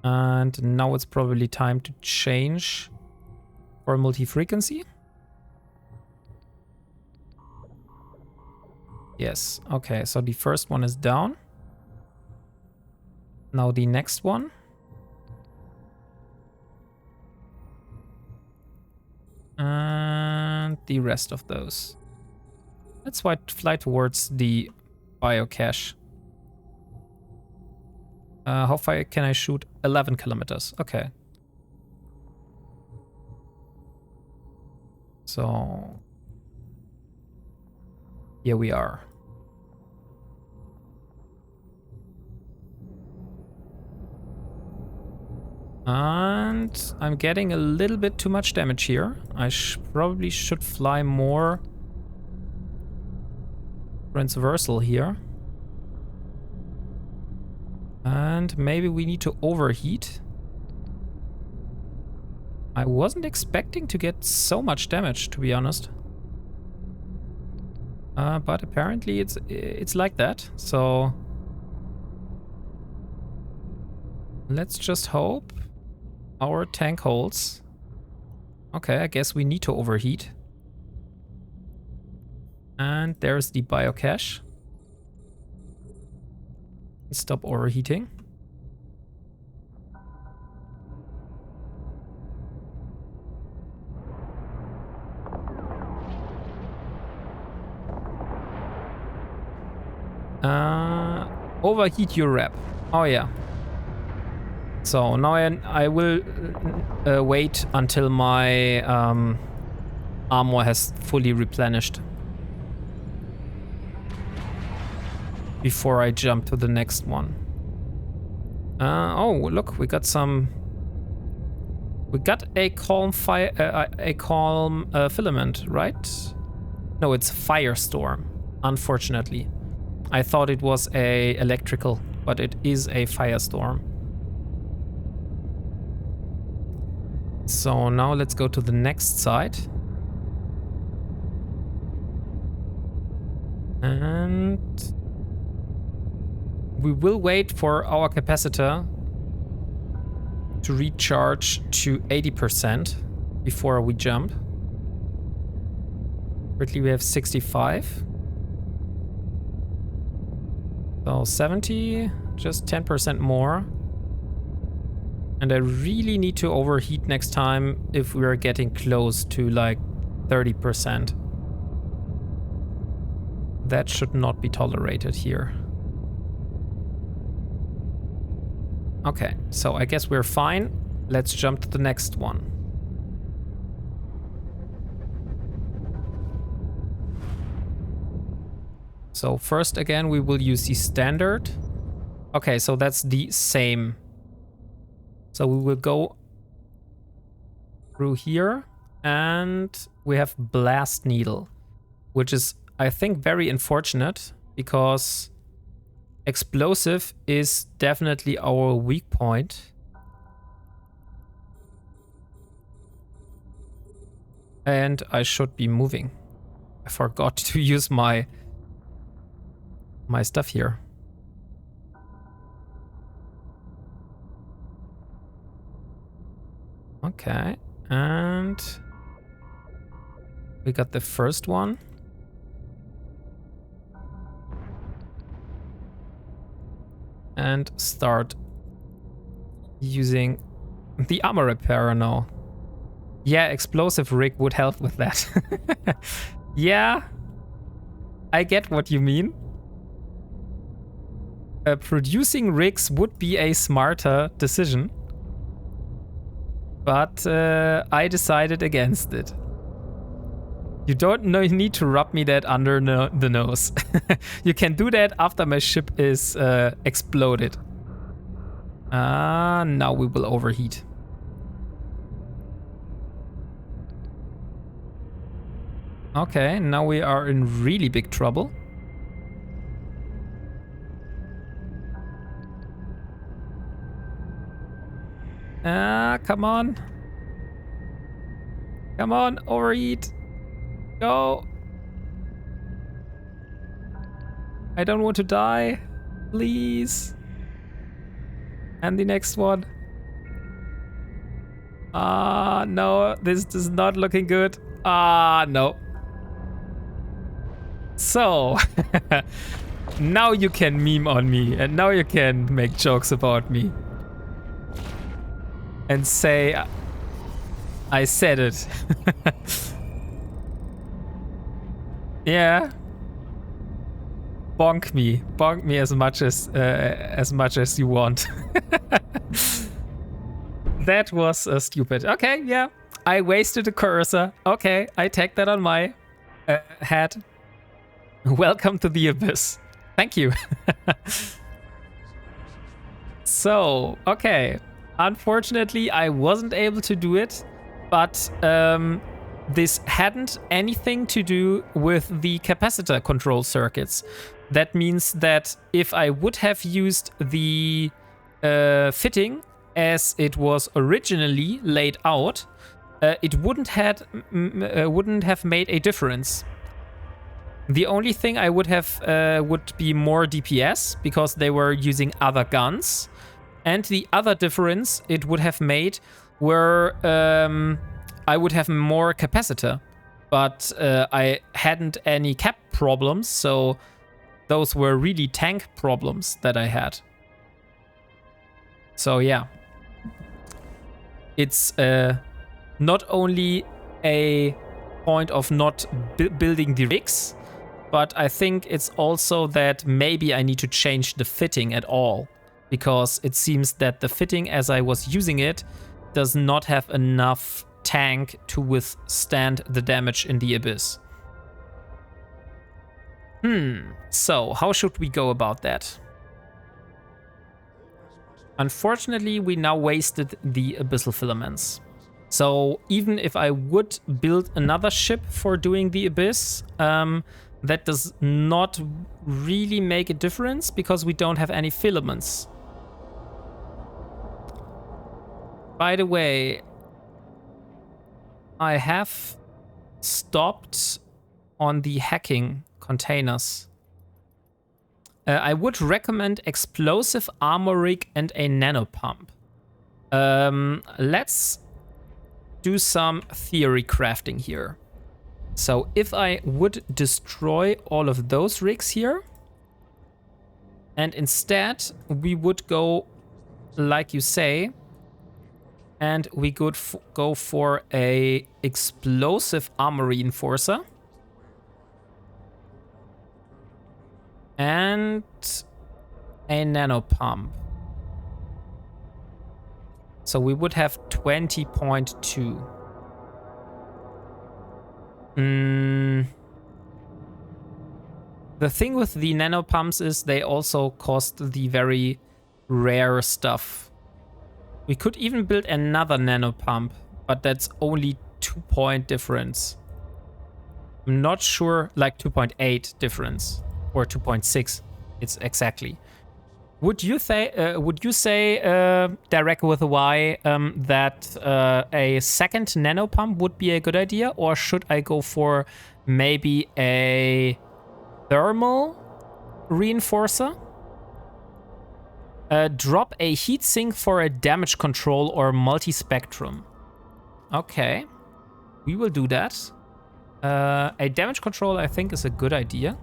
And now it's probably time to change for multi-frequency. Yes, okay, so the first one is down. Now the next one. And the rest of those. Let's fly towards the biocache. How far can I shoot? 11 kilometers. Okay. So here we are. And I'm getting a little bit too much damage here. I probably should fly more transversal here. And maybe we need to overheat. I wasn't expecting to get so much damage, to be honest. But apparently it's like that. So let's just hope our tank holds. Okay, I guess we need to overheat. And there's the biocache. Stop overheating. Overheat your wrap. Oh yeah. So now I will wait until my armor has fully replenished before I jump to the next one. Oh, look, we got some. We got a calm fire, filament, right? No, it's firestorm. Unfortunately, I thought it was a electrical, but it is a firestorm. So now let's go to the next side. And We will wait for our capacitor to recharge to 80% before we jump. Currently we have 65. So 70, just 10% more. And I really need to overheat next time if we are getting close to like 30%. That should not be tolerated here. Okay, so I guess we're fine. Let's jump to the next one. So first again, we will use the standard. Okay, so that's the same. So we will go through here and we have blast needle, which is, I think, very unfortunate because explosive is definitely our weak point. And I should be moving. I forgot to use my stuff here. Okay, and we got the first one. And start using the armor repairer now. Yeah, explosive rig would help with that. Yeah, I get what you mean. Producing rigs would be a smarter decision. But I decided against it. You don't need to rub me that under the nose. You can do that after my ship is exploded. Now we will overheat. Okay, now we are in really big trouble. Come on. Come on, overheat. Go. I don't want to die. Please. And the next one. No, this is not looking good. No. So, now you can meme on me and now you can make jokes about me. And say, I said it. Yeah. Bonk me as much as you want. That was stupid. Okay, yeah, I wasted a cursor. Okay, I take that on my head. Welcome to the abyss. Thank you. So, okay. Unfortunately, I wasn't able to do it, but this hadn't anything to do with the capacitor control circuits. That means that if I would have used the fitting as it was originally laid out, it wouldn't have made a difference. The only thing I would have would be more DPS because they were using other guns. And the other difference it would have made were I would have more capacitor, but I hadn't any cap problems, so those were really tank problems that I had. So yeah, it's not only a point of not building the rigs, but I think it's also that maybe I need to change the fitting at all. Because it seems that the fitting as I was using it does not have enough tank to withstand the damage in the abyss. So how should we go about that? Unfortunately, we now wasted the abyssal filaments. So even if I would build another ship for doing the abyss, that does not really make a difference because we don't have any filaments. By the way, I have stopped on the hacking containers. I would recommend explosive armor rig and a nanopump. Let's do some theory crafting here. So if I would destroy all of those rigs here, and instead we would go, like you say, and we could go for a explosive armor reinforcer. And a nanopump. So we would have 20.2. The thing with the nanopumps is they also cost the very rare stuff. We could even build another nanopump, but that's only 2-point difference. I'm not sure, like 2.8 difference or 2.6. It's exactly. Would you say, Derek with a Y, that a second nanopump would be a good idea, or should I go for maybe a thermal reinforcer? Drop a heatsink for a damage control or multi-spectrum. Okay, we will do that. A damage control, I think, is a good idea.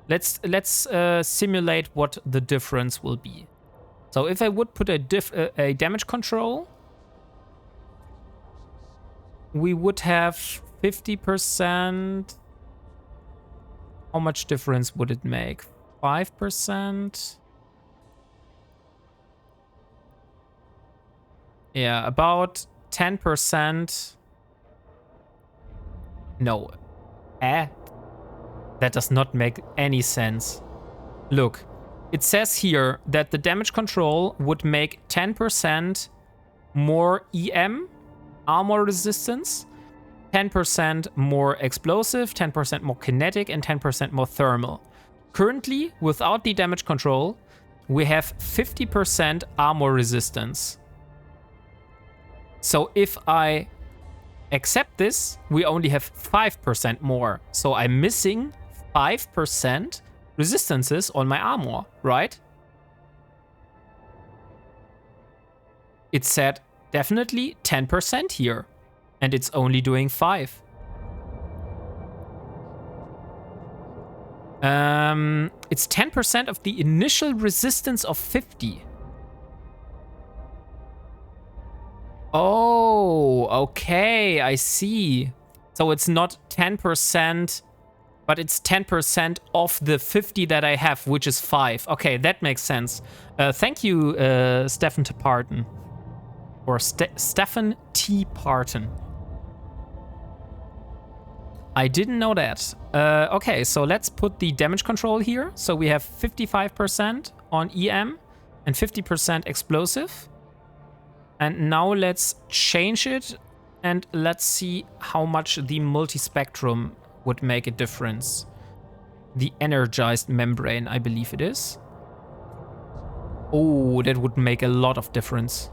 Let's simulate what the difference will be. So if I would put a damage control, we would have 50%. How much difference would it make? 5%? Yeah, about 10%. No. That does not make any sense. Look, it says here that the damage control would make 10% more EM, armor resistance, 10% more explosive, 10% more kinetic, and 10% more thermal. Currently, without the damage control, we have 50% armor resistance. So if I accept this, we only have 5% more. So I'm missing 5% resistances on my armor, right? It said definitely 10% here, and it's only doing 5. It's 10% of the initial resistance of 50. Oh, okay, I see. So it's not 10%, but it's 10% of the 50 that I have, which is 5. Okay, that makes sense. Thank you, Stefan T. Parton. Or Stefan T. Parton. I didn't know that. Okay, so let's put the damage control here. So we have 55% on EM and 50% explosive. And now let's change it and let's see how much the multispectrum would make a difference. The energized membrane, I believe it is. Oh, that would make a lot of difference.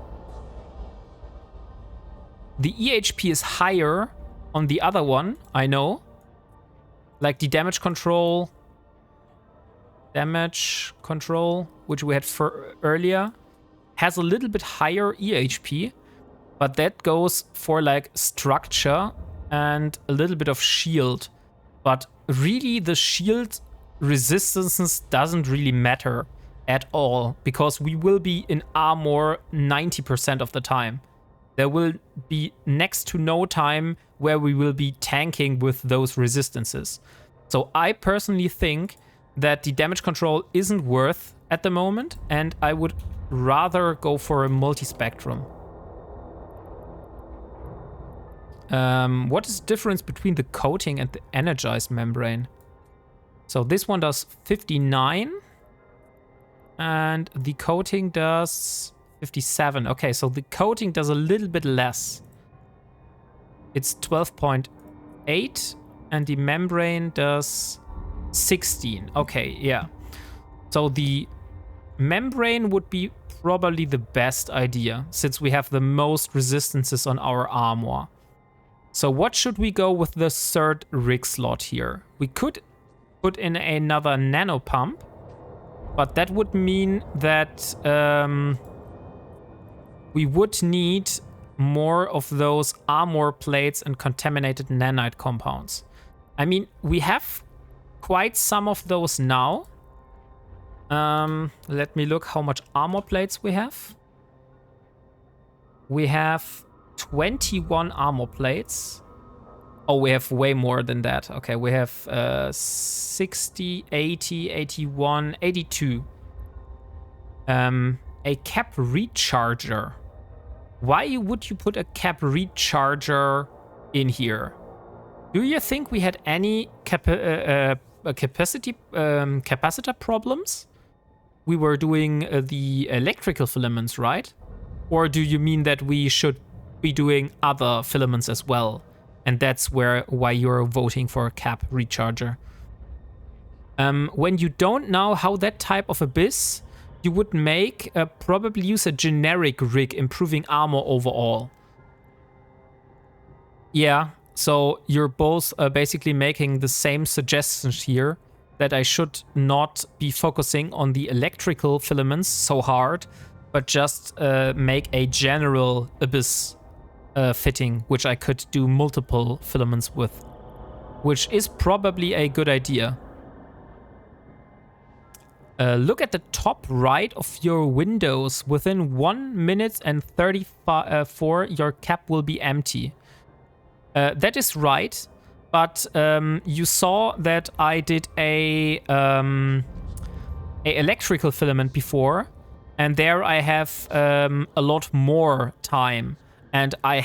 The EHP is higher on the other one, I know. Like the damage control, which we had earlier, has a little bit higher EHP, but that goes for like structure and a little bit of shield. But really the shield resistance doesn't really matter at all, because we will be in armor 90% of the time. There will be next to no time where we will be tanking with those resistances. So I personally think that the damage control isn't worth at the moment, and I would rather go for a multi-spectrum. What is the difference between the coating and the energized membrane? So this one does 59 and the coating does 57. Okay, so the coating does a little bit less. It's 12.8 and the membrane does 16. Okay, yeah. So the membrane would be probably the best idea, since we have the most resistances on our armor. So what should we go with the third rig slot here? We could put in another nanopump, But that would mean that we would need more of those armor plates and contaminated nanite compounds. I mean, we have quite some of those now. Let me look how much armor plates we have. We have 21 armor plates. Oh, we have way more than that. Okay, we have 60, 80, 81, 82. A cap recharger. Why would you put a cap recharger in here? Do you think we had any capacitor problems? We were doing the electrical filaments, right? Or do you mean that we should be doing other filaments as well? And that's why you're voting for a cap recharger. When you don't know how that type of abyss, you would probably use a generic rig, improving armor overall. Yeah, so you're both basically making the same suggestions here, that I should not be focusing on the electrical filaments so hard, but just make a general abyss fitting, which I could do multiple filaments with, which is probably a good idea. Look at the top right of your windows. Within 1 minute and 34, your cap will be empty. That is right, but you saw that I did a electrical filament before, and there I have a lot more time, and I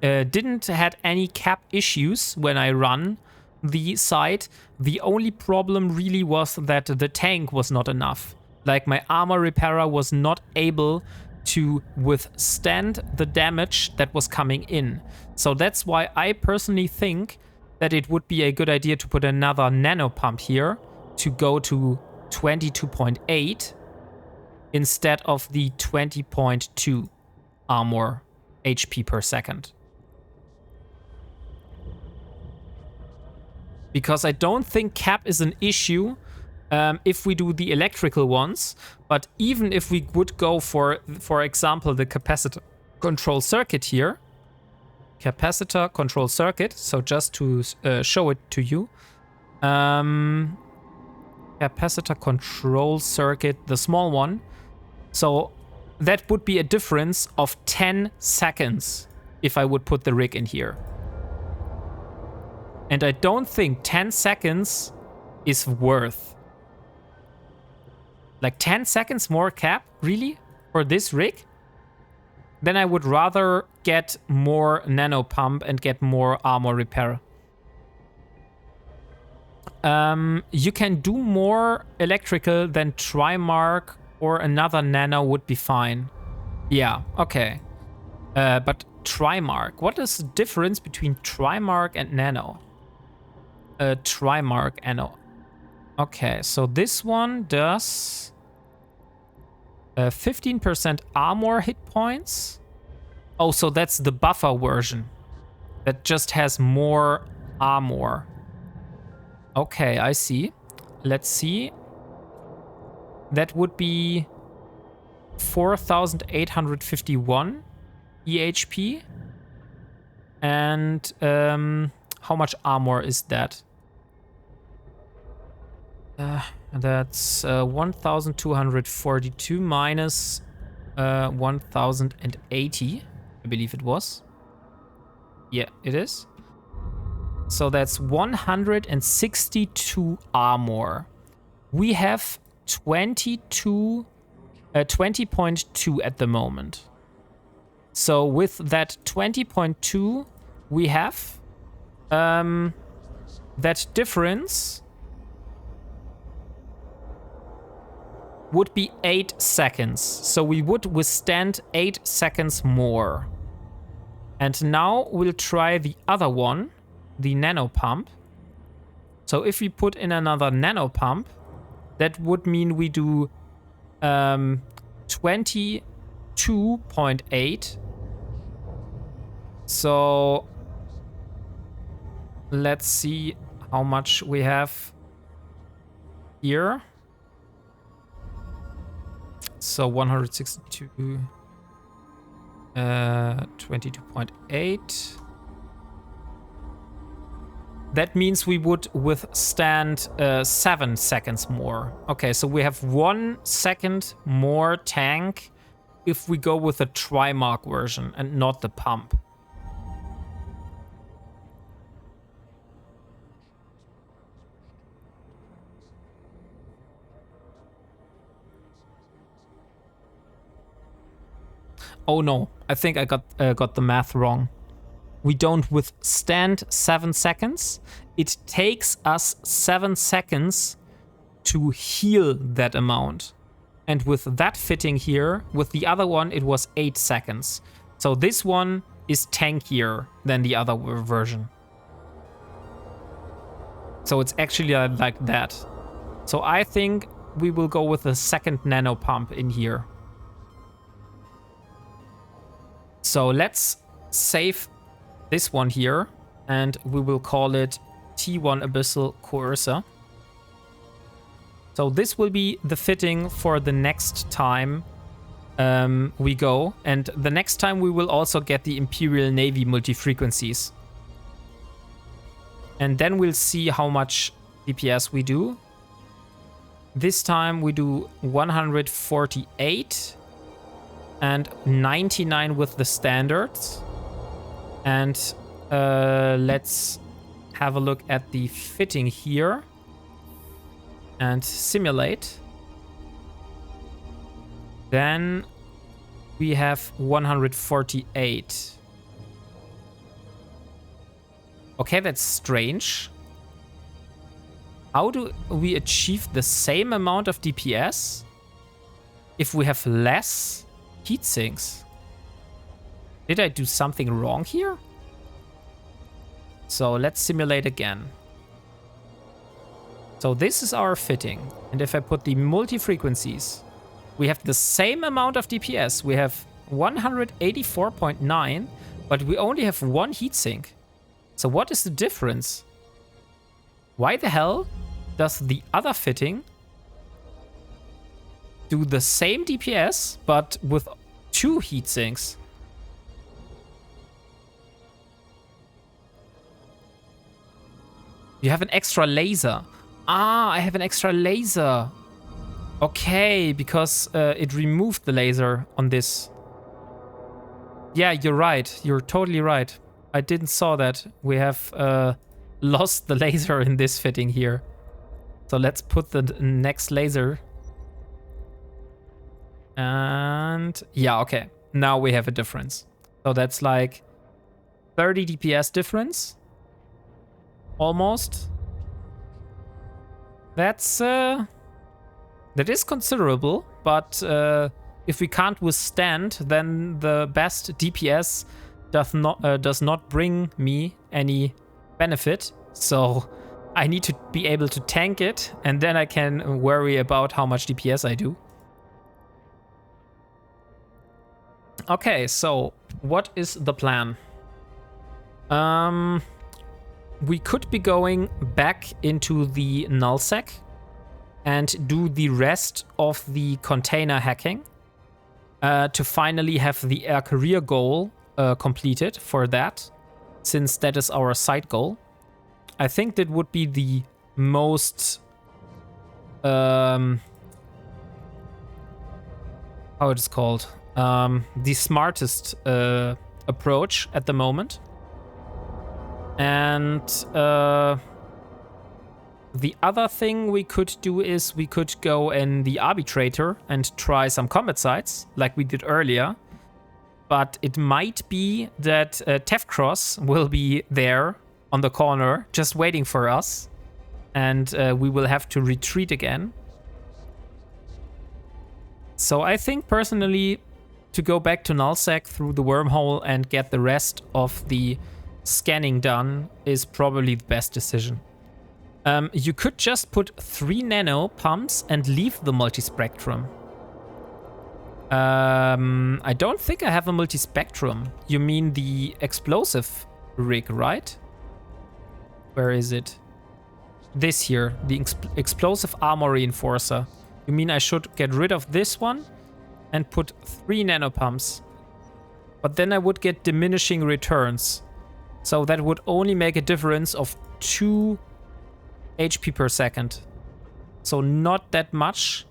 didn't had any cap issues when I run the site. The only problem really was that the tank was not enough. Like, my armor repairer was not able to withstand the damage that was coming in. So that's why I personally think that it would be a good idea to put another nano pump here to go to 22.8 instead of the 20.2 armor HP per second. Because I don't think cap is an issue if we do the electrical ones. But even if we would go for example, the capacitor control circuit here. Capacitor control circuit. So just to show it to you. Capacitor control circuit, the small one. So that would be a difference of 10 seconds if I would put the rig in here. And I don't think 10 seconds is worth. Like 10 seconds more cap, really? For this rig? Then I would rather get more nano pump and get more armor repair. You can do more electrical than Trimark, or another nano would be fine. Yeah, okay. But Trimark, what is the difference between Trimark and nano? Trimark nano. Okay, so this one does 15% armor hit points. Oh, so that's the buffer version. That just has more armor. Okay, I see. Let's see. That would be 4,851 EHP. And how much armor is that? That's 1,242 minus 1,080, I believe it was. Yeah, it is. So that's 162 armor. We have 20.2 at the moment. So with that 20.2, we have that difference would be 8 seconds. So we would withstand 8 seconds more. And now we'll try the other one, the nano pump. So if we put in another nano pump, that would mean we do 22.8. So let's see how much we have here. So 162, 22.8. That means we would withstand 7 seconds more. Okay, so we have 1 second more tank if we go with the Trimark version and not the pump. Oh no, I think I got the math wrong. We don't withstand 7 seconds. It takes us 7 seconds to heal that amount. And with that fitting here, with the other one, it was 8 seconds. So this one is tankier than the other version. So it's actually like that. So I think we will go with the second nano pump in here. So let's save this one here, and we will call it T1 Abyssal Coercer. So this will be the fitting for the next time we go, and the next time we will also get the Imperial Navy multi-frequencies. And then we'll see how much DPS we do. This time we do 148 and 99 with the standards. And let's have a look at the fitting here and simulate. Then we have 148. Okay, that's strange. How do we achieve the same amount of DPS if we have less heat sinks? Did I do something wrong here? So let's simulate again. So this is our fitting. And if I put the multi-frequencies, we have the same amount of DPS. We have 184.9, but we only have 1 heatsink. So what is the difference? Why the hell does the other fitting do the same DPS, but with 2 heatsinks? You have an extra laser. Ah, I have an extra laser. Okay, because it removed the laser on this. Yeah, you're right. You're totally right. I didn't saw that. We have lost the laser in this fitting here. So let's put the next laser. And yeah, okay. Now we have a difference. So that's like 30 DPS difference. Almost. That is considerable, but if we can't withstand, then the best DPS does not bring me any benefit. So I need to be able to tank it, and then I can worry about how much DPS I do. Okay, so what is the plan? We could be going back into the nullsec and do the rest of the container hacking to finally have the air career goal completed for that, since that is our side goal. I think that would be the most how it is called, the smartest approach at the moment. And the other thing we could do is we could go in the arbitrator and try some combat sites like we did earlier. But it might be that Tefcross will be there on the corner just waiting for us. And we will have to retreat again. So I think personally to go back to nullsec through the wormhole and get the rest of the scanning done is probably the best decision. You could just put 3 nano pumps and leave the multispectrum. I don't think I have a multispectrum. You mean the explosive rig, right? Where is it? This here, the explosive armor reinforcer. You mean I should get rid of this one and put 3 nanopumps. But then I would get diminishing returns. So that would only make a difference of 2 HP per second. So not that much.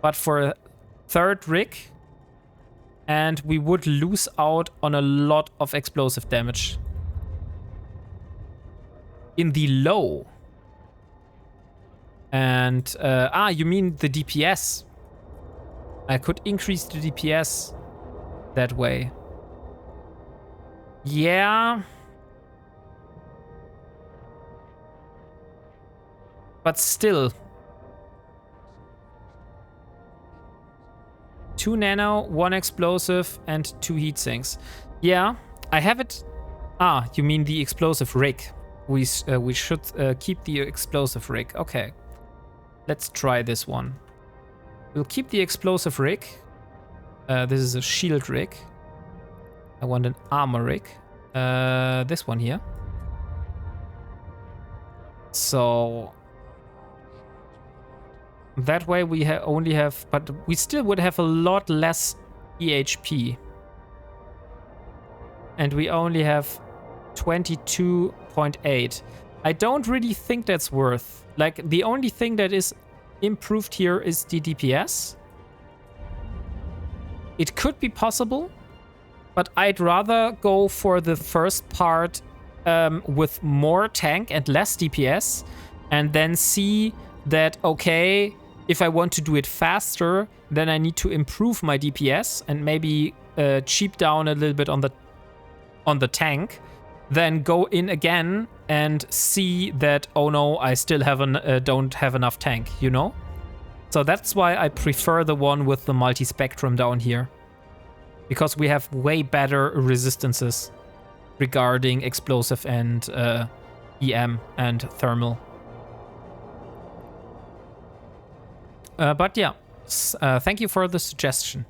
But for a 3rd rig, and we would lose out on a lot of explosive damage. In the low. And, you mean the DPS. I could increase the DPS that way. Yeah. But still. 2 nano, 1 explosive, and 2 heat sinks. Yeah, I have it. You mean the explosive rig. We should keep the explosive rig. Okay. Let's try this one. We'll keep the explosive rig. This is a shield rig. I want an armor rig. This one here. So that way we only have, but we still would have a lot less EHP. And we only have 22.8. I don't really think that's worth. Like, the only thing that is improved here is the DPS. It could be possible, but I'd rather go for the first part with more tank and less DPS, and then see that, okay, if I want to do it faster, then I need to improve my DPS and maybe cheap down a little bit on the tank, then go in again and see that, oh no, I still don't have enough tank, you know? So that's why I prefer the one with the multi-spectrum down here. Because we have way better resistances regarding explosive and EM and thermal. But yeah, thank you for the suggestion.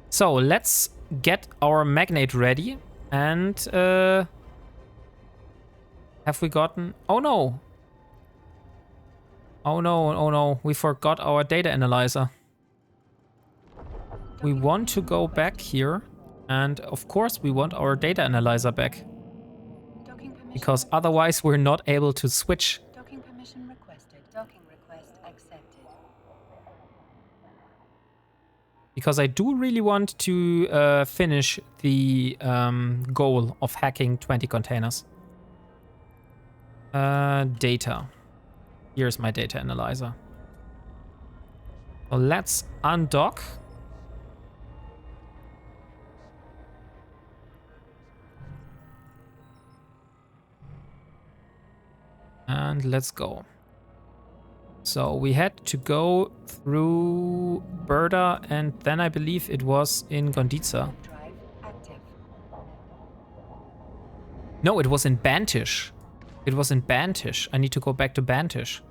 So let's get our magnate ready. And have we gotten... Oh no! Oh no, oh no, we forgot our data analyzer. We want to go back here. And of course we want our data analyzer back. Because otherwise we're not able to switch. Docking permission requested. Docking request accepted. Because I do really want to finish the goal of hacking 20 containers. Data. Here's my data analyzer. So let's undock. And let's go. So we had to go through Berda, and then I believe it was in Gonditza. Drive active. No, it was in Bantish. It was in Bantish. I need to go back to Bantish.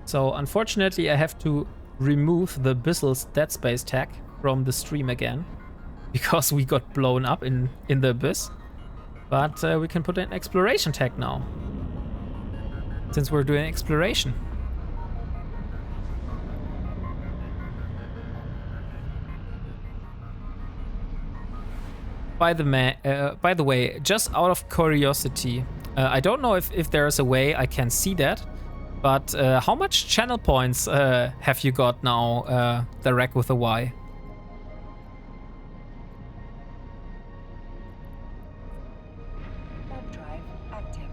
So unfortunately I have to remove the Bissell's Dead Space tag from the stream again. Because we got blown up in the abyss. But we can put an exploration tag now. Since we're doing exploration. By the way, just out of curiosity, I don't know if there's a way I can see that, but how much channel points have you got now, the Rack with a Y? Warp drive active.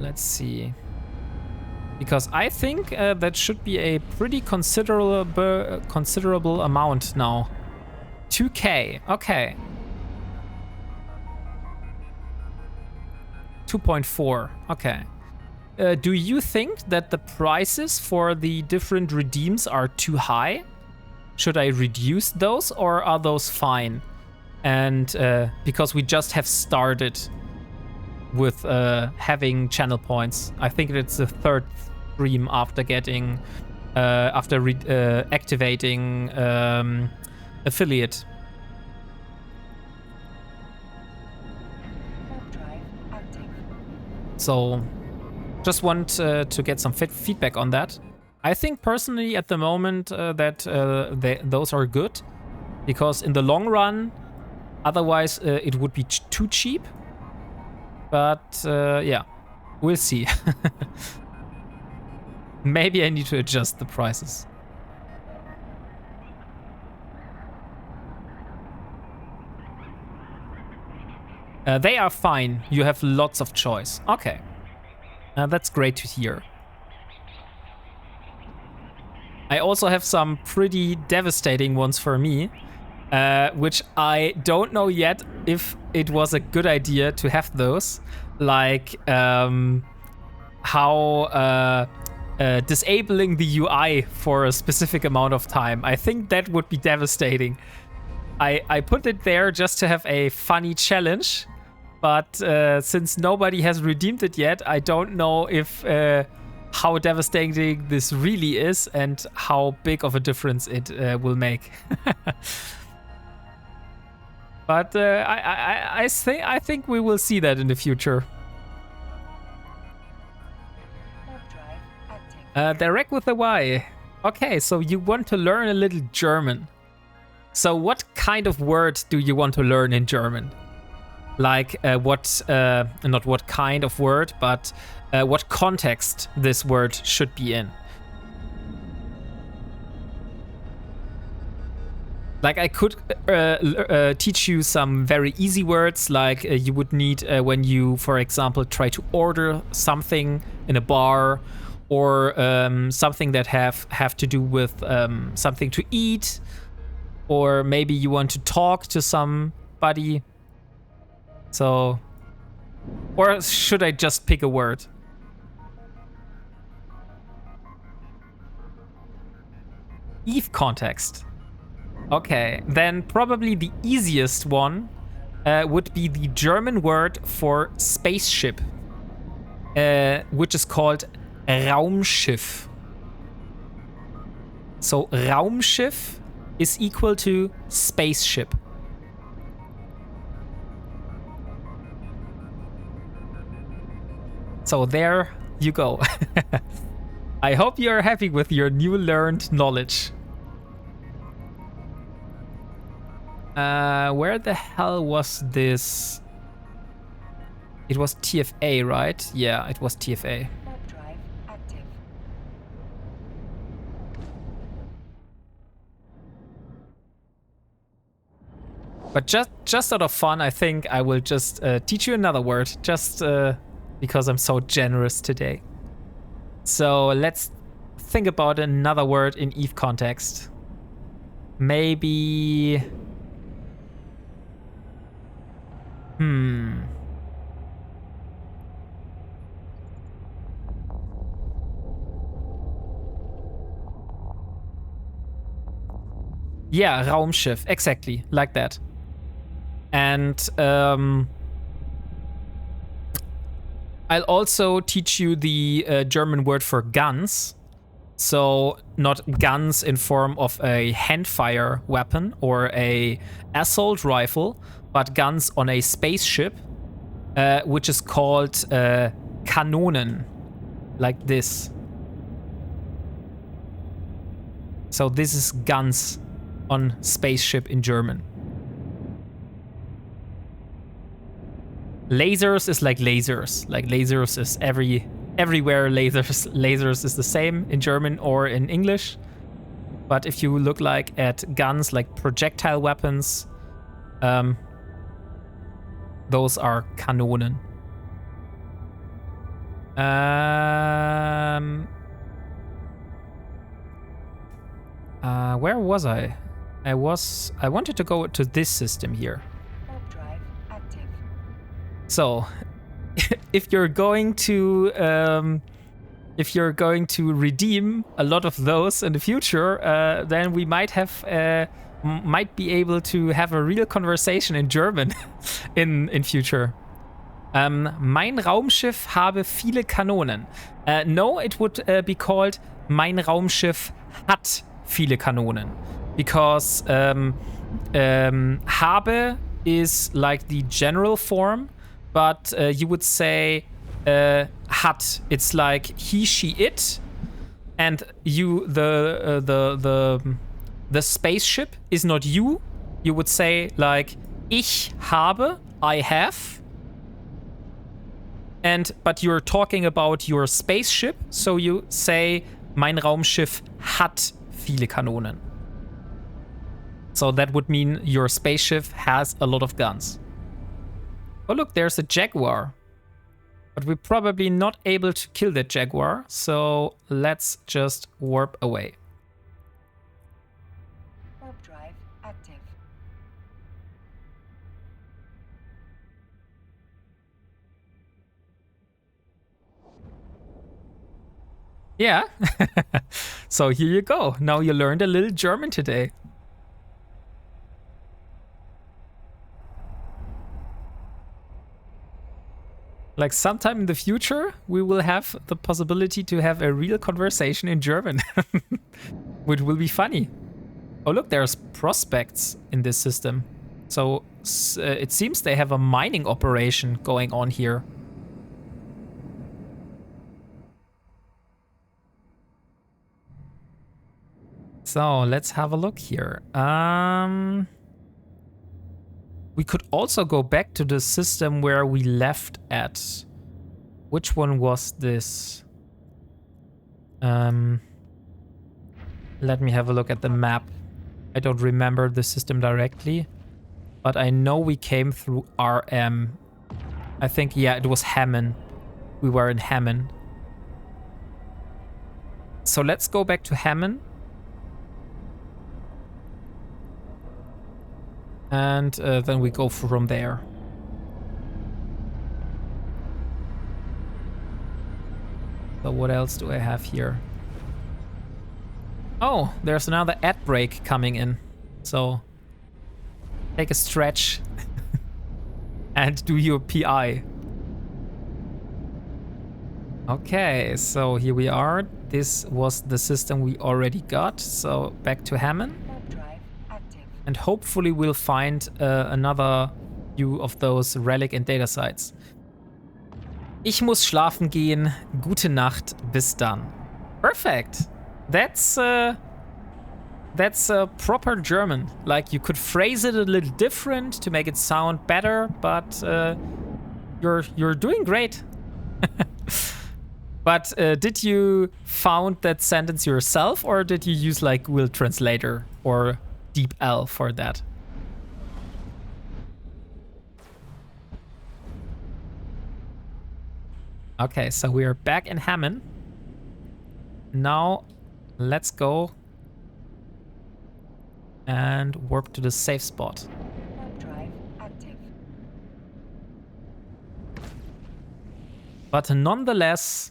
Let's see. Because I think that should be a pretty considerable amount now. 2K, okay. 2.4, okay. Do you think that the prices for the different redeems are too high? Should I reduce those, or are those fine? And because we just have started with having channel points. I think it's the stream after getting, activating affiliate. So, just want to get some feedback on that. I think personally at the moment that those are good, because in the long run, otherwise it would be too cheap. But yeah, we'll see. Maybe I need to adjust the prices. They are fine. You have lots of choice. Okay. That's great to hear. I also have some pretty devastating ones for me, which I don't know yet if it was a good idea to have those. Like how disabling the UI for a specific amount of time. I think that would be devastating. I put it there just to have a funny challenge. But since nobody has redeemed it yet, I don't know if how devastating this really is and how big of a difference it will make. But I think we will see that in the future. Direct with the Y. Okay, so you want to learn a little German. So what kind of word do you want to learn in German? Like not what kind of word, but what context this word should be in. Like I could teach you some very easy words, like you would need when you, for example, try to order something in a bar, or something that have to do with something to eat, or maybe you want to talk to somebody. So, or should I just pick a word? Eve context. Okay, then probably the easiest one would be the German word for spaceship, which is called Raumschiff. So Raumschiff is equal to spaceship. So there you go. I hope you're happy with your new learned knowledge. Where the hell was this? It was TFA, right? Yeah, it was TFA. Drive active. But just out of fun, I think I will just teach you another word, just because I'm so generous today. So let's think about another word in Eve context. Maybe... Yeah, Raumschiff, exactly, like that. And I'll also teach you the German word for guns. So not guns in form of a handfire weapon or a assault rifle, but guns on a spaceship, which is called Kanonen, like this. So this is guns on spaceship in German. Lasers is like lasers. Like lasers is everywhere. Lasers is the same in German or in English. But if you look like at guns, like projectile weapons, those are Kanonen. Where was I? I wanted to go to this system here. Drive active. So, if you're going to redeem a lot of those in the future, then we might be able to have a real conversation in German in future. Mein Raumschiff habe viele Kanonen. No, it would be called mein Raumschiff hat viele Kanonen. Because habe is like the general form, but you would say hat. It's like he, she, it, and you, the spaceship is not you. You would say like ich habe, I have. But you're talking about your spaceship, so you say mein Raumschiff hat viele Kanonen. So that would mean your spaceship has a lot of guns. Oh look, there's a Jaguar. But we're probably not able to kill that Jaguar, so let's just warp away. Warp drive active. Yeah. So here you go. Now you learned a little German today. Like sometime in the future, we will have the possibility to have a real conversation in German, which will be funny. Oh look, there's prospects in this system. So it seems they have a mining operation going on here. So let's have a look here. We could also go back to the system where we left at. Which one was this? Let me have a look at the map. I don't remember the system directly, but I know we came through RM. I think, yeah, it was Hammond. We were in Hammond. So let's go back to Hammond. And then we go from there. So what else do I have here? Oh, there's another ad break coming in. So take a stretch and do your PI. Okay, so here we are. This was the system we already got. So back to Hammond. And hopefully we'll find another few of those relic and data sites. Ich muss schlafen gehen. Gute Nacht. Bis dann. Perfect. That's proper German. Like you could phrase it a little different to make it sound better, but you're doing great. But did you found that sentence yourself, or did you use like Will Translator or Deep L for that? Okay, so we are back in Hammond. Now let's go and warp to the safe spot. Warp drive active. But nonetheless,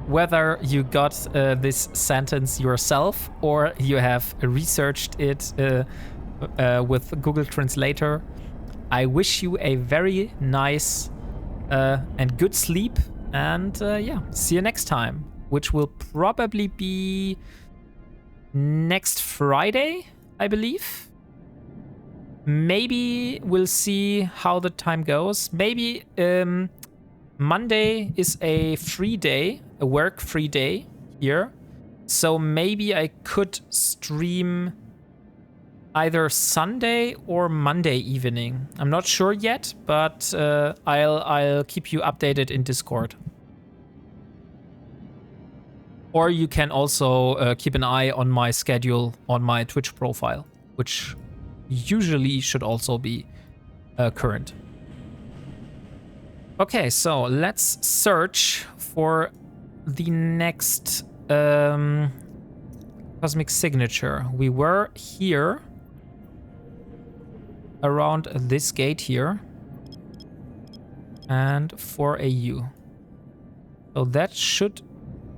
whether you got this sentence yourself or you have researched it with Google Translator, I wish you a very nice and good sleep. And yeah, see you next time, which will probably be next Friday, I believe. Maybe we'll see how the time goes. Maybe Monday is a free day, a work-free day here. So maybe I could stream either Sunday or Monday evening. I'm not sure yet, but I'll keep you updated in Discord. Or you can also keep an eye on my schedule on my Twitch profile, which usually should also be current. Okay, so let's search for the next cosmic signature. We were here around this gate here and 4AU. So that should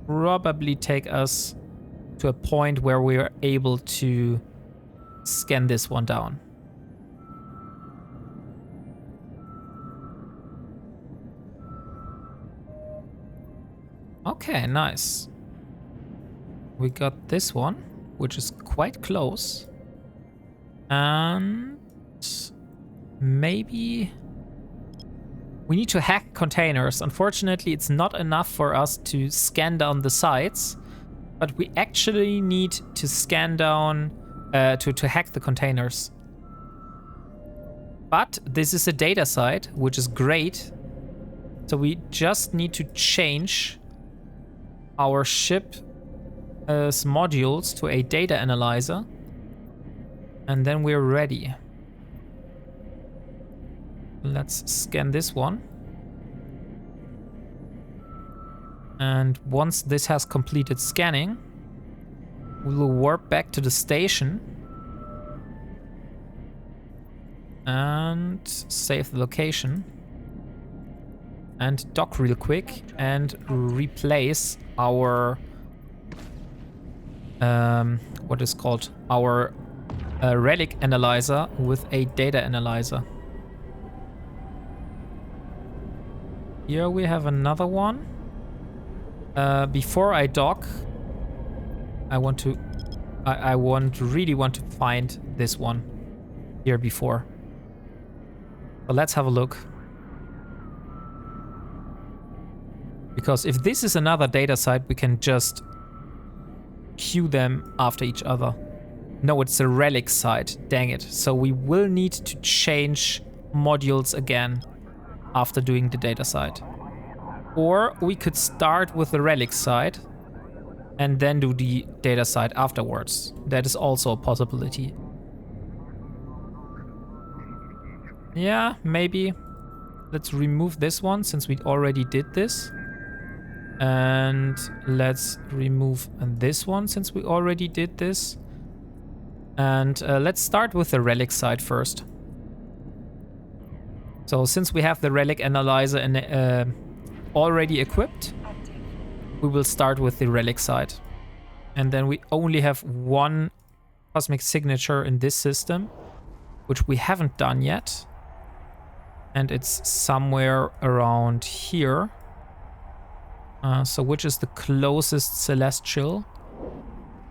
probably take us to a point where we are able to scan this one down. Okay, nice. We got this one, which is quite close. And maybe we need to hack containers. Unfortunately, it's not enough for us to scan down the sites, but we actually need to scan down to hack the containers. But this is a data site, which is great. So we just need to change our ship modules to a data analyzer. And then we're ready. Let's scan this one. And once this has completed scanning, we will warp back to the station and save the location and dock real quick and replace our what is called our relic analyzer with a data analyzer. Here we have another one. Before I dock, I really want to find this one here before. So let's have a look. Because if this is another data site, we can just queue them after each other. No, it's a relic site. Dang it. So we will need to change modules again after doing the data site. Or we could start with the relic site and then do the data site afterwards. That is also a possibility. Yeah, maybe. Let's remove this one since we already did this. And let's remove this one since we already did this. And let's start with the relic side first. So since we have the relic analyzer already equipped, we will start with the relic side. And then we only have one cosmic signature in this system, which we haven't done yet. And it's somewhere around here. So which is the closest celestial?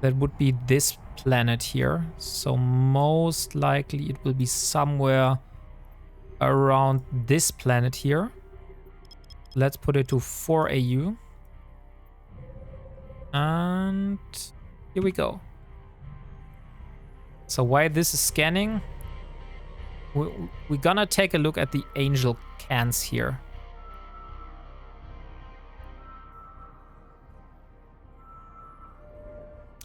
That would be this planet here. So most likely it will be somewhere around this planet here. Let's put it to 4 AU. And here we go. So while this is scanning, we're gonna take a look at the angel cans here.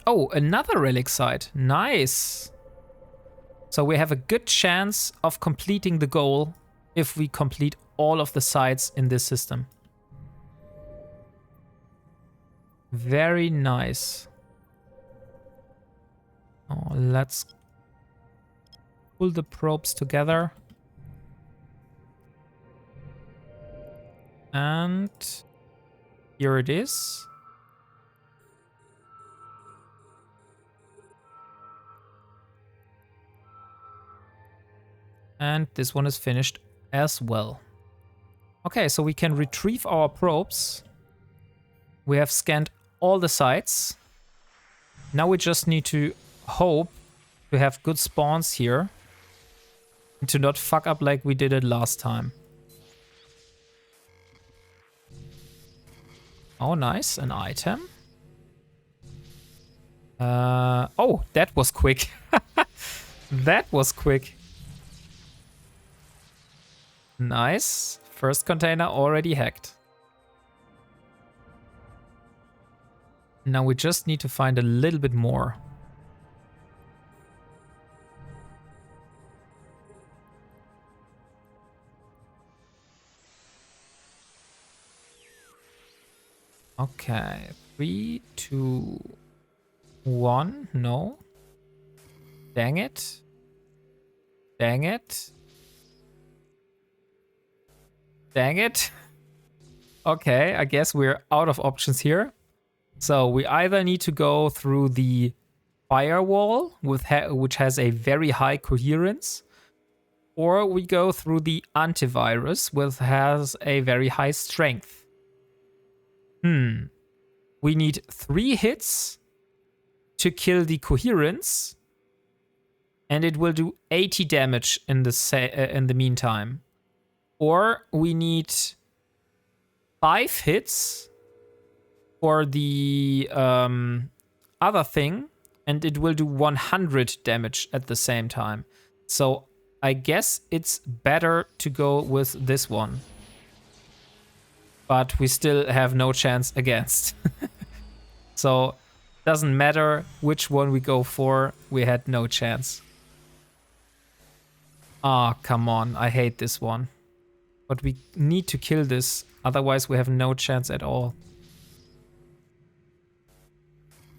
Oh, another relic site. Nice. So we have a good chance of completing the goal if we complete all of the sites in this system. Very nice. Oh, let's pull the probes together. And here it is. And this one is finished as well. Okay, so we can retrieve our probes. We have scanned all the sites. Now we just need to hope to have good spawns here and to not fuck up like we did it last time. Oh, nice. An item. Oh, that was quick. That was quick. Nice. First container already hacked. Now we just need to find a little bit more. Okay. 3, 2, 1. No. Dang it. Dang it. Dang it. Okay, I guess we're out of options here. So we either need to go through the firewall, which has a very high coherence, or we go through the antivirus, which has a very high strength. We need 3 hits to kill the coherence, and it will do 80 damage in the meantime. Or we need 5 hits for the other thing, and it will do 100 damage at the same time. So I guess it's better to go with this one. But we still have no chance against. So doesn't matter which one we go for, we had no chance. Ah, come on, I hate this one. But we need to kill this, otherwise we have no chance at all.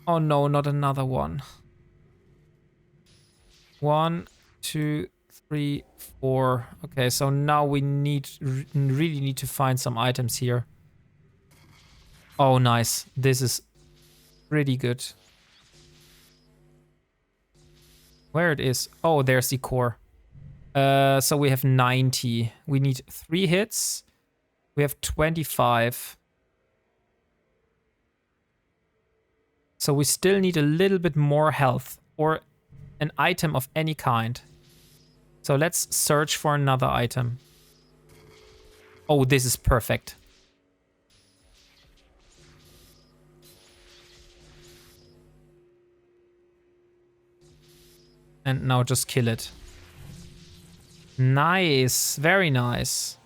Oh no, not another one. 1, 2, 3, 4. Okay, so now we really need to find some items here. Oh, nice. This is pretty good. Where it is? Oh, there's the core. So we have 90. We need 3 hits. We have 25. So we still need a little bit more health or an item of any kind. So let's search for another item. Oh, this is perfect. And now just kill it. Nice, very nice.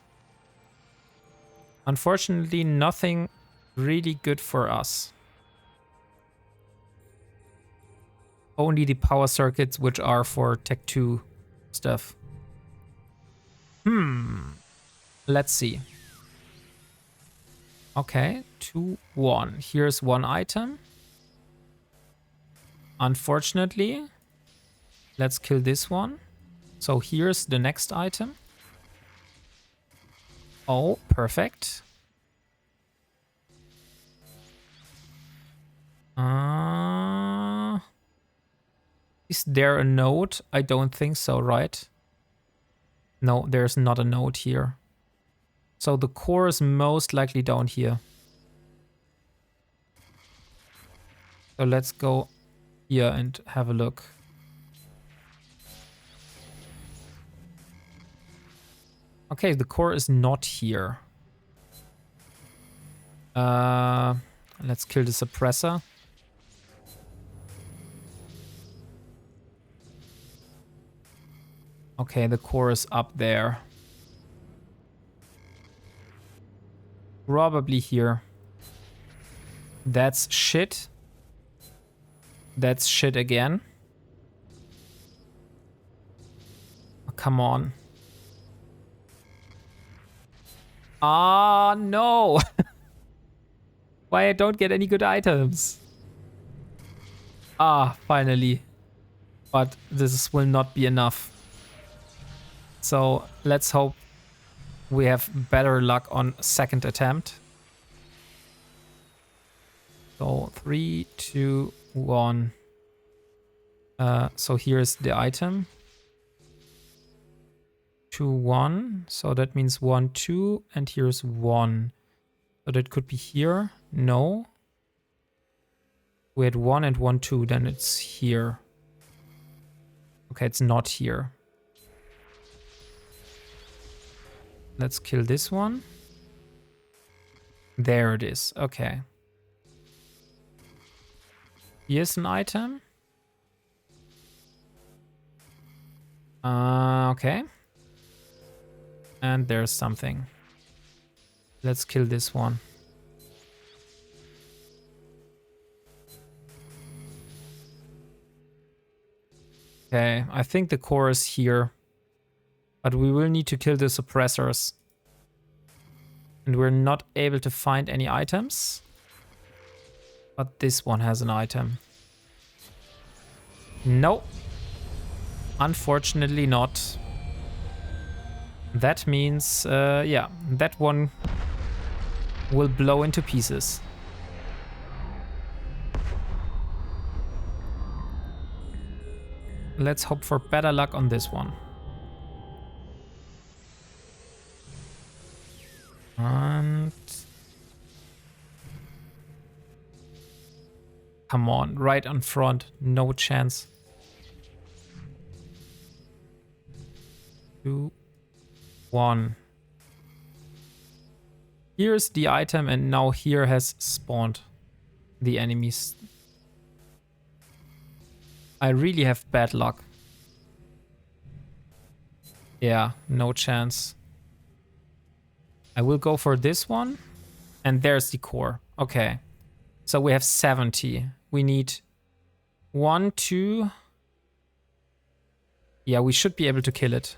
Unfortunately, nothing really good for us. Only the power circuits, which are for Tech 2 stuff. Let's see. Okay, 2, 1. Here's one item. Unfortunately, let's kill this one. So here's the next item. Oh, perfect. Is there a node? I don't think so, right? No, there's not a node here. So the core is most likely down here. So let's go here and have a look. Okay, the core is not here. Let's kill the suppressor. Okay, the core is up there. Probably here. That's shit. That's shit again. Oh, come on. Ah, no. Why I don't get any good items? Ah, finally. But this will not be enough. So let's hope we have better luck on second attempt. So 3, 2, 1. So here's the item. 2, 1. So that means 1, 2. And here's 1. So that could be here. No. We had 1 and 1, 2. Then it's here. Okay, it's not here. Let's kill this one. There it is. Okay. Here's an item. Okay. And there's something. Let's kill this one. Okay, I think the core is here. But we will need to kill the suppressors. And we're not able to find any items. But this one has an item. No. Unfortunately not. That means, yeah, that one will blow into pieces. Let's hope for better luck on this one. And Come on, right on front. No chance. 2, 1. Here's the item, and now here has spawned the enemies. I really have bad luck. Yeah, no chance. I will go for this one. And there's the core. Okay. So we have 70. We need 1, 2. Yeah, we should be able to kill it.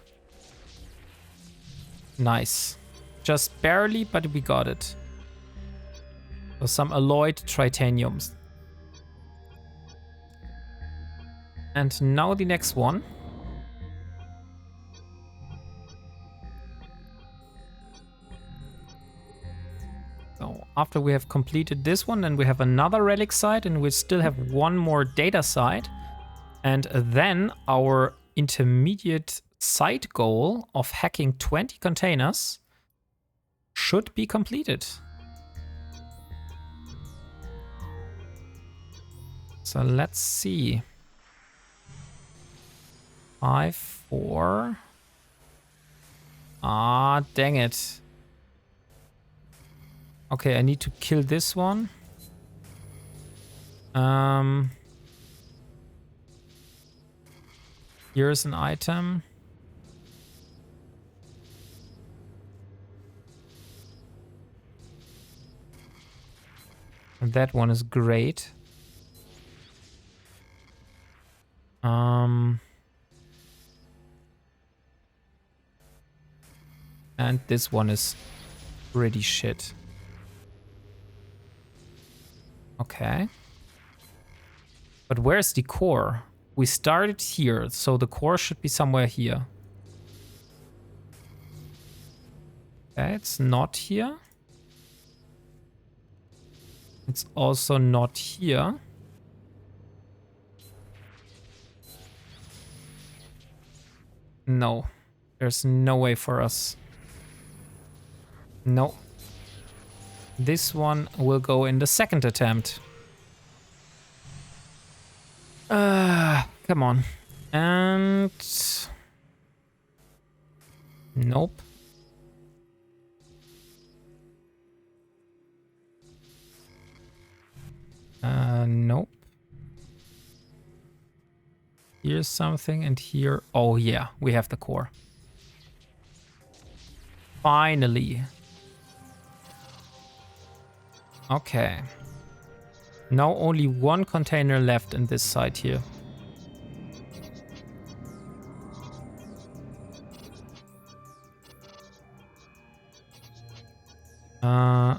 Nice. Just barely, but we got it. So some alloyed tritaniums. And now the next one. So after we have completed this one, then we have another relic site, and we still have one more data site. And then our intermediate side goal of hacking 20 containers should be completed. So let's see. 5, 4. Ah, dang it. Okay, I need to kill this one. Here's an item. And that one is great. And this one is pretty shit. Okay. But where's the core? We started here, so the core should be somewhere here. Okay, it's not here. It's also not here. No. There's no way for us. No. This one will go in the second attempt. Come on. And... nope. Nope. Here's something, and here... oh yeah, we have the core. Finally. Okay. Now only one container left in this site here.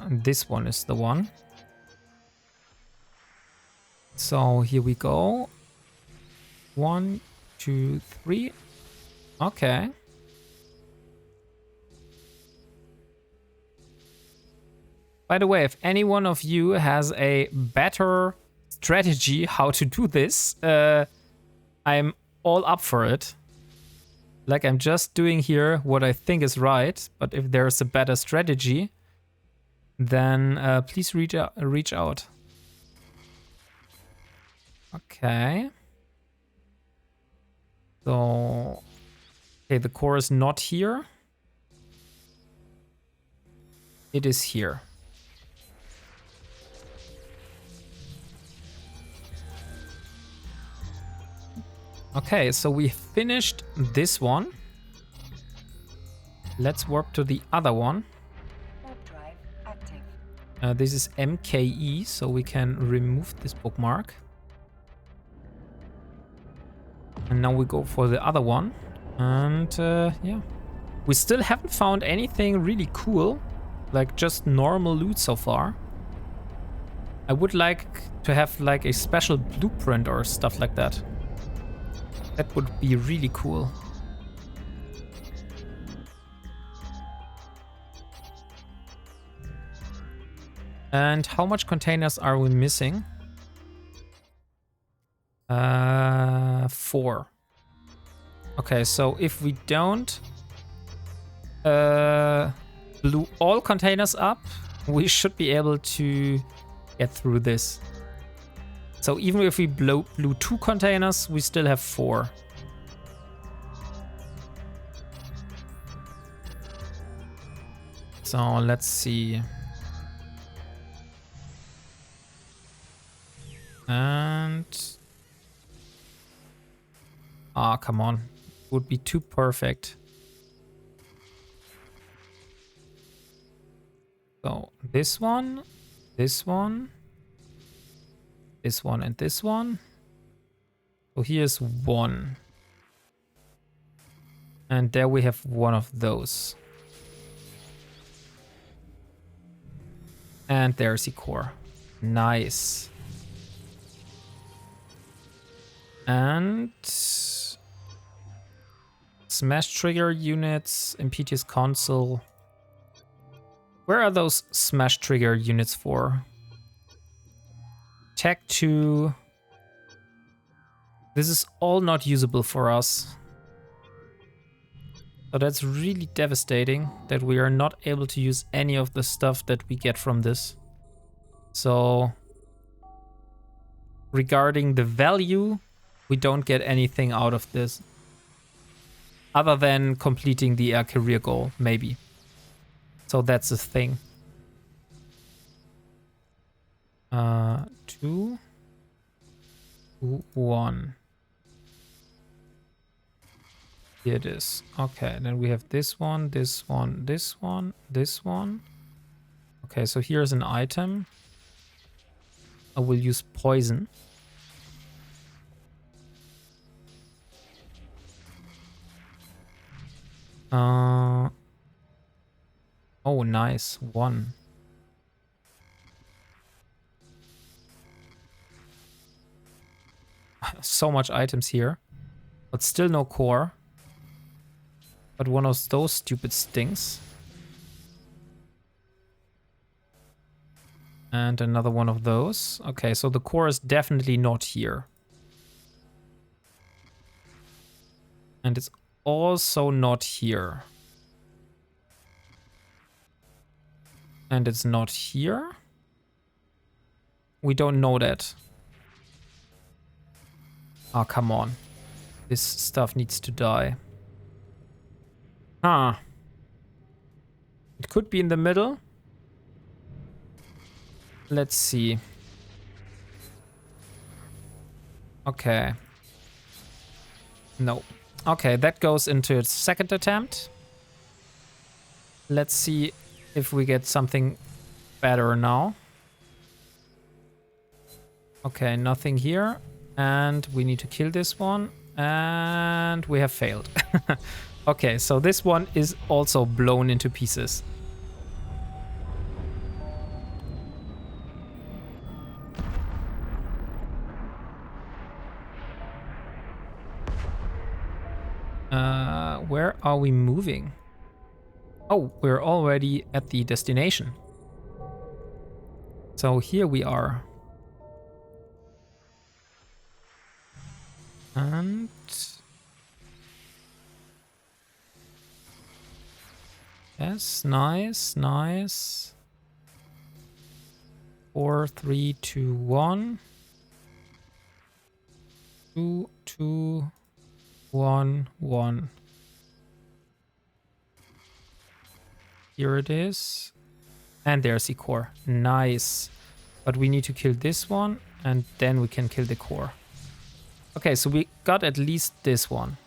This one is the one. So here we go. 1, 2, 3. Okay. By the way, if any one of you has a better strategy how to do this, I'm all up for it. Like, I'm just doing here what I think is right, but if there's a better strategy, then please reach out. Okay. So, okay, the core is not here. It is here. Okay, so we finished this one. Let's warp to the other one. Warp drive active. This is MKE, so we can remove this bookmark. And now we go for the other one. And yeah. We still haven't found anything really cool. Like just normal loot so far. I would like to have like a special blueprint or stuff like that. That would be really cool. And how much containers are we missing? 4. Okay, so if we don't blew all containers up, we should be able to get through this. So even if we blew 2 containers, we still have 4. So let's see. And... ah, come on. Would be too perfect. So this one, this one, this one, and this one. So here's 1. And there we have one of those. And there's the core. Nice. And smash trigger units, impetus console. Where are those smash trigger units for? Tech 2. This is all not usable for us. So that's really devastating that we are not able to use any of the stuff that we get from this. So regarding the value, we don't get anything out of this. Other than completing the air career goal, maybe. So that's the thing. 2, 1. Here it is. Okay, then we have this one, this one, this one, this one. Okay, so here's an item. I will use poison. Oh, nice. 1. So much items here. But still no core. But one of those stupid stings. And another one of those. Okay, so the core is definitely not here. And it's also not here. And it's not here. We don't know that. Oh, come on. This stuff needs to die. Huh. It could be in the middle. Let's see. Okay. No. Okay, that goes into its second attempt. Let's see if we get something better now. Okay, nothing here. And we need to kill this one. And we have failed. Okay, so this one is also blown into pieces. Where are we moving? Oh, we're already at the destination. So here we are. And yes, nice, nice. 4, 3, 2, 1. 2, 2, 1, 1. Here it is. And there's the core. Nice. But we need to kill this one, and then we can kill the core. Okay, so we got at least this one.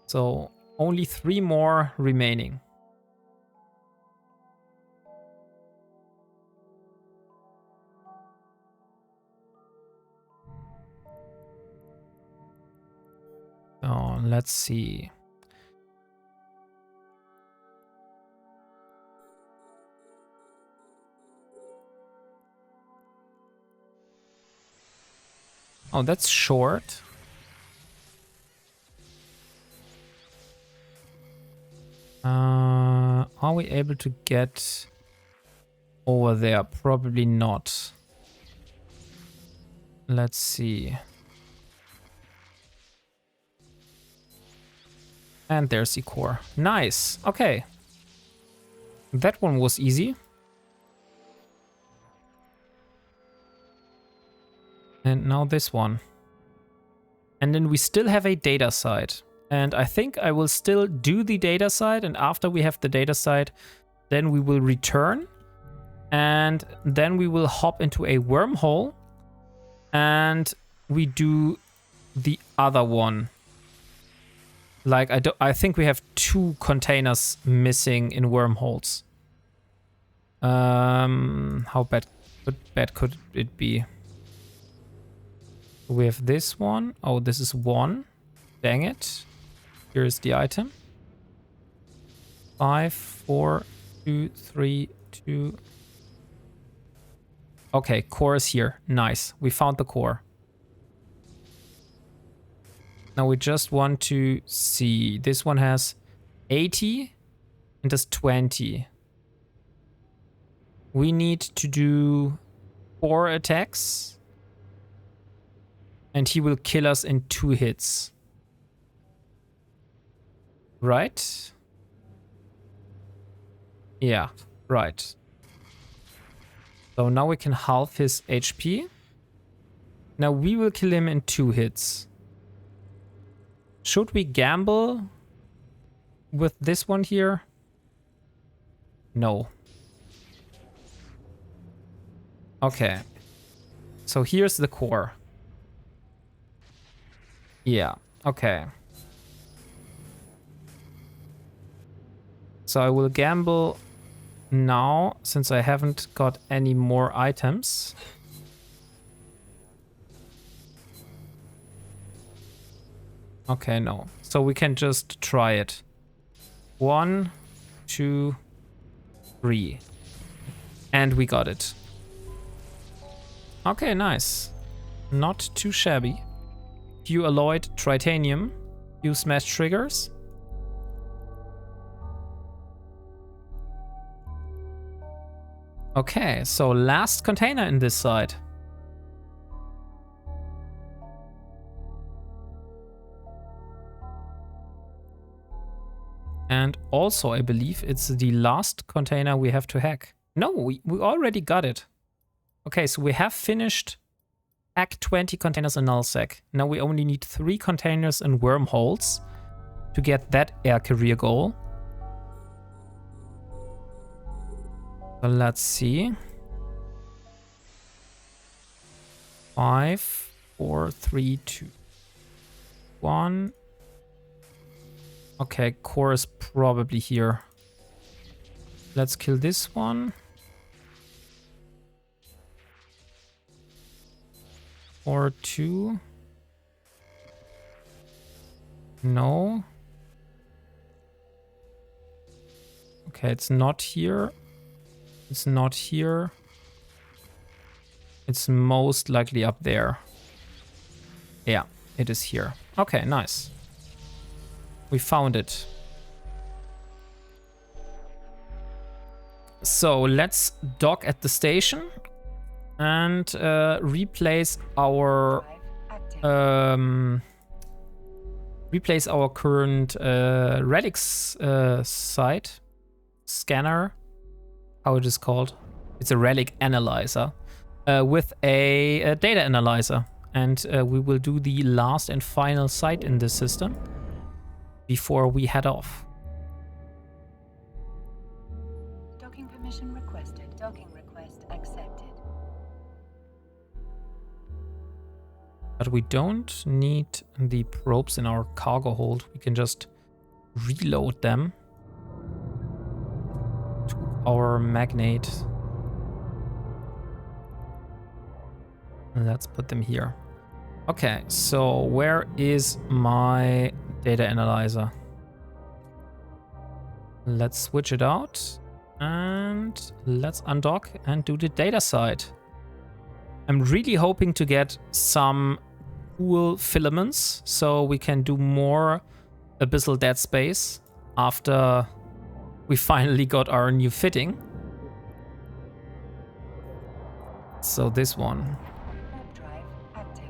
So only 3 more remaining. So let's see. Oh, that's short. Are we able to get over there? Probably not. Let's see. And there's the core. Nice. Okay. That one was easy. And now this one. And then we still have a data site. And I think I will still do the data site. And after we have the data site, then we will return. And then we will hop into a wormhole. And we do the other one. Like, I think we have 2 containers missing in wormholes. How bad could it be? We have this one. Oh, this is 1. Dang it. Here's the item. 5, 4, 2, 3, 2. Okay, core is here. Nice. We found the core. Now we just want to see. This one has 80 and does 20. We need to do 4 attacks. And he will kill us in 2 hits. Right? Yeah, right. So now we can halve his HP. Now we will kill him in 2 hits. Should we gamble with this one here? No. Okay. So here's the core. Yeah, okay. So I will gamble now, since I haven't got any more items. Okay, no. So we can just try it. 1, 2, 3. And we got it. Okay, nice. Not too shabby. Few alloyed tritanium. Few smash triggers. Okay, so last container in this side. And also, I believe it's the last container we have to hack. No, we already got it. Okay, so we have finished hack 20 containers in nullsec. Now we only need 3 containers in wormholes to get that air career goal. So let's see. 5, 4, 3, 2, 1. Okay, core is probably here. Let's kill this one. 4, 2. No. Okay, it's not here. It's not here. It's most likely up there. Yeah, it is here. Okay, nice. We found it. So let's dock at the station and replace our current relics site scanner. How it is called? It's a relic analyzer with a data analyzer, and we will do the last and final site in this system before we head off. Docking permission requested. Docking request accepted. But we don't need the probes in our cargo hold. We can just reload them to our magnet. Let's put them here. Okay, so where is my data analyzer? Let's switch it out and let's undock and do the data side. I'm really hoping to get some cool filaments so we can do more Abyssal Dead Space after we finally got our new fitting. So this one. Warp drive active.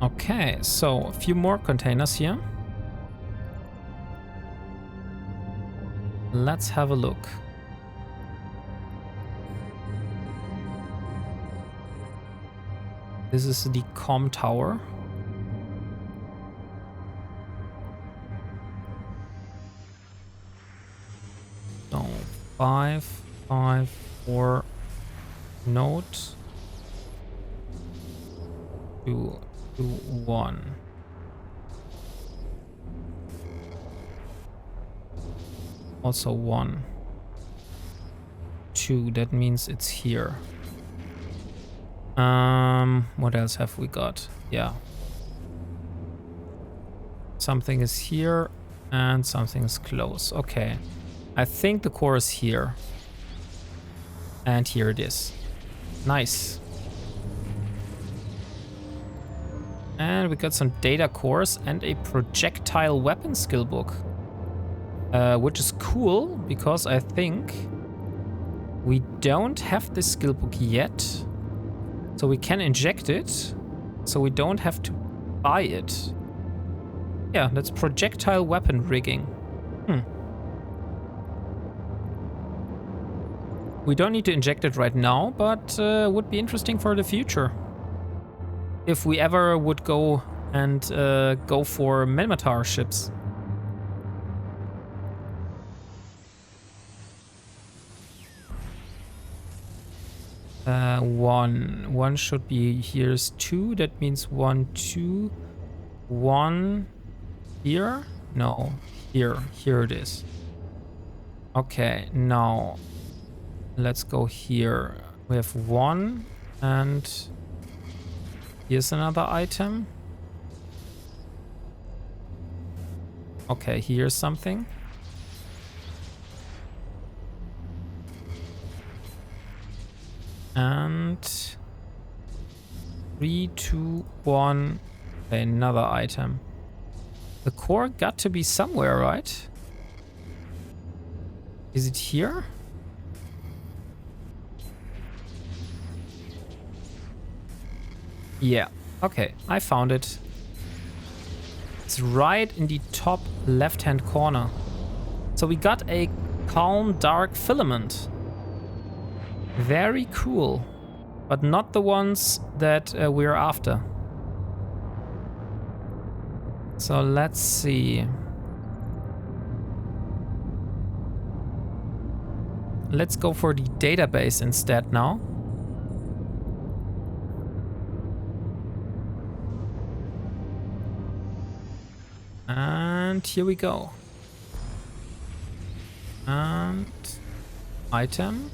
Okay, so a few more containers here. Let's have a look. This is the comm tower. So 5, 5, 4 node 2, 2, 1. Also 1, 2. That means it's here. What else have we got? Yeah. Something is here and something is close. Okay. I think the core is here. And here it is. Nice. And we got some data cores and a projectile weapon skill book. Which is cool because I think we don't have this skill book yet. So we can inject it. So we don't have to buy it. Yeah, that's projectile weapon rigging. We don't need to inject it right now, but would be interesting for the future. If we ever would go and go for Minmatar ships. One should be, here's 2. That means 1, 2, 1 here. No, here it is. Okay, now let's go here. We have 1 and here's another item. Okay, here's something. And 3, 2, 1. Okay, another item. The core got to be somewhere, right? Is it here? Yeah. Okay, I found it. It's right in the top left-hand corner. So we got a calm dark filament. Very cool, but not the ones that we're after. So let's see. Let's go for the database instead now. And here we go. And item.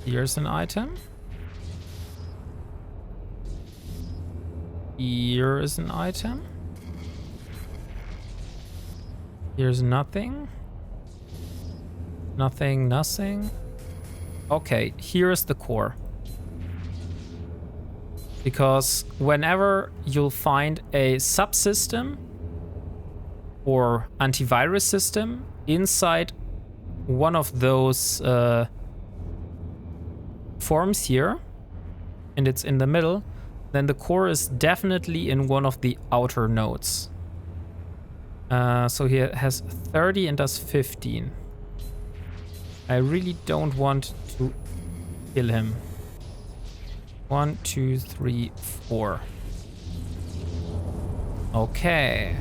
Here's an item. Here is an item. Here's nothing. Nothing, nothing. Okay, here's the core. Because whenever you'll find a subsystem or antivirus system inside one of those forms here, and it's in the middle, then the core is definitely in one of the outer nodes. So here it has 30 and does 15. I really don't want to kill him. 1, 2, 3, 4. Okay.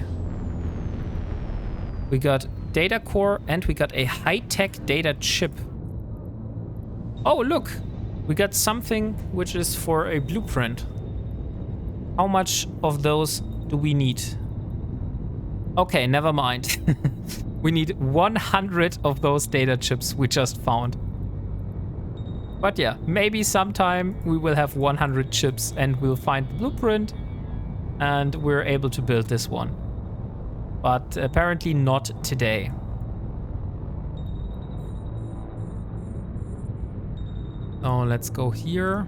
We got data core and we got a high-tech data chip. Oh, look! We got something which is for a blueprint. How much of those do we need? Okay, never mind. We need 100 of those data chips we just found. But yeah, maybe sometime we will have 100 chips and we'll find the blueprint and we're able to build this one. But apparently not today. So let's go here.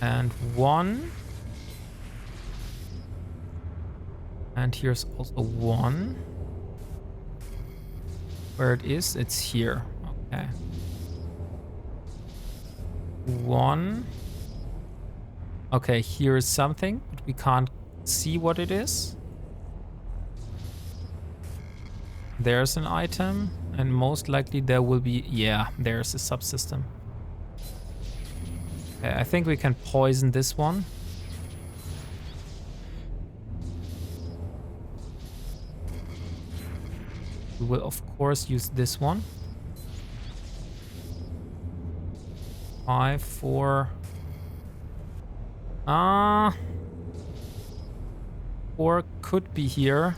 And 1. And here's also 1. Where it is, it's here. Okay. 1. Okay, here is something, but we can't see what it is. There's an item, and most likely there will be... Yeah, there's a subsystem. Okay, I think we can poison this one. We will, of course, use this one. 5, 4... 4 could be here.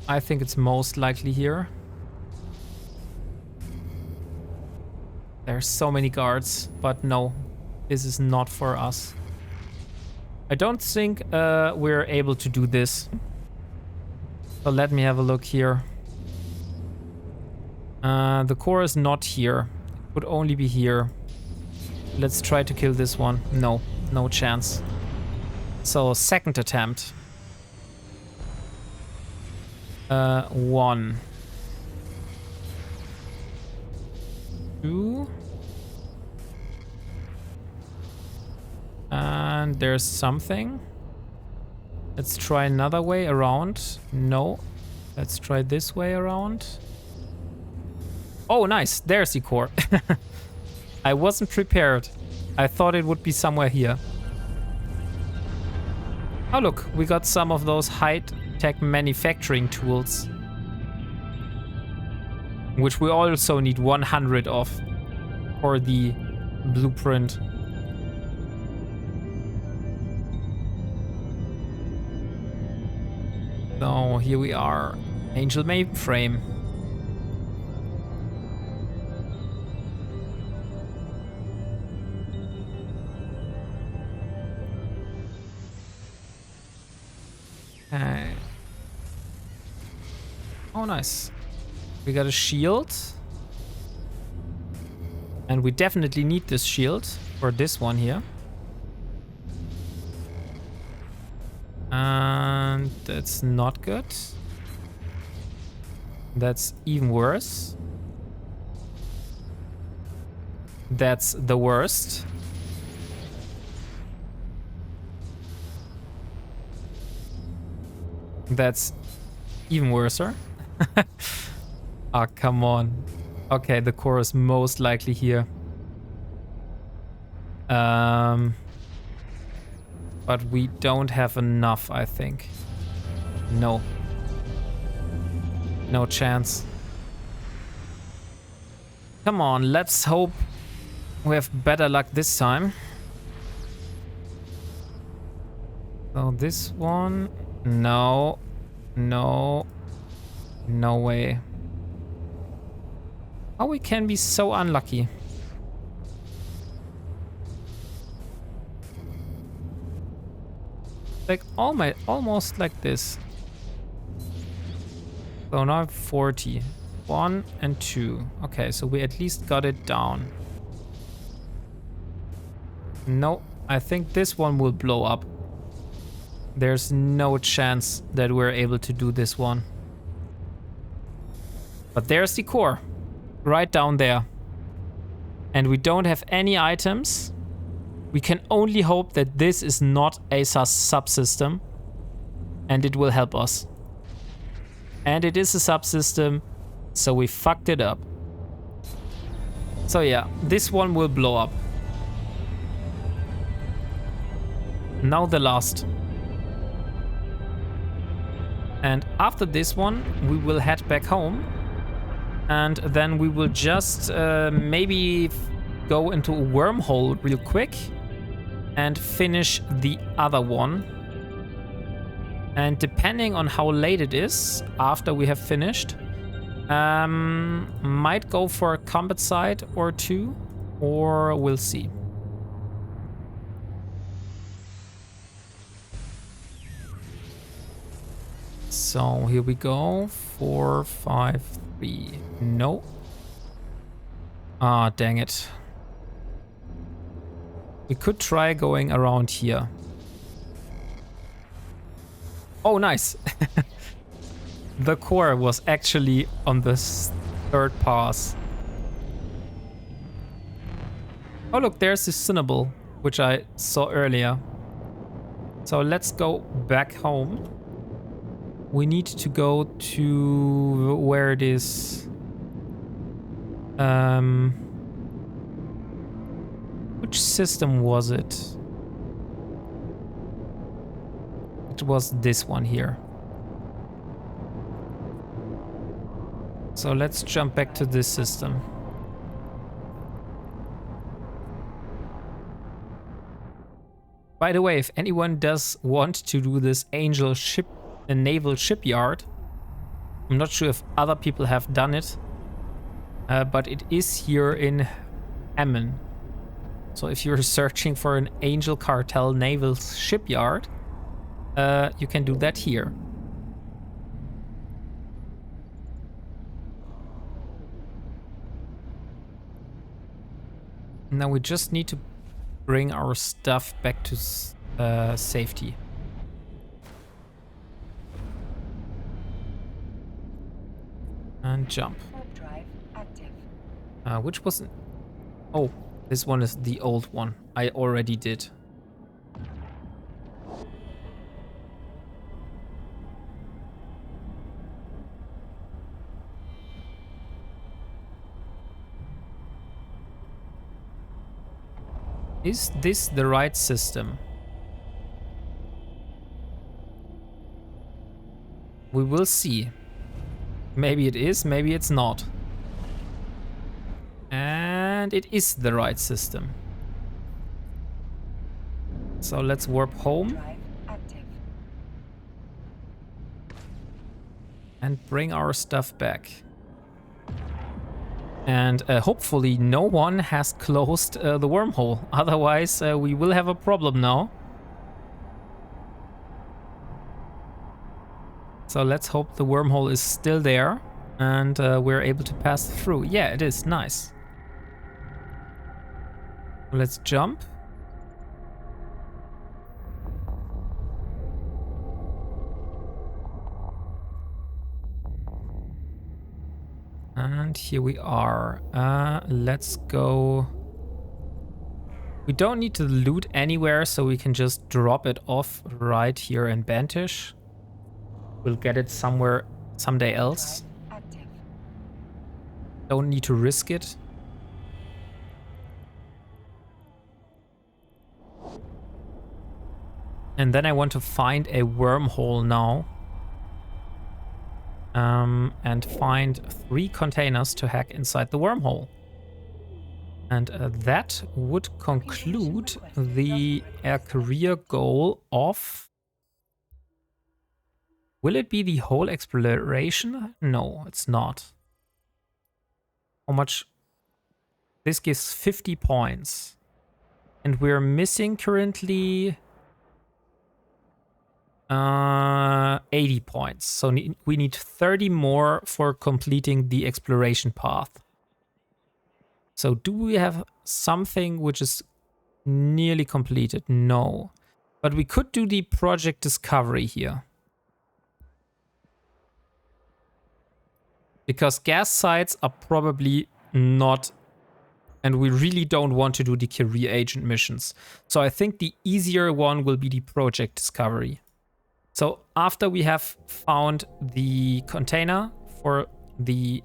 I think it's most likely here. There's so many guards, but no, this is not for us. I don't think we're able to do this. So let me have a look here. The core is not here. It could only be here. Let's try to kill this one. No, no chance. So second attempt. 1. 2. And there's something. Let's try another way around. No. Let's try this way around. Oh, nice. There's the core. I wasn't prepared. I thought it would be somewhere here. Oh, look. We got some of those high-tech manufacturing tools. Which we also need 100 of for the blueprint. So here we are. Angel mainframe. Okay. Oh, nice. We got a shield. And we definitely need this shield for this one here. And that's not good. That's even worse. That's the worst. That's even worser. Ah, come on. Okay, the core is most likely here. But we don't have enough, I think. No. No chance. Come on, let's hope we have better luck this time. So this one... No. No. No way. How we can be so unlucky? Like almost like this. So now 40. 1 and 2. Okay, so we at least got it down. No, I think this one will blow up. There's no chance that we're able to do this one. But there's the core. Right down there. And we don't have any items. We can only hope that this is not a subsystem. And it will help us. And it is a subsystem. So we fucked it up. So yeah, this one will blow up. Now the last. And after this one, we will head back home. And then we will just maybe go into a wormhole real quick. And finish the other one. And depending on how late it is after we have finished, might go for a combat site or two, or we'll see. So here we go. 4, 5, 3. No. Ah, dang it. We could try going around here. Oh, nice. The core was actually on the third pass. Oh look, there's the Cinnable, which I saw earlier. So let's go back home. We need to go to where it is. Which system was it? It was this one here. So let's jump back to this system. By the way, if anyone does want to do this Angel ship, a naval shipyard, I'm not sure if other people have done it, but it is here in Hammond. So if you're searching for an Angel Cartel naval shipyard, you can do that here. Now we just need to bring our stuff back to safety. And jump. Drive active. Which wasn't... Oh, this one is the old one. I already did. Is this the right system? We will see. Maybe it is, maybe it's not. And it is the right system. So let's warp home. Drive active. And bring our stuff back. And hopefully no one has closed the wormhole. Otherwise, we will have a problem now. So let's hope the wormhole is still there and we're able to pass through. Yeah, it is. Nice. Let's jump. And here we are. Let's go. We don't need to loot anywhere, so we can just drop it off right here in Bantish. We'll get it somewhere, someday else. Don't need to risk it. And then I want to find a wormhole now. And find 3 containers to hack inside the wormhole. And that would conclude the career goal of... Will it be the whole exploration? No, it's not. How much? This gives 50 points. And we're missing currently 80 points. So we need 30 more for completing the exploration path. So do we have something which is nearly completed? No. But we could do the project discovery here. Because gas sites are probably not, and we really don't want to do the career agent missions. So I think the easier one will be the project discovery. So after we have found the container for the,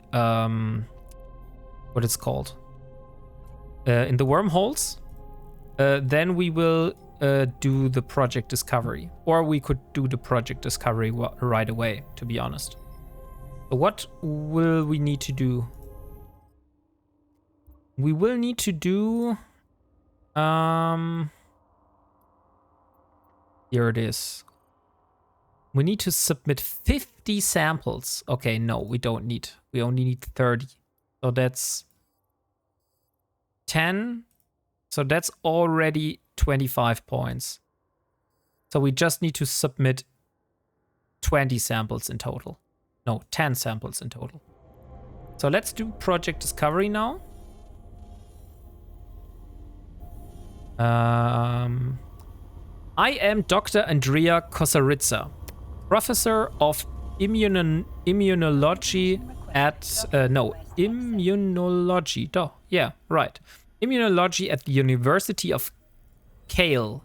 what it's called, in the wormholes, then we will do the project discovery. Or we could do the project discovery right away, to be honest. What will we need to do? We will need to do... here it is. We need to submit 50 samples. Okay, no, we don't need. We only need 30. So that's 10. So that's already 25 points. So we just need to submit 20 samples in total. No, 10 samples in total. So let's do project discovery now. I am Dr. Andrea Kosaritsa, professor of immunology at immunology. Yeah, right. Immunology at the University of Kale.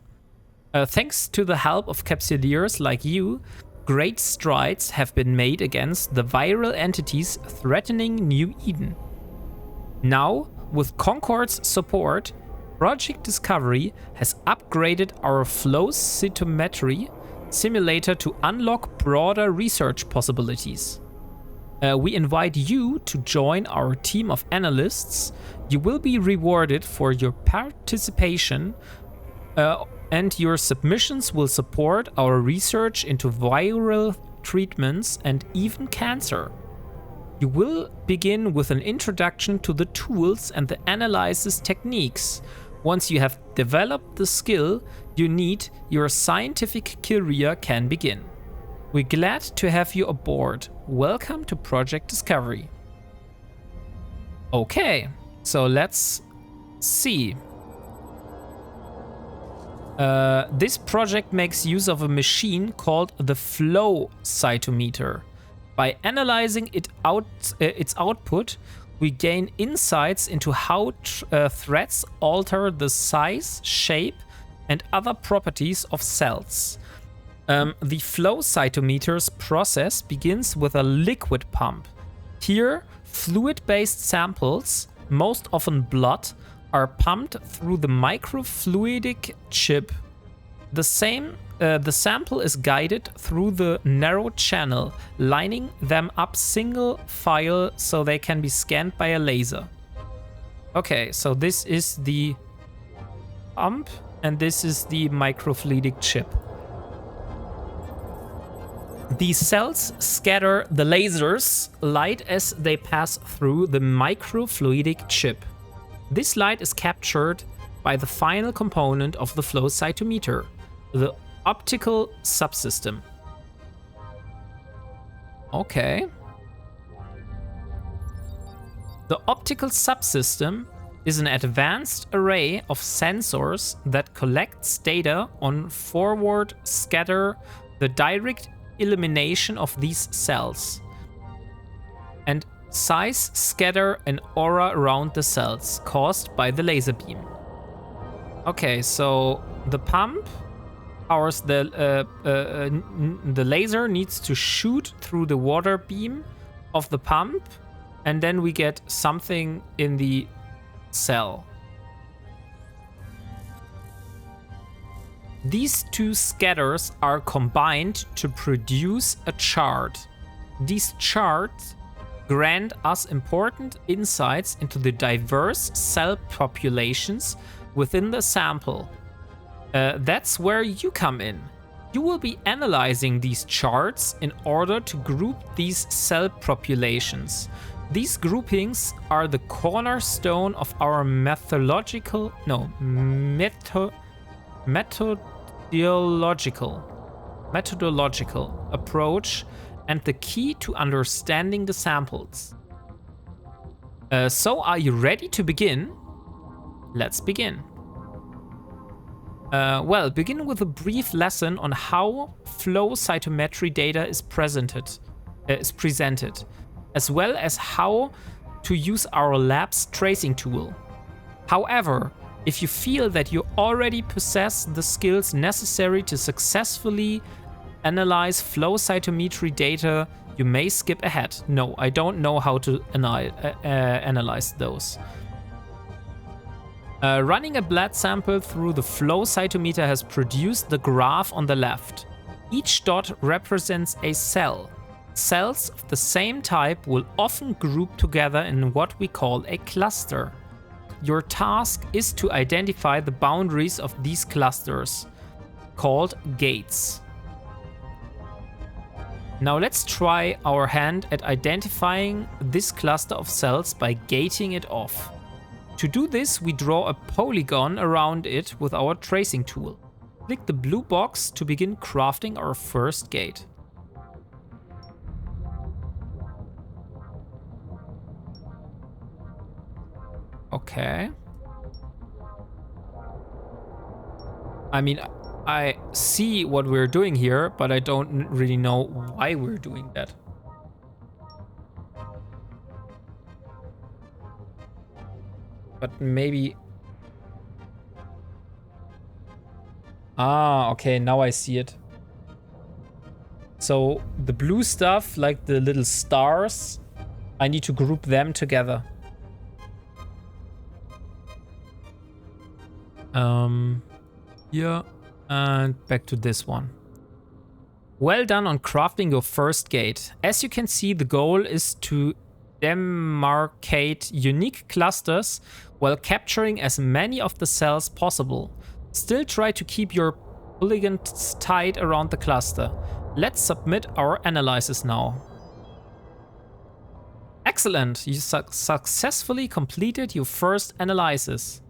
Thanks to the help of capsuleers like you, great strides have been made against the viral entities threatening New Eden. Now, with Concord's support, Project Discovery has upgraded our flow cytometry simulator to unlock broader research possibilities. We invite you to join our team of analysts. You will be rewarded for your participation, and your submissions will support our research into viral treatments and even cancer. You will begin with an introduction to the tools and the analysis techniques. Once you have developed the skill you need, your scientific career can begin. We're glad to have you aboard. Welcome to Project Discovery. Okay, so let's see. This project makes use of a machine called the flow cytometer. By analyzing its output, we gain insights into how threats alter the size, shape, and other properties of cells. The flow cytometer's process begins with a liquid pump. Here, fluid-based samples, most often blood, are pumped through the microfluidic chip. The sample is guided through the narrow channel, lining them up single file so they can be scanned by a laser. Okay, so this is the pump and this is the microfluidic chip. These cells scatter the laser's light as they pass through the microfluidic chip. This light is captured by the final component of the flow cytometer, the optical subsystem. Okay. The optical subsystem is an advanced array of sensors that collects data on forward scatter, the direct illumination of these cells, and size scatter an aura around the cells caused by the laser beam. Okay, so the pump powers the laser needs to shoot through the water beam of the pump, and then we get something in the cell. These two scatters are combined to produce a chart. These charts grant us important insights into the diverse cell populations within the sample. That's where you come in. You will be analyzing these charts in order to group these cell populations. These groupings are the cornerstone of our methodological approach and the key to understanding the samples. So are you ready to begin? Let's begin. Well, begin with a brief lesson on how flow cytometry data is presented, as well as how to use our lab's tracing tool. However, if you feel that you already possess the skills necessary to successfully analyze flow cytometry data, you may skip ahead. No, I don't know how to analyze those. Running a blood sample through the flow cytometer has produced the graph on the left. Each dot represents a cell. Cells of the same type will often group together in what we call a cluster. Your task is to identify the boundaries of these clusters, called gates. Now let's try our hand at identifying this cluster of cells by gating it off. To do this, we draw a polygon around it with our tracing tool. Click the blue box to begin crafting our first gate. Okay. I mean, I see what we're doing here, but I don't really know why we're doing that. But maybe Ah, okay, now I see it. So the blue stuff, like the little stars, I need to group them together. Yeah, and back to this one. Well done on crafting your first gate. As you can see, the goal is to demarcate unique clusters while capturing as many of the cells possible. Still try to keep your polygons tight around the cluster. Let's submit our analysis now. Excellent! You successfully completed your first analysis.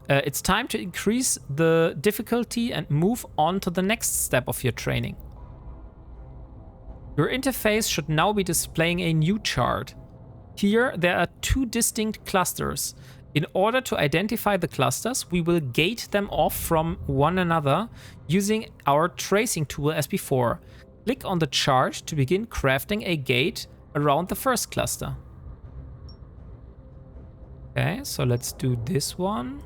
It's time to increase the difficulty and move on to the next step of your training. Your interface should now be displaying a new chart. Here, there are two distinct clusters. In order to identify the clusters, we will gate them off from one another using our tracing tool as before. Click on the chart to begin crafting a gate around the first cluster. Okay, so let's do this one.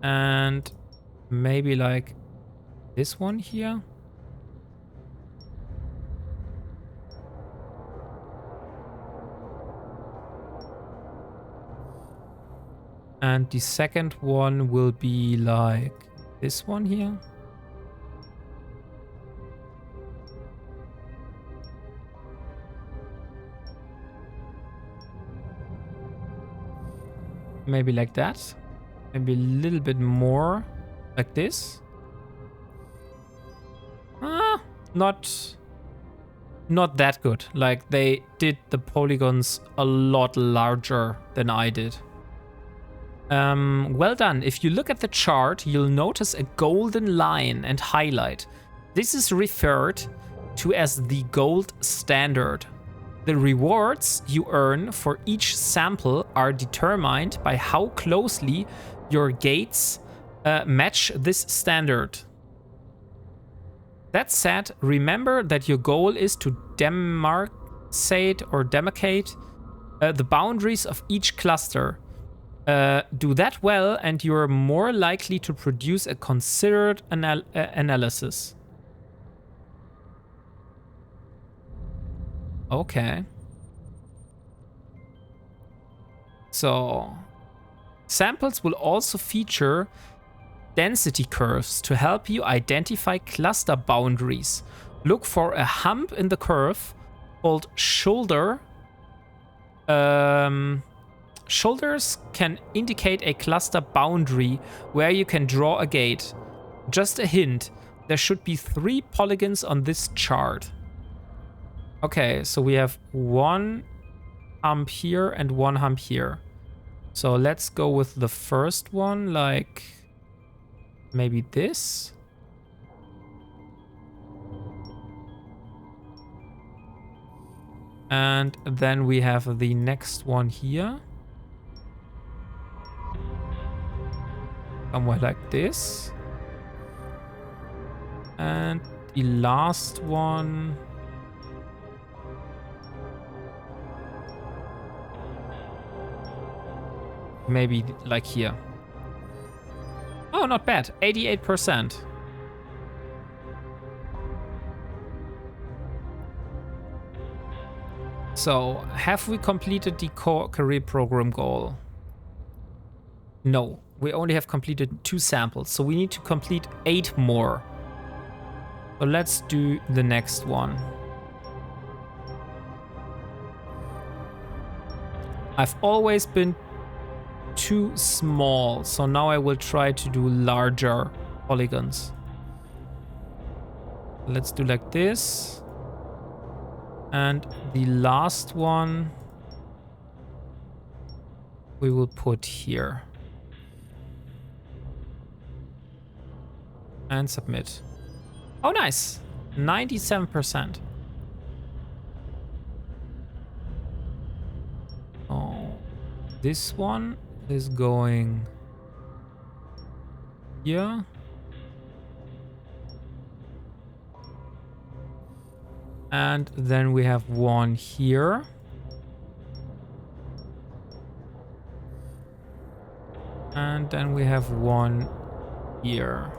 And maybe like this one here. And the second one will be like this one here. Maybe like that. Maybe a little bit more like this. Not that good. Like they did the polygons a lot larger than I did. Well done. If you look at the chart, you'll notice a golden line and highlight. This is referred to as the gold standard. The rewards you earn for each sample are determined by how closely your gates match this standard. That said, remember that your goal is to demarcate the boundaries of each cluster. Do that well and you're more likely to produce a considered analysis. Okay. So, samples will also feature density curves to help you identify cluster boundaries. Look for a hump in the curve called shoulder. Shoulders can indicate a cluster boundary where you can draw a gate. Just a hint, there should be 3 polygons on this chart. Okay, so we have one hump here and one hump here. So let's go with the first one, like maybe this. And then we have the next one here. Somewhere like this. And the last one. Maybe like here. Oh, not bad. 88%. So, have we completed the core career program goal? No, we only have completed 2 samples, so we need to complete 8 more. So let's do the next one. I've always been too small, so now I will try to do larger polygons. Let's do like this. And the last one we will put here. And submit. Oh, nice. 97%. Oh, this one is going here. And then we have one here. And then we have one here.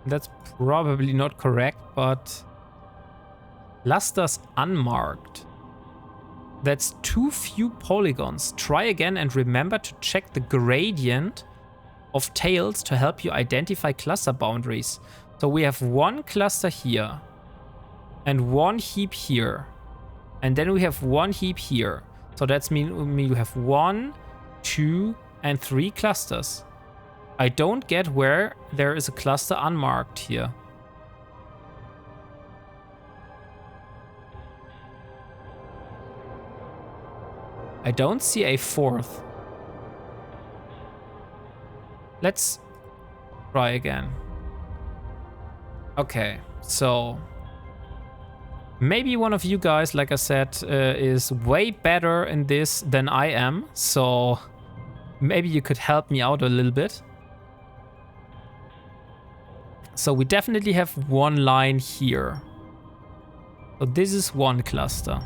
That's probably not correct, but clusters unmarked. That's too few polygons. Try again and remember to check the gradient of tails to help you identify cluster boundaries. So we have one cluster here and one heap here. And then we have one heap here. So that's mean you have 1, 2, and 3 clusters. I don't get where there is a cluster unmarked here. I don't see a 4th. Let's try again. Okay, so maybe one of you guys, like I said, is way better in this than I am. So maybe you could help me out a little bit. So we definitely have one line here. So this is one cluster.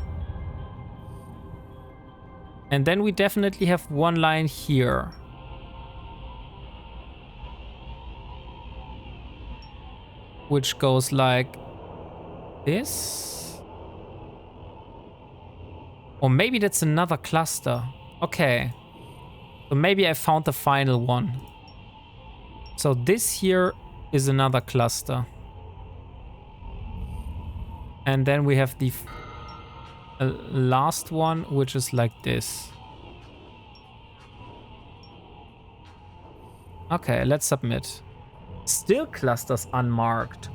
And then we definitely have one line here. Which goes like this. Or maybe that's another cluster. Okay. So maybe I found the final one. So this here is another cluster. And then we have the last one, which is like this. Okay, let's submit. Still clusters unmarked.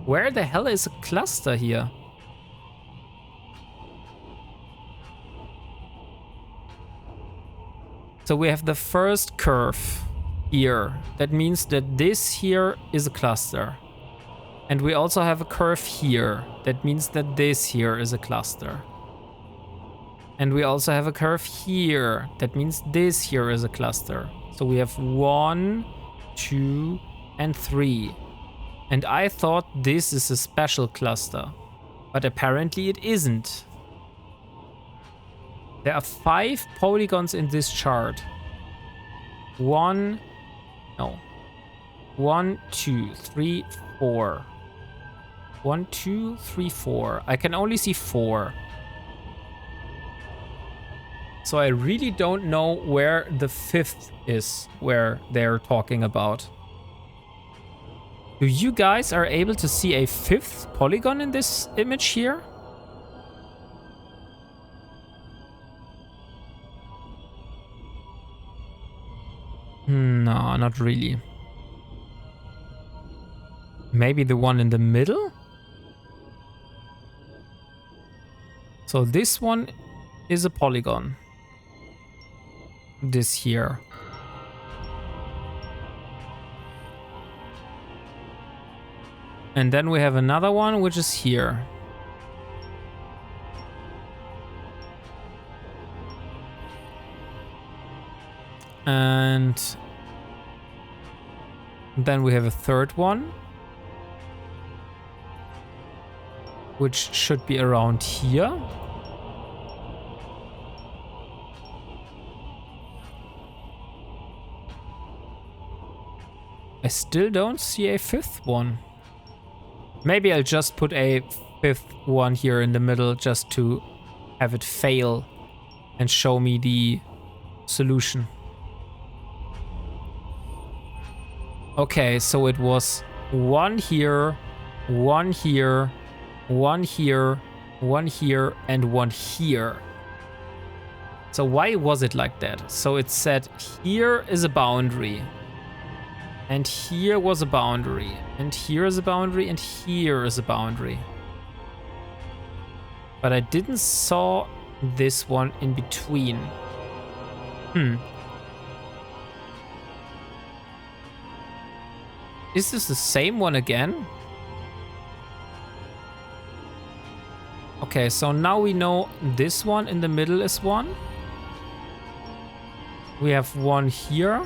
Where the hell is a cluster here? So we have the first curve here. That means that this here is a cluster. And we also have a curve here. That means that this here is a cluster. And we also have a curve here. That means this here is a cluster. So we have 1, 2, and 3. And I thought this is a special cluster. But apparently it isn't. There are 5 polygons in this chart. 1, 2, 3, 4. 1, 2, 3, 4. I can only see 4. So I really don't know where the 5th is, where they're talking about. Do you guys are able to see a 5th polygon in this image here? No, not really. Maybe the one in the middle? So this one is a polygon. This here. And then we have another one, which is here. And then we have a third one, which should be around here. I still don't see a 5th one. Maybe I'll just put a 5th one here in the middle just to have it fail and show me the solution. Okay, so it was 1 here, 1 here, 1 here, 1 here, and 1 here. So why was it like that? So it said here is a boundary. And here was a boundary. And here is a boundary. And here is a boundary. But I didn't saw this one in between. Is this the same one again? Okay, so now we know this one in the middle is 1. We have 1 here.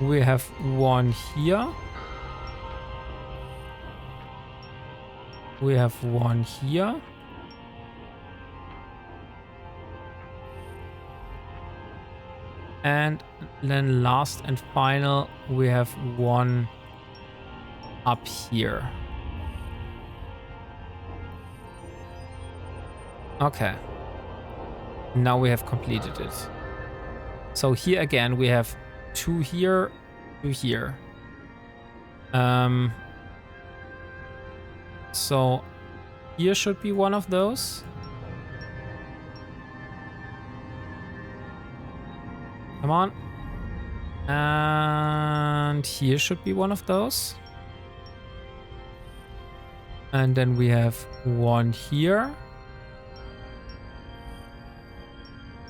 We have 1 here. We have 1 here. And then last and final, we have one up here. Okay. Now we have completed it. So here again, we have 2 here, 2 here. So here should be one of those. Come on. And here should be one of those. And then we have one here.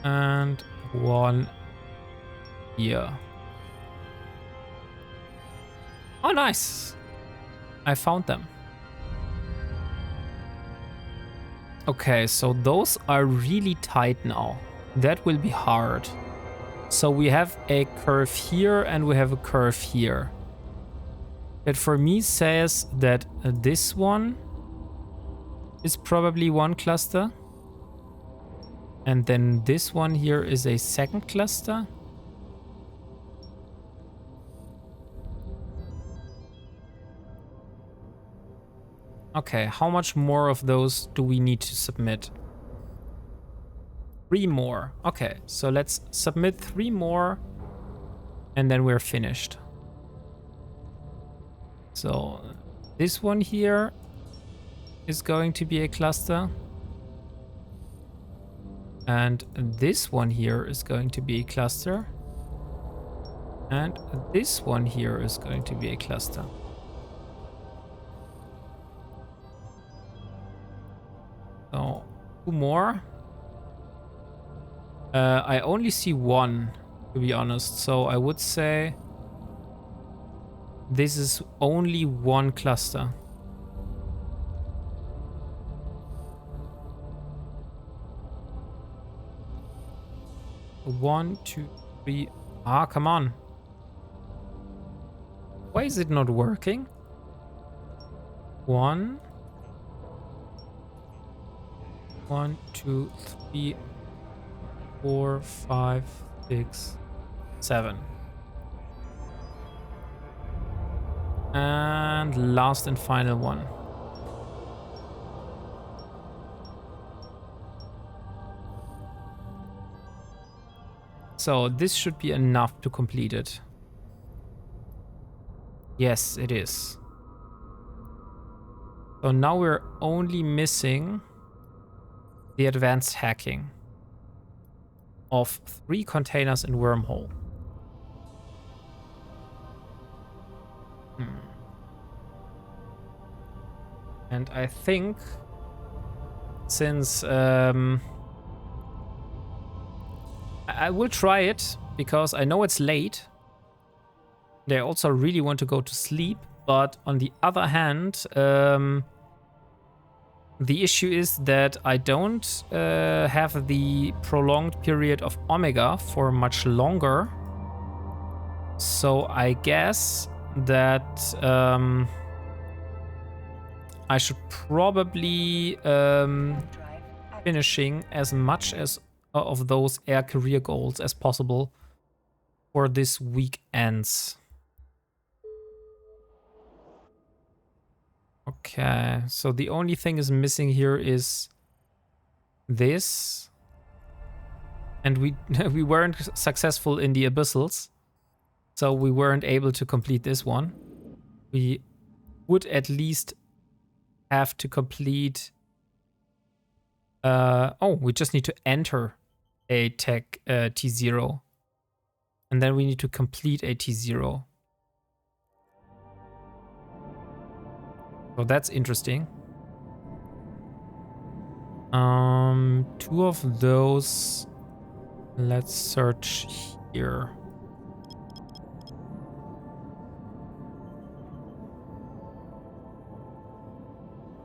And one here. Oh, nice. I found them. Okay, so those are really tight now. That will be hard. So we have a curve here and we have a curve here. That for me says that this one is probably one cluster. And then this one here is a second cluster. Okay, how much more of those do we need to submit? 3 more. Okay, so let's submit 3 more and then we're finished. So this one here is going to be a cluster. And this one here is going to be a cluster. And this one here is going to be a cluster. So 2 more. I only see 1, to be honest. So I would say this is only 1 cluster. One, two, three. Ah, come on. Why is it not working? 1. 1, 2, 3, 4, 5, 6, 7. And last and final one. So this should be enough to complete it. Yes, it is. So now we're only missing the advanced hacking of 3 containers in wormhole. And I think since I will try it because I know it's late. They also really want to go to sleep, but on the other hand, the issue is that I don't have the prolonged period of Omega for much longer. So I guess that I should probably finishing as much as of those air career goals as possible for this week ends. Okay, so the only thing is missing here is this. And we we weren't successful in the abyssals, so we weren't able to complete this one. We would at least have to complete... oh, we just need to enter a tech T0. And then we need to complete a T0. So that's interesting. 2 of those. Let's search here.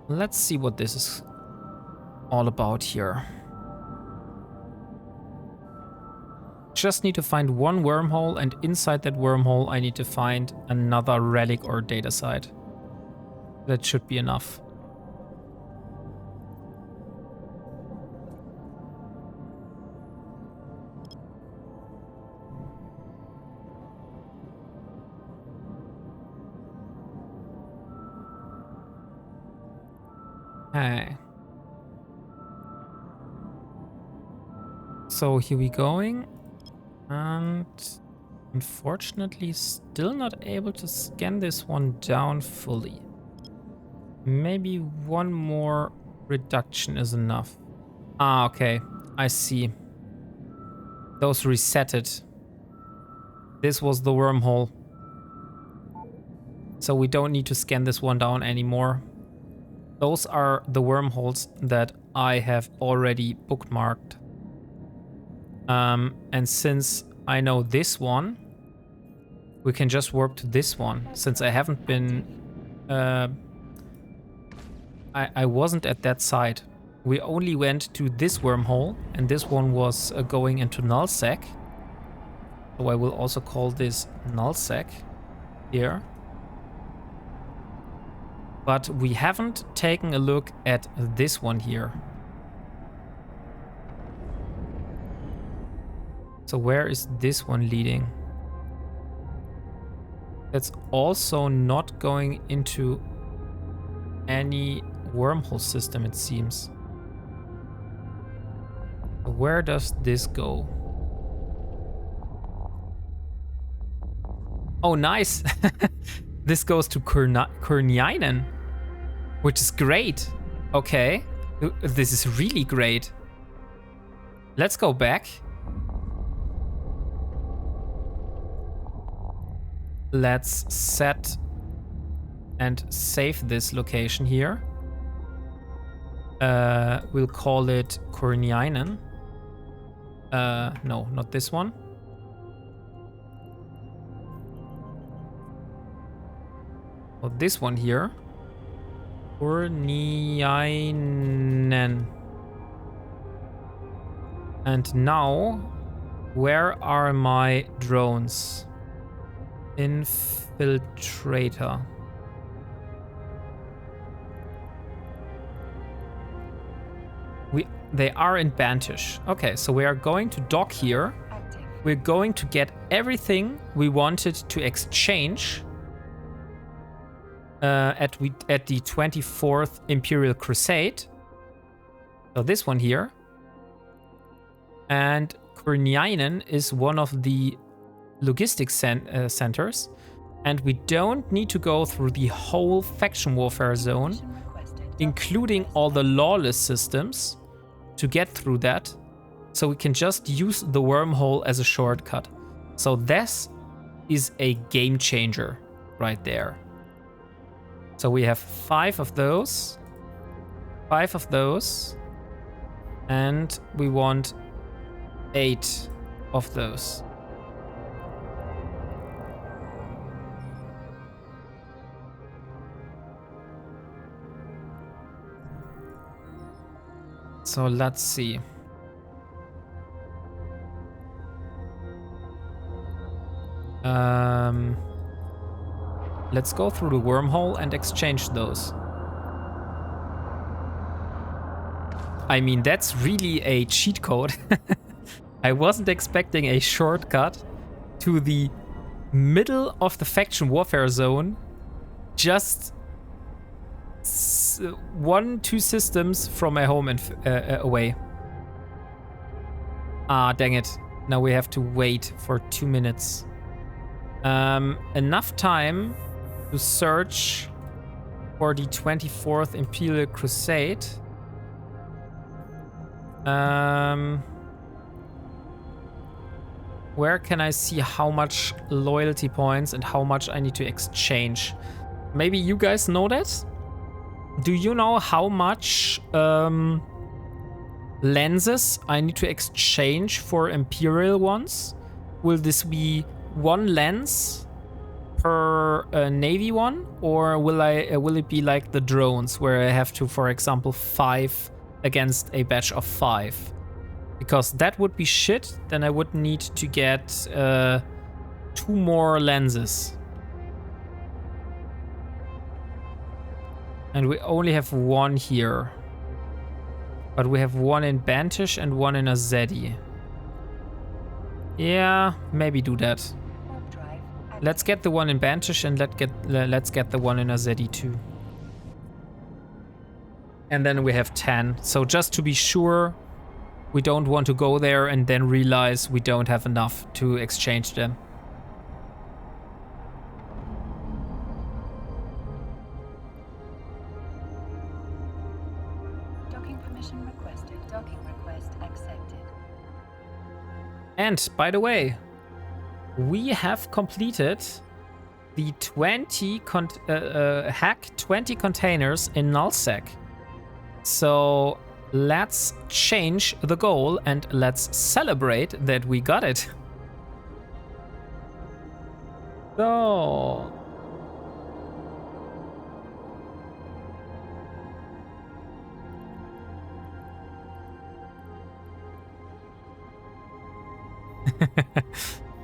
Let's see what this is all about here. Just need to find 1 wormhole, and inside that wormhole I need to find another relic or data site. That should be enough. Okay. So here we going. And unfortunately still not able to scan this one down fully. Maybe one more reduction is enough. Ah, okay. I see. Those resetted. This was the wormhole. So we don't need to scan this one down anymore. Those are the wormholes that I have already bookmarked. And since I know this one, we can just warp to this one. Since I haven't been... I wasn't at that side. We only went to this wormhole, and this one was going into nullsec. So I will also call this nullsec here. But we haven't taken a look at this one here. So where is this one leading? That's also not going into any wormhole system, it seems. Where does this go? Oh, nice. This goes to Kurniainen, which is great. Okay, this is really great. Let's go back. Let's set and save this location here. We'll call it Kurniainen. No, not this one. Oh, this one here. Kurniainen. And now, where are my drones? Infiltrator. They are in Bantish. Okay, so we are going to dock here. We're going to get everything we wanted to exchange at the 24th Imperial Crusade. So this one here. And Kurniainen is one of the logistics centers. And we don't need to go through the whole faction warfare zone, including all the lawless systems, to get through that. So we can just use the wormhole as a shortcut. So this is a game changer right there. So we have 5 of those. 5 of those. And we want 8 of those. So let's see. Let's go through the wormhole and exchange those. I mean, that's really a cheat code. I wasn't expecting a shortcut to the middle of the faction warfare zone. Just 1-2 systems from my home and away. Ah, dang it. Now we have to wait for 2 minutes. Enough time to search for the 24th Imperial Crusade. Where can I see how much loyalty points and how much I need to exchange? Maybe you guys know that? Do you know how much lenses I need to exchange for Imperial ones? Will this be 1 lens per Navy one? Or will it be like the drones where I have to, for example, 5 against a batch of 5? Because that would be shit. Then I would need to get 2 more lenses. And we only have 1 here. But we have 1 in Bantish and 1 in Azedi. Yeah, maybe do that. Let's get the 1 in Bantish and let's get the 1 in Azedi too. And then we have 10. So just to be sure, we don't want to go there and then realize we don't have enough to exchange them. Docking permission requested. Docking request accepted. And by the way, we have completed the 20 hack 20 containers in nullsec. So let's change the goal and let's celebrate that we got it. So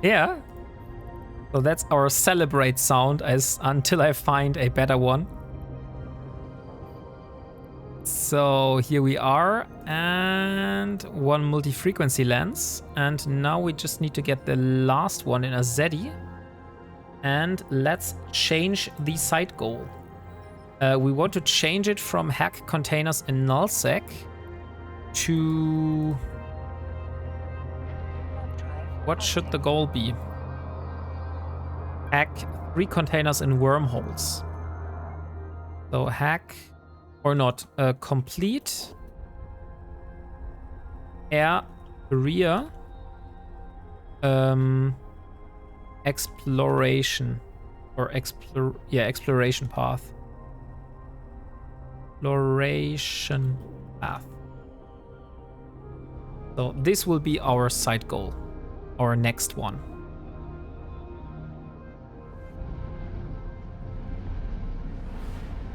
yeah. So that's our celebrate sound until I find a better one. So here we are, and one multi-frequency lens. And now we just need to get the last one in a ZEDI. And let's change the site goal. We want to change it from hack containers in nullsec to... What should the goal be? Hack 3 containers in wormholes. So hack or not, complete area exploration or exploration path. Exploration path. So this will be our side goal, our next one.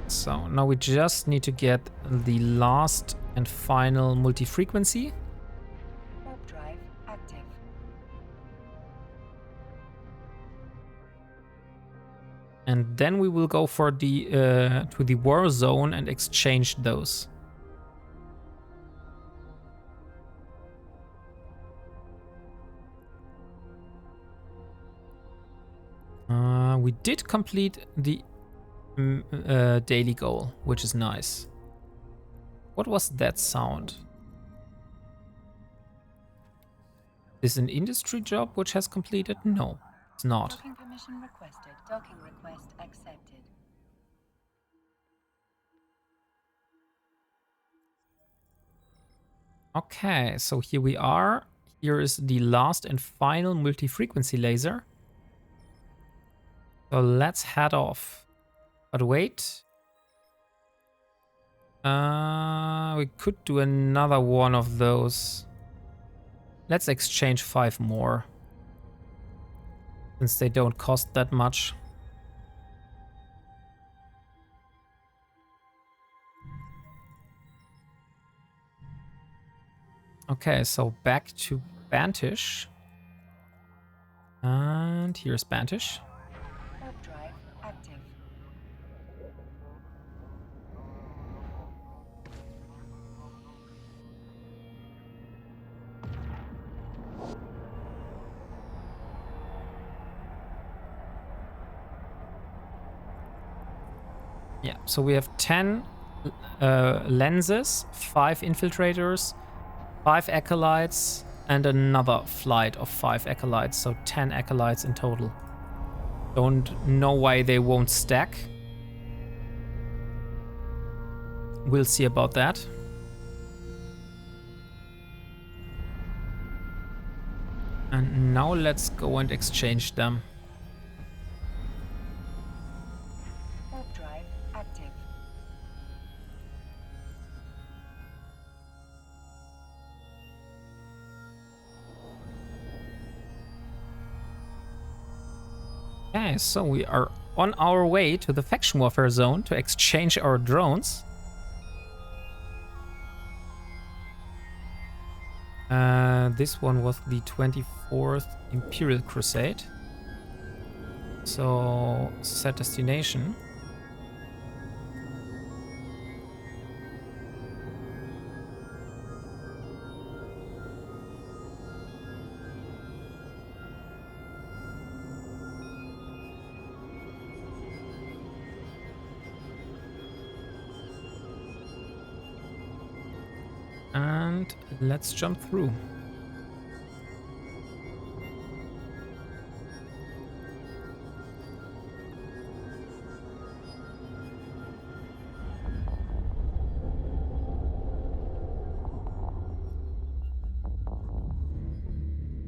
So now we just need to get the last and final multi-frequency. Warp drive active. And then we will go for the to the war zone and exchange those. We did complete the daily goal, which is nice. What was that sound? Is an industry job which has completed? No, it's not. Docking permission requested. Docking request accepted. Okay, so here we are. Here is the last and final multi-frequency laser. So let's head off. But wait. We could do another one of those. Let's exchange 5 more. Since they don't cost that much. Okay, so back to Bantish. And here's Bantish. Warp drive active. Yeah, so we have 10 lenses, 5 infiltrators, 5 acolytes, and another flight of 5 acolytes, so 10 acolytes in total. Don't know why they won't stack. We'll see about that. And now let's go and exchange them. Warp drive active. Okay, so we are on our way to the faction warfare zone to exchange our drones. This one was the 24th Imperial Crusade. So, set destination. And let's jump through.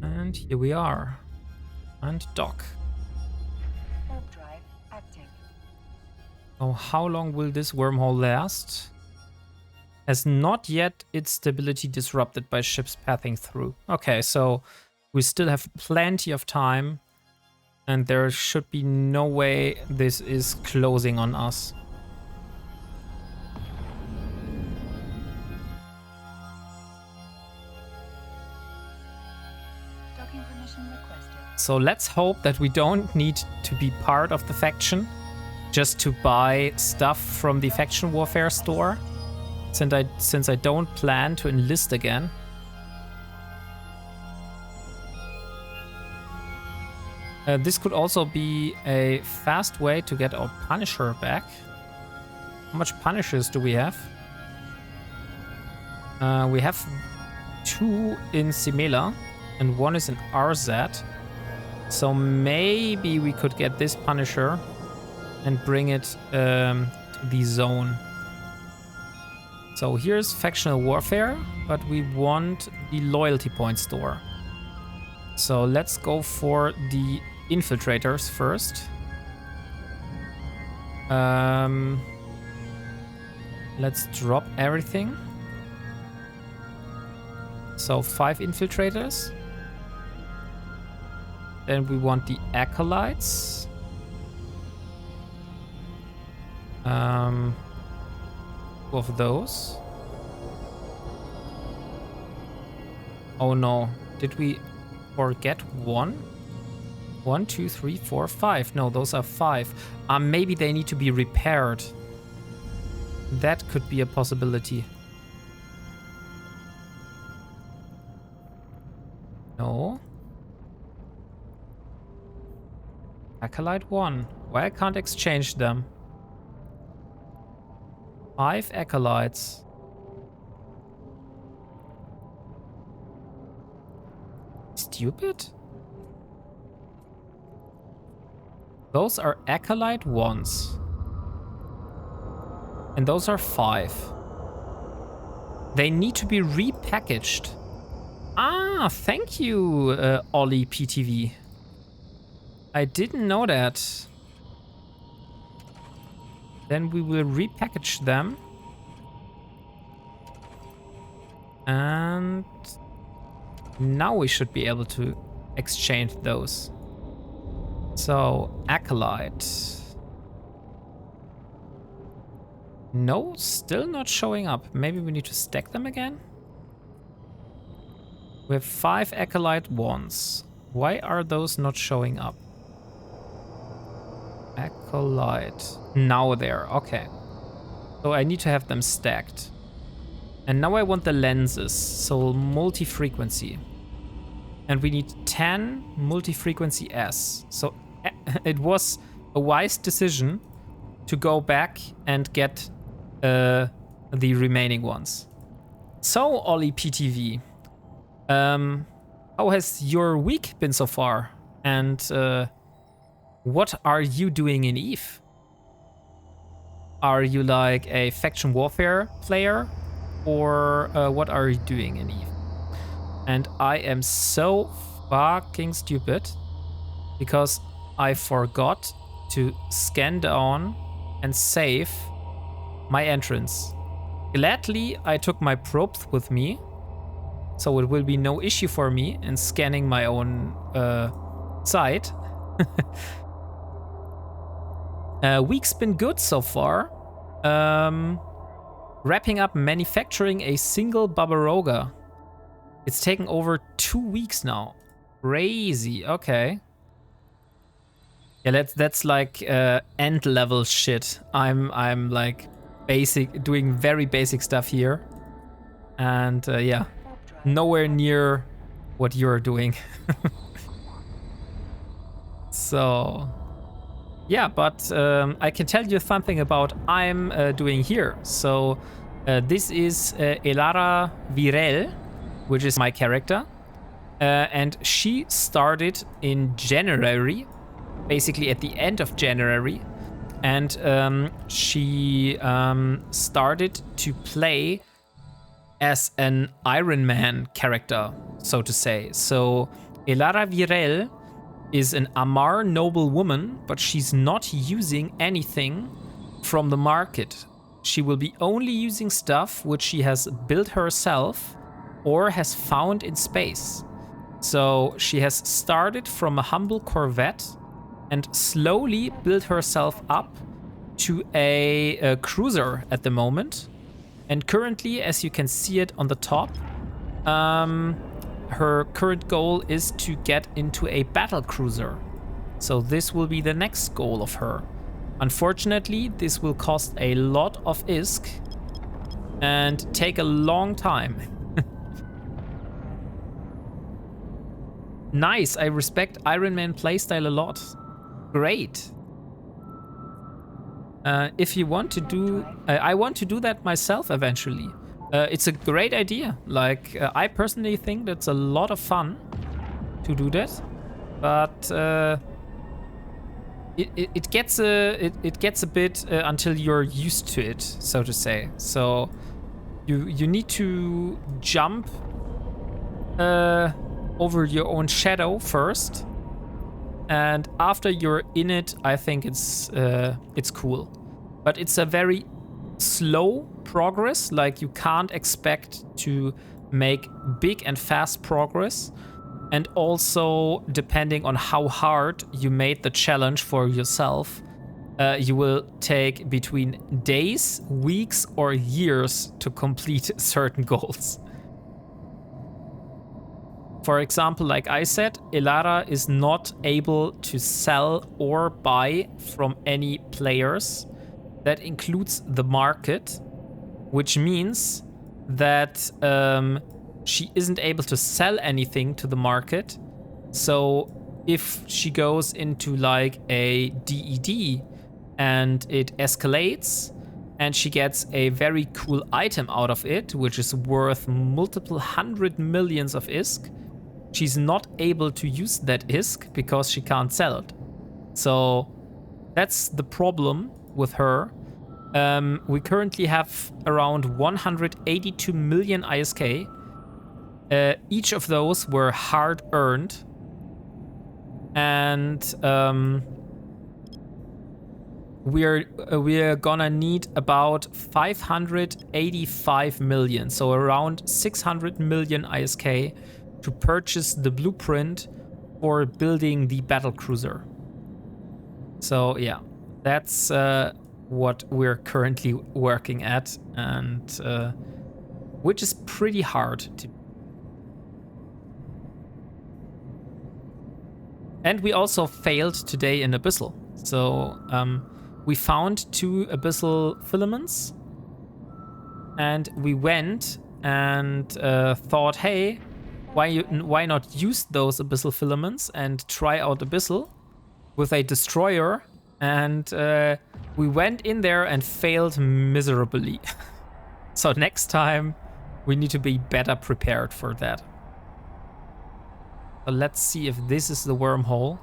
And here we are. And dock. Warp drive active. Oh, how long will this wormhole last? Has not yet its stability disrupted by ships passing through. Okay, so we still have plenty of time. And there should be no way this is closing on us. Docking permission requested. So let's hope that we don't need to be part of the faction just to buy stuff from the faction warfare store. Since I don't plan to enlist again. This could also be a fast way to get our Punisher back. How much Punishers do we have? We have 2 in Simela and 1 is in RZ. So maybe we could get this Punisher and bring it to the zone. So here's factional warfare, but we want the loyalty point store. So let's go for the infiltrators first. Let's drop everything. So 5 infiltrators. Then we want the acolytes. Of those. Oh no, did we forget 1? 1, 2, 3, 4, 5. No, those are 5. Maybe they need to be repaired. That could be a possibility. No. Acolyte 1. Why I can't exchange them? 5 acolytes. Stupid? Those are acolyte 1s. And those are 5. They need to be repackaged. Ah, thank you, Ollie PTV. I didn't know that. Then we will repackage them. And now we should be able to exchange those. So, Acolyte. No, still not showing up. Maybe we need to stack them again? We have 5 Acolyte 1s. Why are those not showing up? Acolyte. Now there. Okay. So I need to have them stacked. And now I want the lenses. So multi-frequency. And we need 10 multi-frequency S. So it was a wise decision to go back and get the remaining ones. So, Ollie PTV, how has your week been so far? And what are you doing in EVE? Are you like a faction warfare player? Or what are you doing in EVE? And I am so fucking stupid because I forgot to scan down and save my entrance. Gladly, I took my probes with me, so it will be no issue for me in scanning my own site. Week's been good so far. Wrapping up manufacturing a single Babaroga. It's taken over 2 weeks now. Crazy. Okay. Yeah, that's like end level shit. I'm like doing very basic stuff here, and yeah, nowhere near what you're doing. So yeah, but I can tell you something about I'm doing here. So This is Elara Virel, which is my character. And she started in January, basically at the end of January. And she started to play as an Ironman character, so to say. So Elara Virel is an Amar noble woman, but she's not using anything from the market. She will be only using stuff which she has built herself or has found in space. So she has started from a humble Corvette and slowly built herself up to a cruiser at the moment. And currently, as you can see it on the top, her current goal is to get into a battle cruiser. So this will be the next goal of her. Unfortunately, this will cost a lot of ISK and take a long time. Nice, I respect Ironman playstyle a lot. Great. If you want to do... I want to do that myself eventually. It's a great idea. Like, I personally think that's a lot of fun to do that. But it gets a bit until you're used to it, so to say. So you need to jump over your own shadow first, and after you're in it, I think it's cool. But it's a very slow progress. Like, you can't expect to make big and fast progress. And also, depending on how hard you made the challenge for yourself, you will take between days, weeks, or years to complete certain goals. For example, like I said, Elara is not able to sell or buy from any players. That includes the market, which means that she isn't able to sell anything to the market. So if she goes into like a DED and it escalates and she gets a very cool item out of it, which is worth multiple 100 millions of ISK, she's not able to use that ISK because she can't sell it. So that's the problem with her. We currently have around 182 million ISK. Each of those were hard earned. And we're gonna need about 585 million, so around 600 million ISK to purchase the blueprint for building the battle cruiser. So yeah, that's what we're currently working at, and which is pretty hard to. And we also failed today in Abyssal. So we found 2 Abyssal filaments, and we went and thought, hey, why not use those Abyssal filaments and try out Abyssal with a destroyer? And we went in there and failed miserably. So next time we need to be better prepared for that. So let's see if this is the wormhole.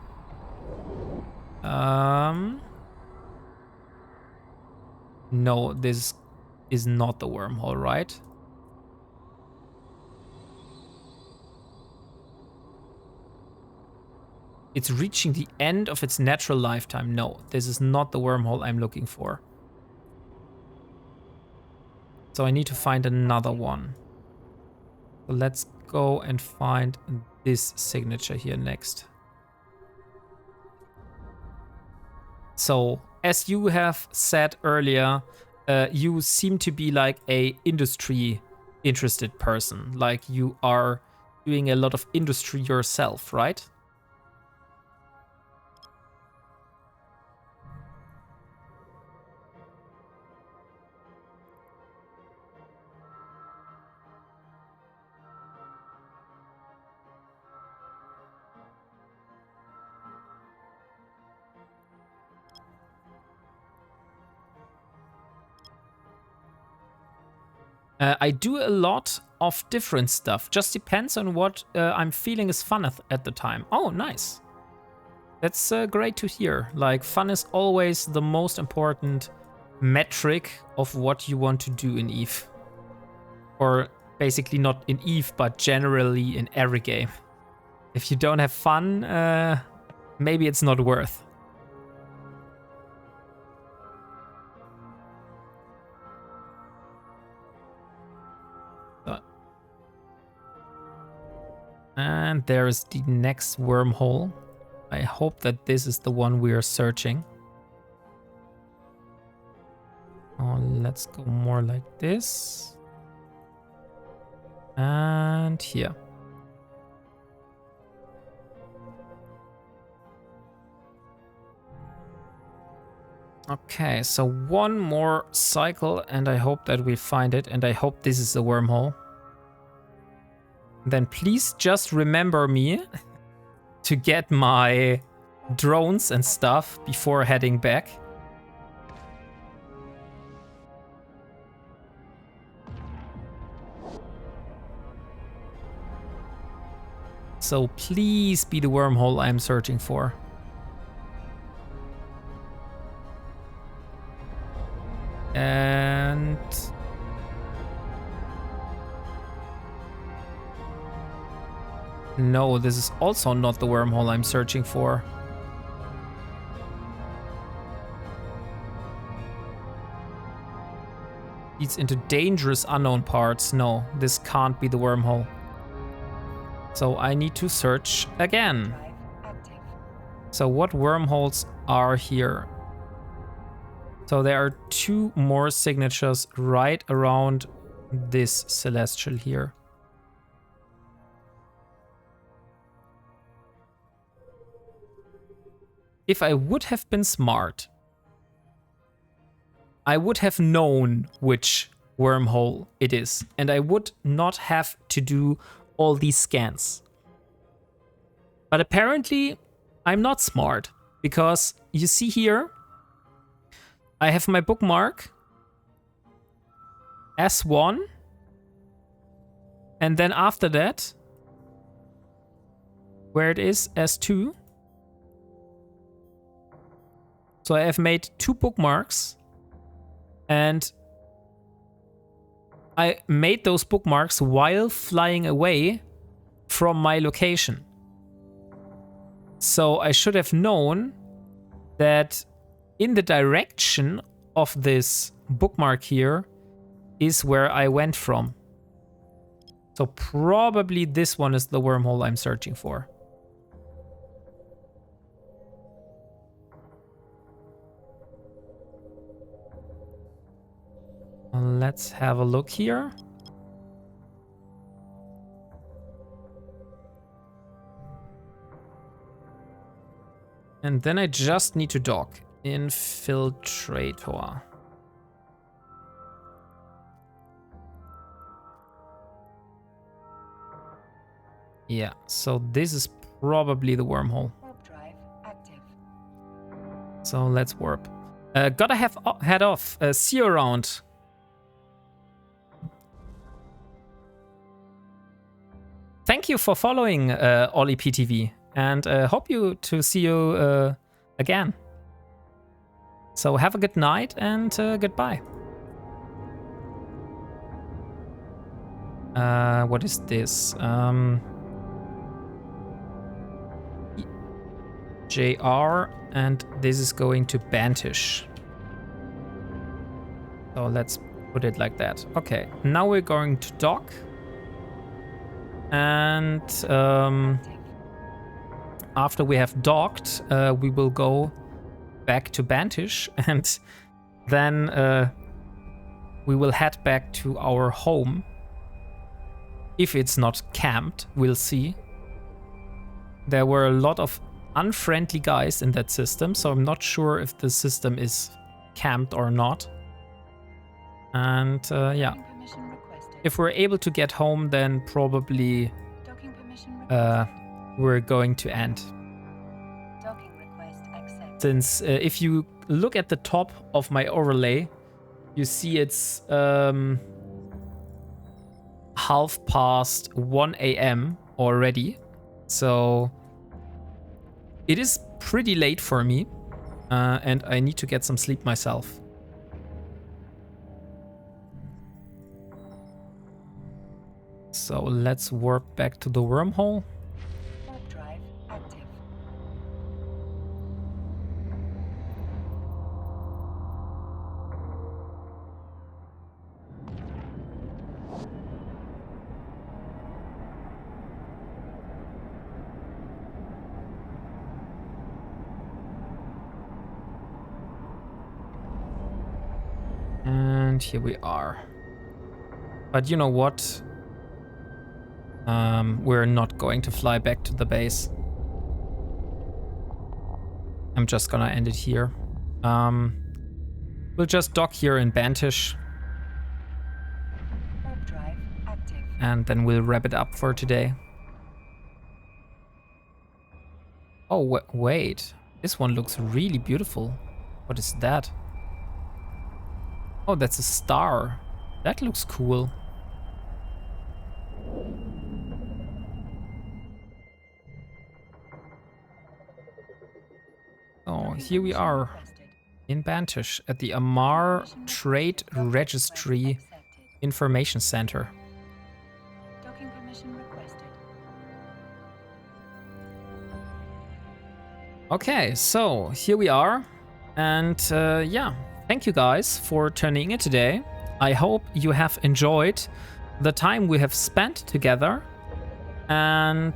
No, this is not the wormhole, right? It's reaching the end of its natural lifetime. No, this is not the wormhole I'm looking for. So I need to find another one. So let's go and find this signature here next. So, as you have said earlier, you seem to be like a industry interested person. Like, you are doing a lot of industry yourself, right? I do a lot of different stuff. Just depends on what I'm feeling is fun at the time. Oh, nice. That's great to hear. Like, fun is always the most important metric of what you want to do in EVE. Or basically not in EVE, but generally in every game. If you don't have fun, maybe it's not worth. And there is the next wormhole. I hope that this is the one we are searching. Oh, let's go more like this. And here. Okay, so one more cycle and I hope that we find it, and I hope this is the wormhole. Then please just remember me to get my drones and stuff before heading back. So please be the wormhole I'm searching for. And no, this is also not the wormhole I'm searching for. Leads into dangerous unknown parts. No, this can't be the wormhole. So I need to search again. So what wormholes are here? So there are 2 more signatures right around this celestial here. If I would have been smart, I would have known which wormhole it is, and I would not have to do all these scans. But apparently, I'm not smart, because you see here, I have my bookmark S1, and then after that, where it is S2. So I have made 2 bookmarks, and I made those bookmarks while flying away from my location. So I should have known that in the direction of this bookmark here is where I went from. So probably this one is the wormhole I'm searching for. Let's have a look here. And then I just need to dock. Infiltrator. Yeah, so this is probably the wormhole. Warp drive active. So let's warp. Gotta head off. See you around. Thank you for following Ollie PTV, and hope to see you again. So have a good night and goodbye. What is this? JR, and this is going to Bantish. So let's put it like that. Okay, now we're going to dock. And after we have docked, we will go back to Bantish, and then we will head back to our home. If it's not camped, we'll see. There were a lot of unfriendly guys in that system, so I'm not sure if the system is camped or not. And yeah. If we're able to get home, then probably we're going to end. Since if you look at the top of my overlay, you see it's 1 a.m. already. So it is pretty late for me. And I need to get some sleep myself. So let's warp back to the wormhole. Warp drive active. And here we are. But you know what? We're not going to fly back to the base. I'm just gonna end it here. We'll just dock here in Bantish. Warp drive active. And then we'll wrap it up for today. Oh, wait. This one looks really beautiful. What is that? Oh, that's a star. That looks cool. Oh, here we are in Bantish at the Amar Trade Registry Information Center. Docking permission requested. Okay, so here we are. And yeah, thank you guys for tuning in today. I hope you have enjoyed the time we have spent together. And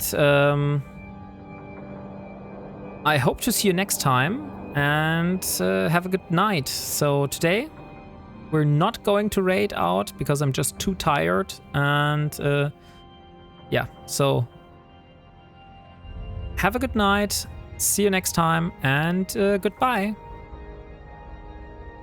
I hope to see you next time. And have a good night. So today, we're not going to raid out because I'm just too tired. And yeah, so have a good night. See you next time, and goodbye.